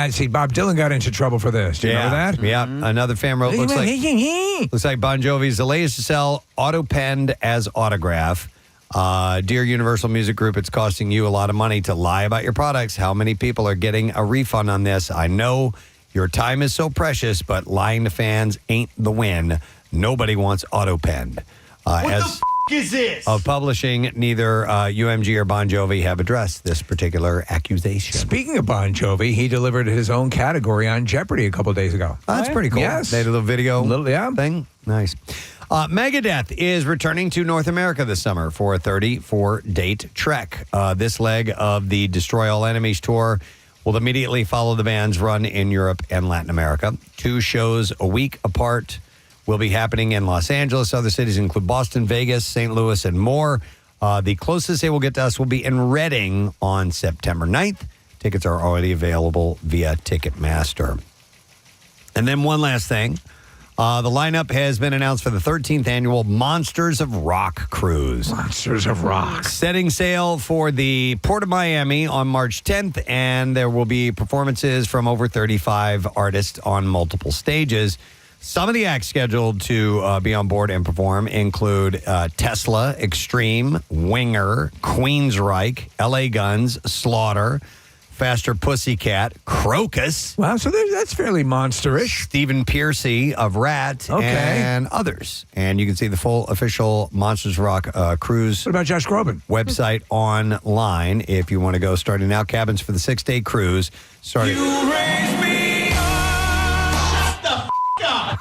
See, Bob Dylan got into trouble for this. Do you know that? Yeah. Another fan wrote, looks like Bon Jovi is the latest to sell auto-penned as autograph. Dear Universal Music Group, it's costing you a lot of money to lie about your products. How many people are getting a refund on this? I know your time is so precious, but lying to fans ain't the win. Nobody wants auto-penned. Is this? Of publishing, neither UMG or Bon Jovi have addressed this particular accusation. Speaking of Bon Jovi, he delivered his own category on Jeopardy a couple of days ago. Oh, that's pretty cool. Yes. They did a little video thing. Nice. Megadeth is returning to North America this summer for a 34-date trek. This leg of the Destroy All Enemies tour will immediately follow the band's run in Europe and Latin America. 2 shows a week apart will be happening in Los Angeles. Other cities include Boston, Vegas, St. Louis, and more. The closest they will get to us will be in Reading on September 9th. Tickets are already available via Ticketmaster. And then one last thing. The lineup has been announced for the 13th annual Monsters of Rock cruise. Monsters of Rock. Setting sail for the Port of Miami on March 10th, and there will be performances from over 35 artists on multiple stages. Some of the acts scheduled to be on board and perform include Tesla, Extreme, Winger, Queensryche, LA Guns, Slaughter, Faster Pussycat, Crocus. Wow, so that's fairly monsterish. Stephen Pearcy of Rat, and others. And you can see the full official Monsters Rock cruise. What about Josh Groban? Website online if you want to go. Starting now, cabins for the 6-day cruise. Starting. You raised me up. Shut the f*** up.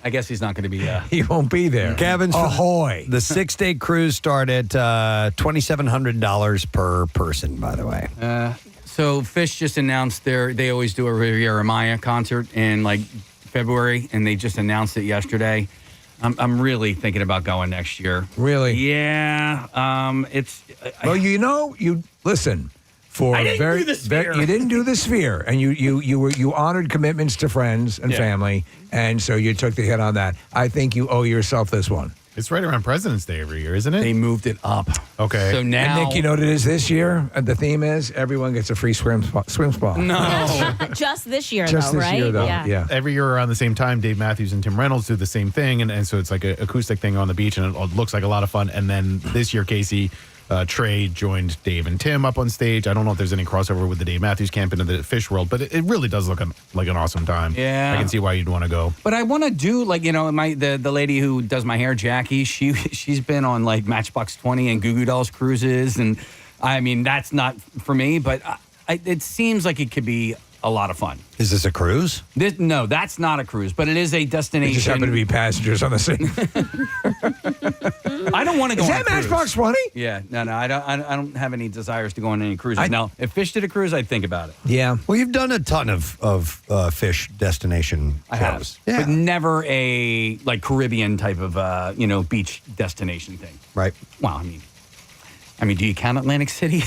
I guess he's not going to be. He won't be there. Cabins for Ahoy. the 6-day cruise start at $2,700 per person, by the way. So Fish just announced they always do a Riviera Maya concert in like February, and they just announced it yesterday. I'm really thinking about going next year. Really? Yeah. It's. Well, you listen. I didn't do the Sphere. You didn't do the Sphere, and you honored commitments to friends and family, and so you took the hit on that. I think you owe yourself this one. It's right around President's Day every year, isn't it? They moved it up. Okay. So now, and Nick, you know what it is this year? The theme is everyone gets a free swim spa. No. Just this year, Just though, this right? year, though. Yeah. Every year around the same time, Dave Matthews and Tim Reynolds do the same thing, and so it's like an acoustic thing on the beach, and it looks like a lot of fun. And then this year, Casey Trey joined Dave and Tim up on stage. I don't know if there's any crossover with the Dave Matthews camp into the Fish world, but it really does look like an awesome time. Yeah. I can see why you'd want to go. But I want to do the lady who does my hair, Jackie. She's been on like Matchbox 20 and Goo Goo Dolls cruises, and I mean that's not for me, but it seems like it could be a lot of fun. Is this a cruise? No, that's not a cruise, but it is a destination. They just happen to be passengers on the same. I don't want to go. Is on that a cruise. Matchbox 20? Yeah, no, I don't have any desires to go on any cruises. I- Now, if Fish did a cruise, I'd think about it. Yeah. Well, you've done a ton of Fish destination I have, shows. Yeah. but never a like Caribbean type of beach destination thing. Right. Wow, I mean, do you count Atlantic City?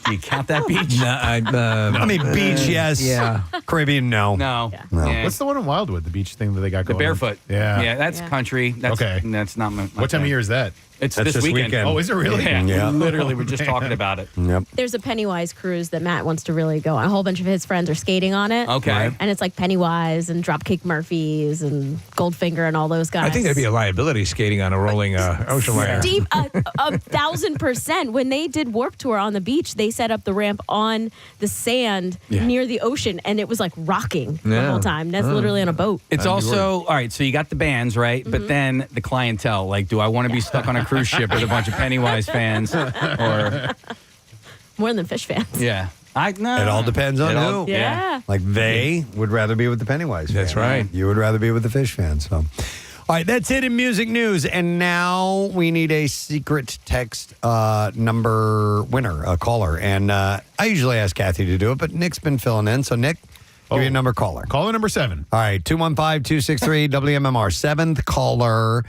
Do you count that beach? No, I mean, beach, yes. Yeah. Caribbean, no. No. No. What's the one in Wildwood? The beach thing that they got The going barefoot. on? Yeah. Yeah, that's country. That's, Okay. That's not my What time of thing. year is that? It's That's this this weekend. Oh, is it really? Yeah. Literally, we're just talking about it. Yep. There's a Pennywise cruise that Matt wants to really go on. A whole bunch of his friends are skating on it. Okay. Right. And it's like Pennywise and Dropkick Murphys and Goldfinger and all those guys. I think that'd be a liability skating on a rolling ocean liner. Steve, 1,000%. When they did Warped Tour on the beach, they set up the ramp on the sand near the ocean, and it was like rocking the whole time. That's literally on a boat. It's also, all right, so you got the bands, right? But then the clientele. Like, do I want to be stuck on a cruise ship with a bunch of Pennywise fans? Or More than Fish fans. Yeah. No. It all depends on who. Yeah. Like they would rather be with the Pennywise That's fan. right. You would rather be with the Fish fan. So, all right, that's it in music news. And now we need a secret text number winner, a caller. And I usually ask Kathy to do it, but Nick's been filling in. So, Nick, give me a number caller. Caller number 7. All right, 215-263 WMMR. 7th caller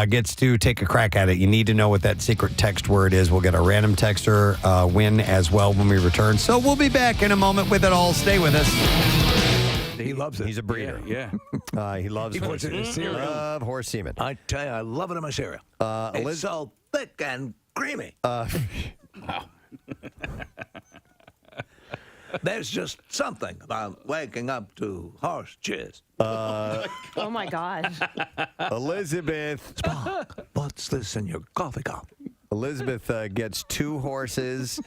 gets to take a crack at it. You need to know what that secret text word is. We'll get a random texter win as well when we return. So we'll be back in a moment with it all. Stay with us. He loves it. He's a breeder. Yeah. He loves He puts it in his cereal. Love horse semen. I tell you, I love it in my cereal. It's so thick and creamy. There's just something about waking up to horse jizz. Oh my God. Elizabeth. Spock, what's this in your coffee cup? Elizabeth gets 2 horses.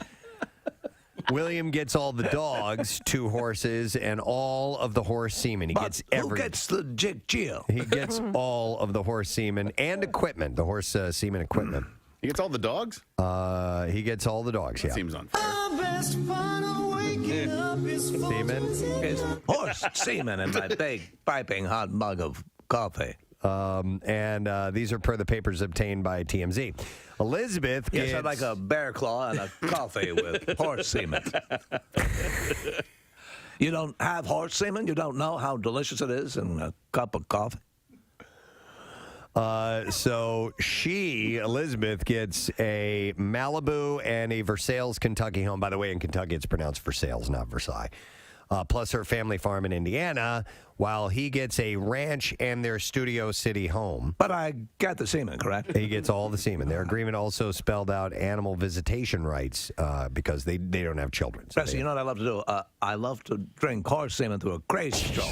William gets all the dogs, 2 horses, and all of the horse semen. He gets Who gets the jig jill? He gets all of the horse semen and equipment, the horse semen equipment. He gets all the dogs? He gets all the dogs, That yeah. seems unfair. Semen. It's horse semen in my big, piping hot mug of coffee. And these are per the papers obtained by TMZ. Elizabeth gets... Yes, I'd like a bear claw and a coffee with horse semen. You don't have horse semen? You don't know how delicious it is in a cup of coffee? So Elizabeth, gets a Malibu and a Versailles, Kentucky home. By the way, in Kentucky, it's pronounced Versailles, not Versailles. Plus her family farm in Indiana, while he gets a ranch and their Studio City home. But I got the semen, correct? He gets all the semen. Their agreement also spelled out animal visitation rights because they don't have children. So Preston, you know what I love to do? I love to drink horse semen through a crazy straw.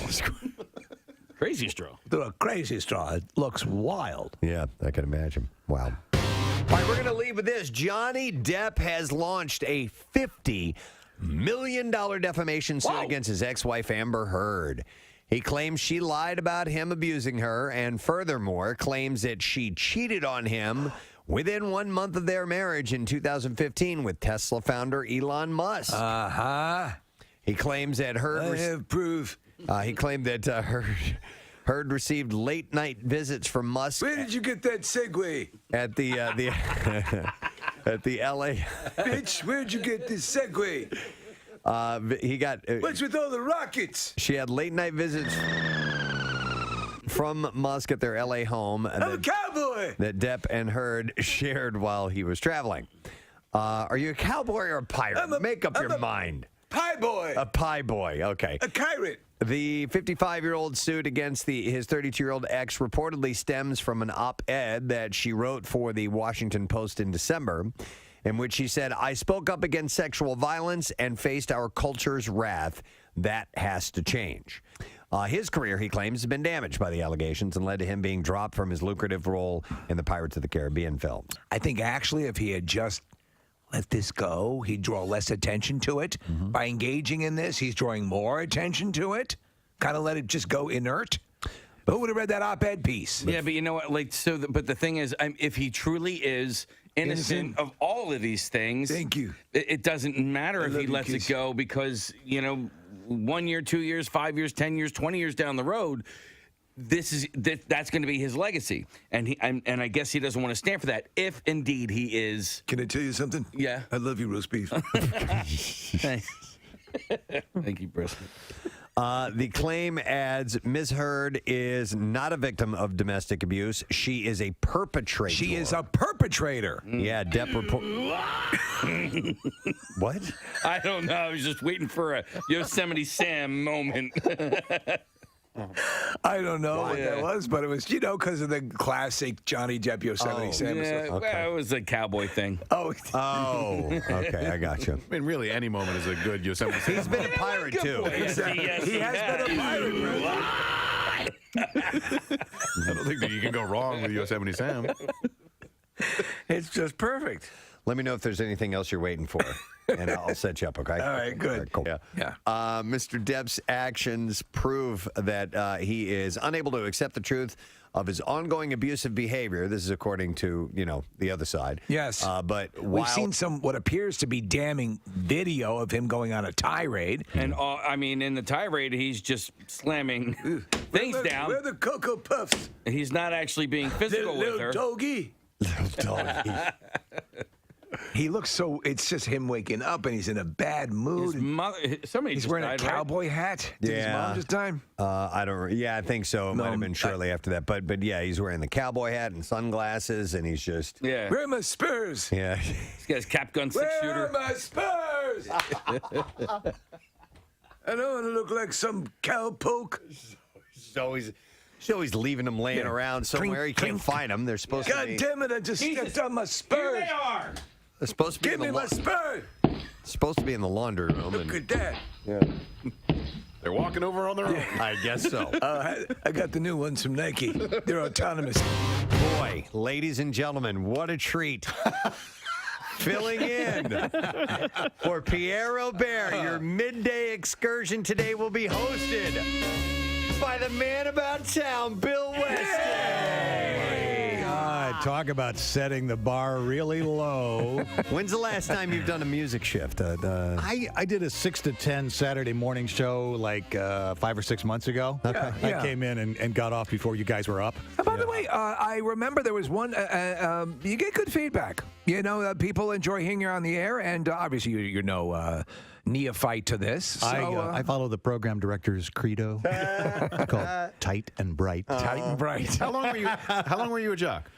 Crazy straw. Through a crazy straw. It looks wild. Yeah, I can imagine. Wow. All right, we're going to leave with this. Johnny Depp has launched a $50 million defamation suit against his ex-wife Amber Heard. He claims she lied about him abusing her and furthermore claims that she cheated on him within 1 month of their marriage in 2015 with Tesla founder Elon Musk. He claims that Heard... I have proof. He claimed that Heard received late-night visits from Musk. Where did you get that segue? At the at the L.A. Bitch, where'd you get this segue? He got. What's with all the rockets? She had late-night visits from Musk at their L.A. home. I'm a cowboy. That Depp and Heard shared while he was traveling. Are you a cowboy or a pirate? Make up your mind. Pie boy. A pie boy. Okay. A pirate. The 55-year-old suit against his 32-year-old ex reportedly stems from an op-ed that she wrote for the Washington Post in December, in which she said, "I spoke up against sexual violence and faced our culture's wrath. That has to change." His career, he claims, has been damaged by the allegations and led to him being dropped from his lucrative role in the Pirates of the Caribbean films. I think actually if he had just let this go, he'd draw less attention to it. By engaging in this, he's drawing more attention to it. Kind of let it just go inert. Who would have read that op-ed piece? Yeah, but you know what? But the thing is, if he truly is innocent of all of these things, thank you. It doesn't matter if he lets it go because 1 year, 2 years, 5 years, 10 years, 20 years down the road, that's going to be his legacy, and I guess he doesn't want to stand for that. If indeed he is, Can I tell you something? Yeah, I love you, roast beef. Thanks. Thank you, Preston. The claim adds Ms. Heard is not a victim of domestic abuse. She is a perpetrator. She is a perpetrator. Yeah, Depp report. What? I don't know. I was just waiting for a Yosemite Sam moment. I don't know what that was, but it was, because of the classic Johnny Depp Yosemite Sam. Yeah, well, it was a cowboy thing. Oh, okay, I got you. I mean, really, any moment is a good Yosemite Sam. He's been a pirate, too. Yes, He has been a pirate, I don't think that you can go wrong with Yosemite Sam. It's just perfect. Let me know if there's anything else you're waiting for, and I'll set you up, okay? All right, good. All right, cool. Yeah. Mr. Depp's actions prove that he is unable to accept the truth of his ongoing abusive behavior. This is according to, the other side. Yes. But we've seen what appears to be damning video of him going on a tirade. And, in the tirade, he's just slamming things down. Where the Cocoa Puffs? He's not actually being physical with her. Doggy. Little doggy. He looks so. It's just him waking up, and he's in a bad mood. He's wearing a cowboy hat. Did his mom just die? I don't. Yeah, I think so. It might have been shortly after that. But yeah, he's wearing the cowboy hat and sunglasses, and he's just. Yeah. Where are my spurs? Yeah. He's got his cap gun Where six-shooter. are my spurs? I don't want to look like some cowpoke. She's always leaving them laying around somewhere. You can't find them. They're supposed to be. God damn it! I just stepped on my spurs. Here they are. They're supposed to be Give me my spurs. Supposed to be in the laundry room. Look at that. Yeah. They're walking over on their own. I guess so. I got the new ones from Nike. They're autonomous. Boy, ladies and gentlemen, what a treat. Filling in for Pierre Robert. Your midday excursion today will be hosted by the man about town, Bill Weston. God, talk about setting the bar really low. When's the last time you've done a music shift? I did a 6 to 10 Saturday morning show like 5 or 6 months ago. Okay. I came in and got off before you guys were up. By the way, I remember there was one. You get good feedback. People enjoy hearing you on the air, and obviously you're no neophyte to this. So, I follow the program director's credo called Tight and Bright. Tight and Bright. How long were you a jock?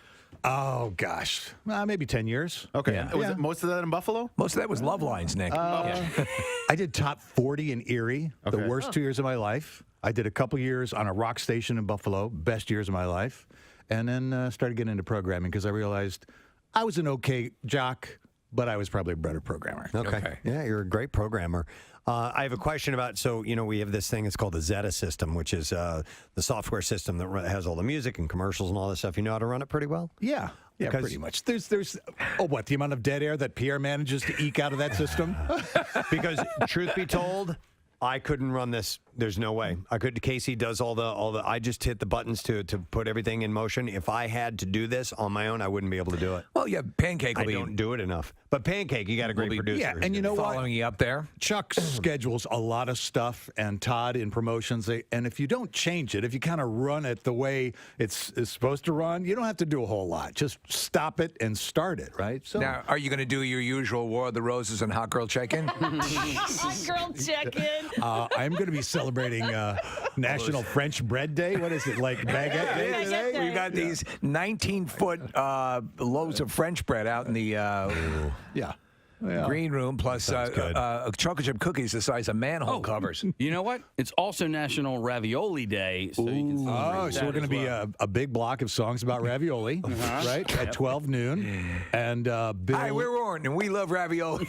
Oh, gosh. Maybe 10 years. Okay. Yeah. Was it most of that in Buffalo? Most of that was Love Lines, Nick. I did top 40 in Erie, the worst 2 years of my life. I did a couple years on a rock station in Buffalo, best years of my life. And then started getting into programming because I realized I was an okay jock, but I was probably a better programmer. Okay. Yeah, you're a great programmer. I have a question about, we have this thing, it's called the Zeta system, which is the software system that has all the music and commercials and all that stuff. You know how to run it pretty well? Yeah. Yeah, pretty much. There's the amount of dead air that Pierre manages to eke out of that system? Because truth be told, I couldn't run this. There's no way. I could. Casey does all the. I just hit the buttons to put everything in motion. If I had to do this on my own, I wouldn't be able to do it. Well, yeah, Pancake will I don't do it enough. But Pancake, you got a great producer. Yeah, and you know what? Following you up there. Chuck schedules a lot of stuff, and Todd in promotions. And if you don't change it, if you kind of run it the way it's supposed to run, you don't have to do a whole lot. Just stop it and start it, right? So now, are you going to do your usual War of the Roses and Hot Girl Check-In? Hot girl check-in. I'm going to be celebrating National French Bread Day. What is it, like Baguette Day today? We've got these 19-foot loaves of French bread out in the green room, plus chocolate chip cookies the size of manhole covers. You know what? It's also National Ravioli Day, so you can celebrate so that we're going to as be well. a big block of songs about ravioli, right, at 12 noon. And Bill, Hi, we're Warren, and we love ravioli.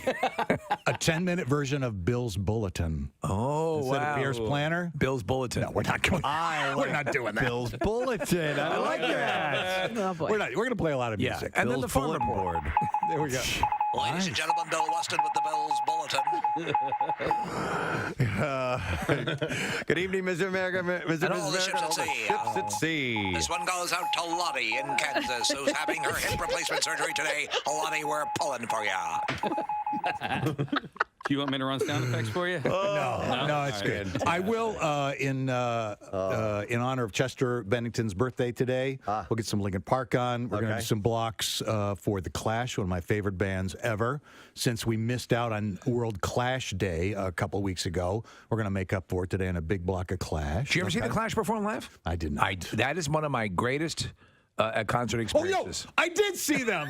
a 10-minute version of Bill's Bulletin. Oh, Instead wow. of Pierre's Planner. Bill's Bulletin. No, we're not going. We're not doing that. Bill's Bulletin. I like that. Oh, boy. We're going to play a lot of music. And then the fun report. There we go. Ladies and gentlemen, Bill Weston with the Bill's Bulletin. Good evening, Mr. America. Mr. And all the ships at sea. Ships at sea. This one goes out to Lottie in Kansas, who's having her hip replacement surgery today. Lottie, we're pulling for ya. Do you want me to run sound effects for you? No, it's good. I will, in honor of Chester Bennington's birthday today, we'll get some Linkin Park on. We're going to do some blocks for The Clash, one of my favorite bands ever. Since we missed out on World Clash Day a couple weeks ago, we're going to make up for it today on a big block of Clash. Did you ever see The Clash perform live? I did not. That is one of my greatest concert experiences. I did see them.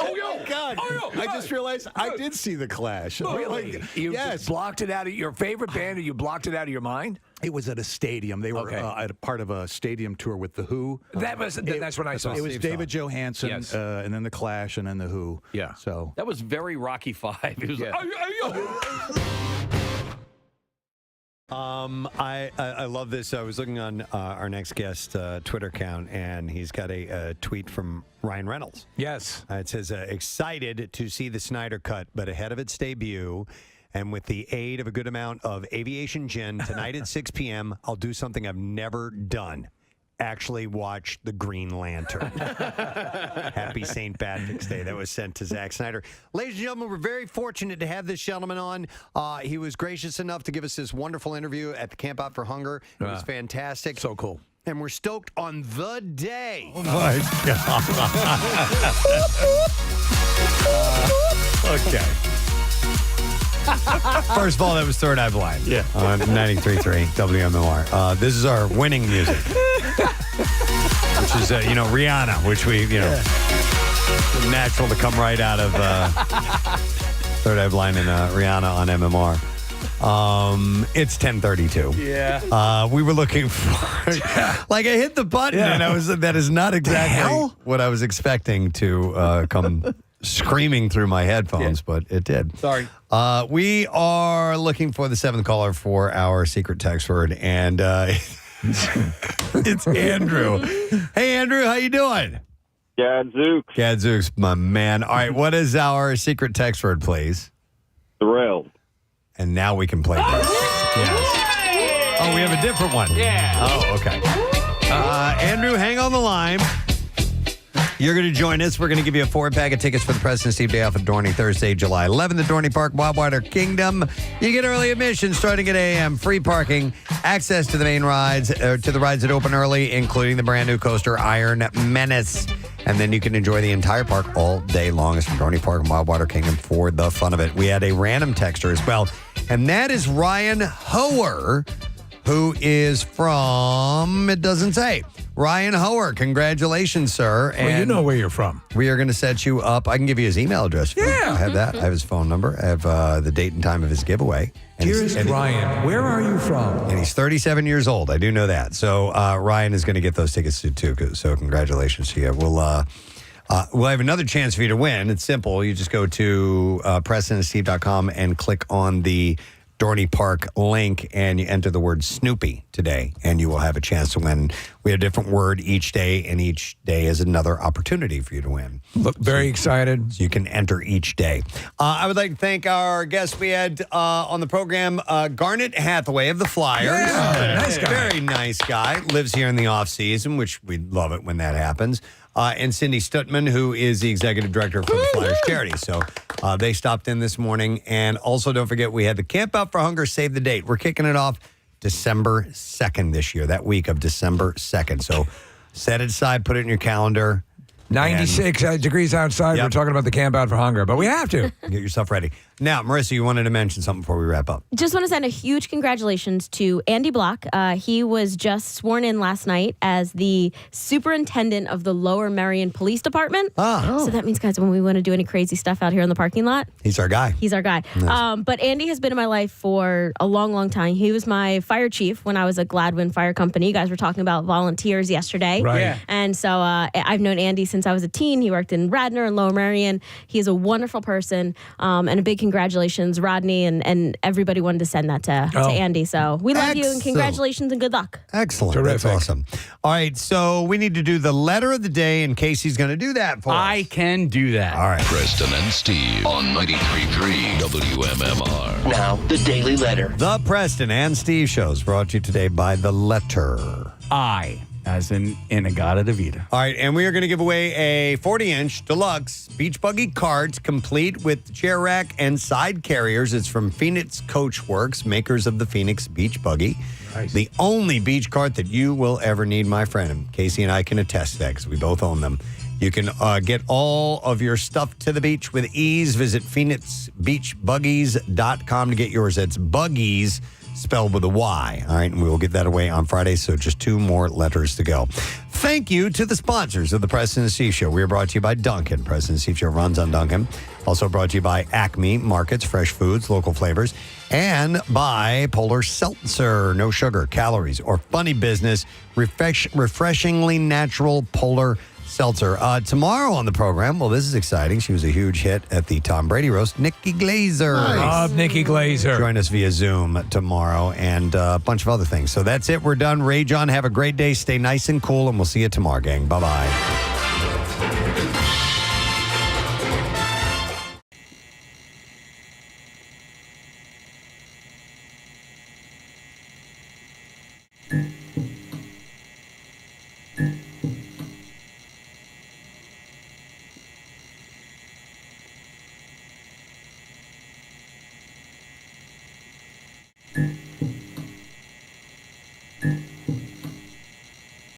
Oh, God. I just realized I did see The Clash. Really? You just blocked it out of your favorite band, and you blocked it out of your mind? It was at a stadium. They were at a part of a stadium tour with The Who. That's when I saw it. It was David Johansen, and then The Clash, and then The Who. Yeah. So that was very Rocky V. It was like, I love this. I was looking on our next guest Twitter account, and he's got a tweet from Ryan Reynolds. Yes. It says, excited to see the Snyder Cut, but ahead of its debut, and with the aid of a good amount of aviation gin, tonight at 6 p.m., I'll do something I've never done. Actually watch The Green Lantern. Happy St. Patrick's Day. That was sent to Zack Snyder. Ladies and gentlemen, we're very fortunate to have this gentleman on. He was gracious enough to give us this wonderful interview at the Camp Out for Hunger. It was fantastic. So cool. And we're stoked on the day. Oh, my God. Okay. First of all, that was Third Eye Blind. Yeah. On 93.3 WMMR. This is our winning music. Which is, Rihanna, which we, natural to come right out of Third Eye Blind and Rihanna on MMR. It's 10:32. Yeah. We were looking for, like, I hit the button and that is not exactly what I was expecting to come screaming through my headphones, but it did. Sorry. We are looking for the seventh caller for our secret text word, and it's Andrew. Hey, Andrew, how you doing? Gadzooks. Gadzooks, my man. All right, what is our secret text word, please? Thrilled. And now we can play this. Yes. Oh, we have a different one. Yeah. Oh, okay. Andrew, hang on the line. You're going to join us. We're going to give you a 4-pack of tickets for the Preston and Steve Day Off at Dorney, Thursday, July 11th at Dorney Park, Wildwater Kingdom. You get early admission starting at 8 a.m., free parking, access to the main rides, to the rides that open early, including the brand new coaster Iron Menace. And then you can enjoy the entire park all day long. It's from Dorney Park and Wildwater Kingdom for the fun of it. We had a random texter as well, and that is Ryan Hoer, who is from, it doesn't say. Ryan Hoer, congratulations, sir. Well, you know where you're from. We are going to set you up. I can give you his email address. I have that. I have his phone number. I have the date and time of his giveaway. Dearest Ryan, where are you from? And he's 37 years old. I do know that. So Ryan is going to get those tickets too. So congratulations to you. We'll have another chance for you to win. It's simple. You just go to PrestonandSteve.com and click on the Dorney Park link, and you enter the word Snoopy today, and you will have a chance to win. We have a different word each day, and each day is another opportunity for you to win. Look, very excited. So you can enter each day. I would like to thank our guests we had on the program, Garnet Hathaway of the Flyers. Yeah, nice guy. Very nice guy. Lives here in the off season, which we love it when that happens. And Cindy Stutman, who is the executive director for the Flyers charity. So they stopped in this morning. And also, don't forget, we had the Camp Out for Hunger Save the Date. We're kicking it off December 2nd this year, that week of December 2nd. So set it aside, put it in your calendar. 96 degrees outside. We're talking about the Camp Out for Hunger, but we have to. Get yourself ready. Now, Marissa, you wanted to mention something before we wrap up. Just want to send a huge congratulations to Andy Block. He was just sworn in last night as the superintendent of the Lower Merion Police Department. So that means, guys, when we want to do any crazy stuff out here in the parking lot, he's our guy. He's our guy. Nice. But Andy has been in my life for a long, long time. He was my fire chief when I was at Gladwin Fire Company. You guys were talking about volunteers yesterday. Right. Yeah. And so I've known Andy since I was a teen. He worked in Radnor and Lower Merion. He is a wonderful person. And a big congratulations, Rodney, and everybody wanted to send that to Andy. So we love you, and congratulations and good luck. Excellent. Terrific. That's awesome. All right, so we need to do the letter of the day, and Casey's going to do that for us. I can do that. All right. Preston and Steve on 93.3 WMMR. Now, the Daily Letter. The Preston and Steve Show is brought to you today by The Letter. I. as in Inagata Davida. All right, and we are going to give away a 40-inch deluxe beach buggy cart complete with chair rack and side carriers. It's from Phoenix Coach Works, makers of the Phoenix Beach Buggy. Nice. The only beach cart that you will ever need, my friend. And Casey and I can attest to that because we both own them. You can get all of your stuff to the beach with ease. Visit PhoenixBeachBuggies.com to get yours. That's Buggies, spelled with a Y. All right, and we will get that away on Friday, so just 2 more letters to go. Thank you to the sponsors of the Preston and Steve Show. We are brought to you by Dunkin'. Preston and Steve Show runs on Dunkin'. Also brought to you by Acme Markets, fresh foods, local flavors, and by Polar Seltzer. No sugar, calories, or funny business. Refreshingly natural Polar Seltzer. Tomorrow on the program, well, this is exciting. She was a huge hit at the Tom Brady roast. Nikki Glazer. Nice. Love Nikki Glazer. Join us via Zoom tomorrow and a bunch of other things. So that's it. We're done. Rage on. Have a great day. Stay nice and cool, and we'll see you tomorrow, gang. Bye-bye. Mm-hmm.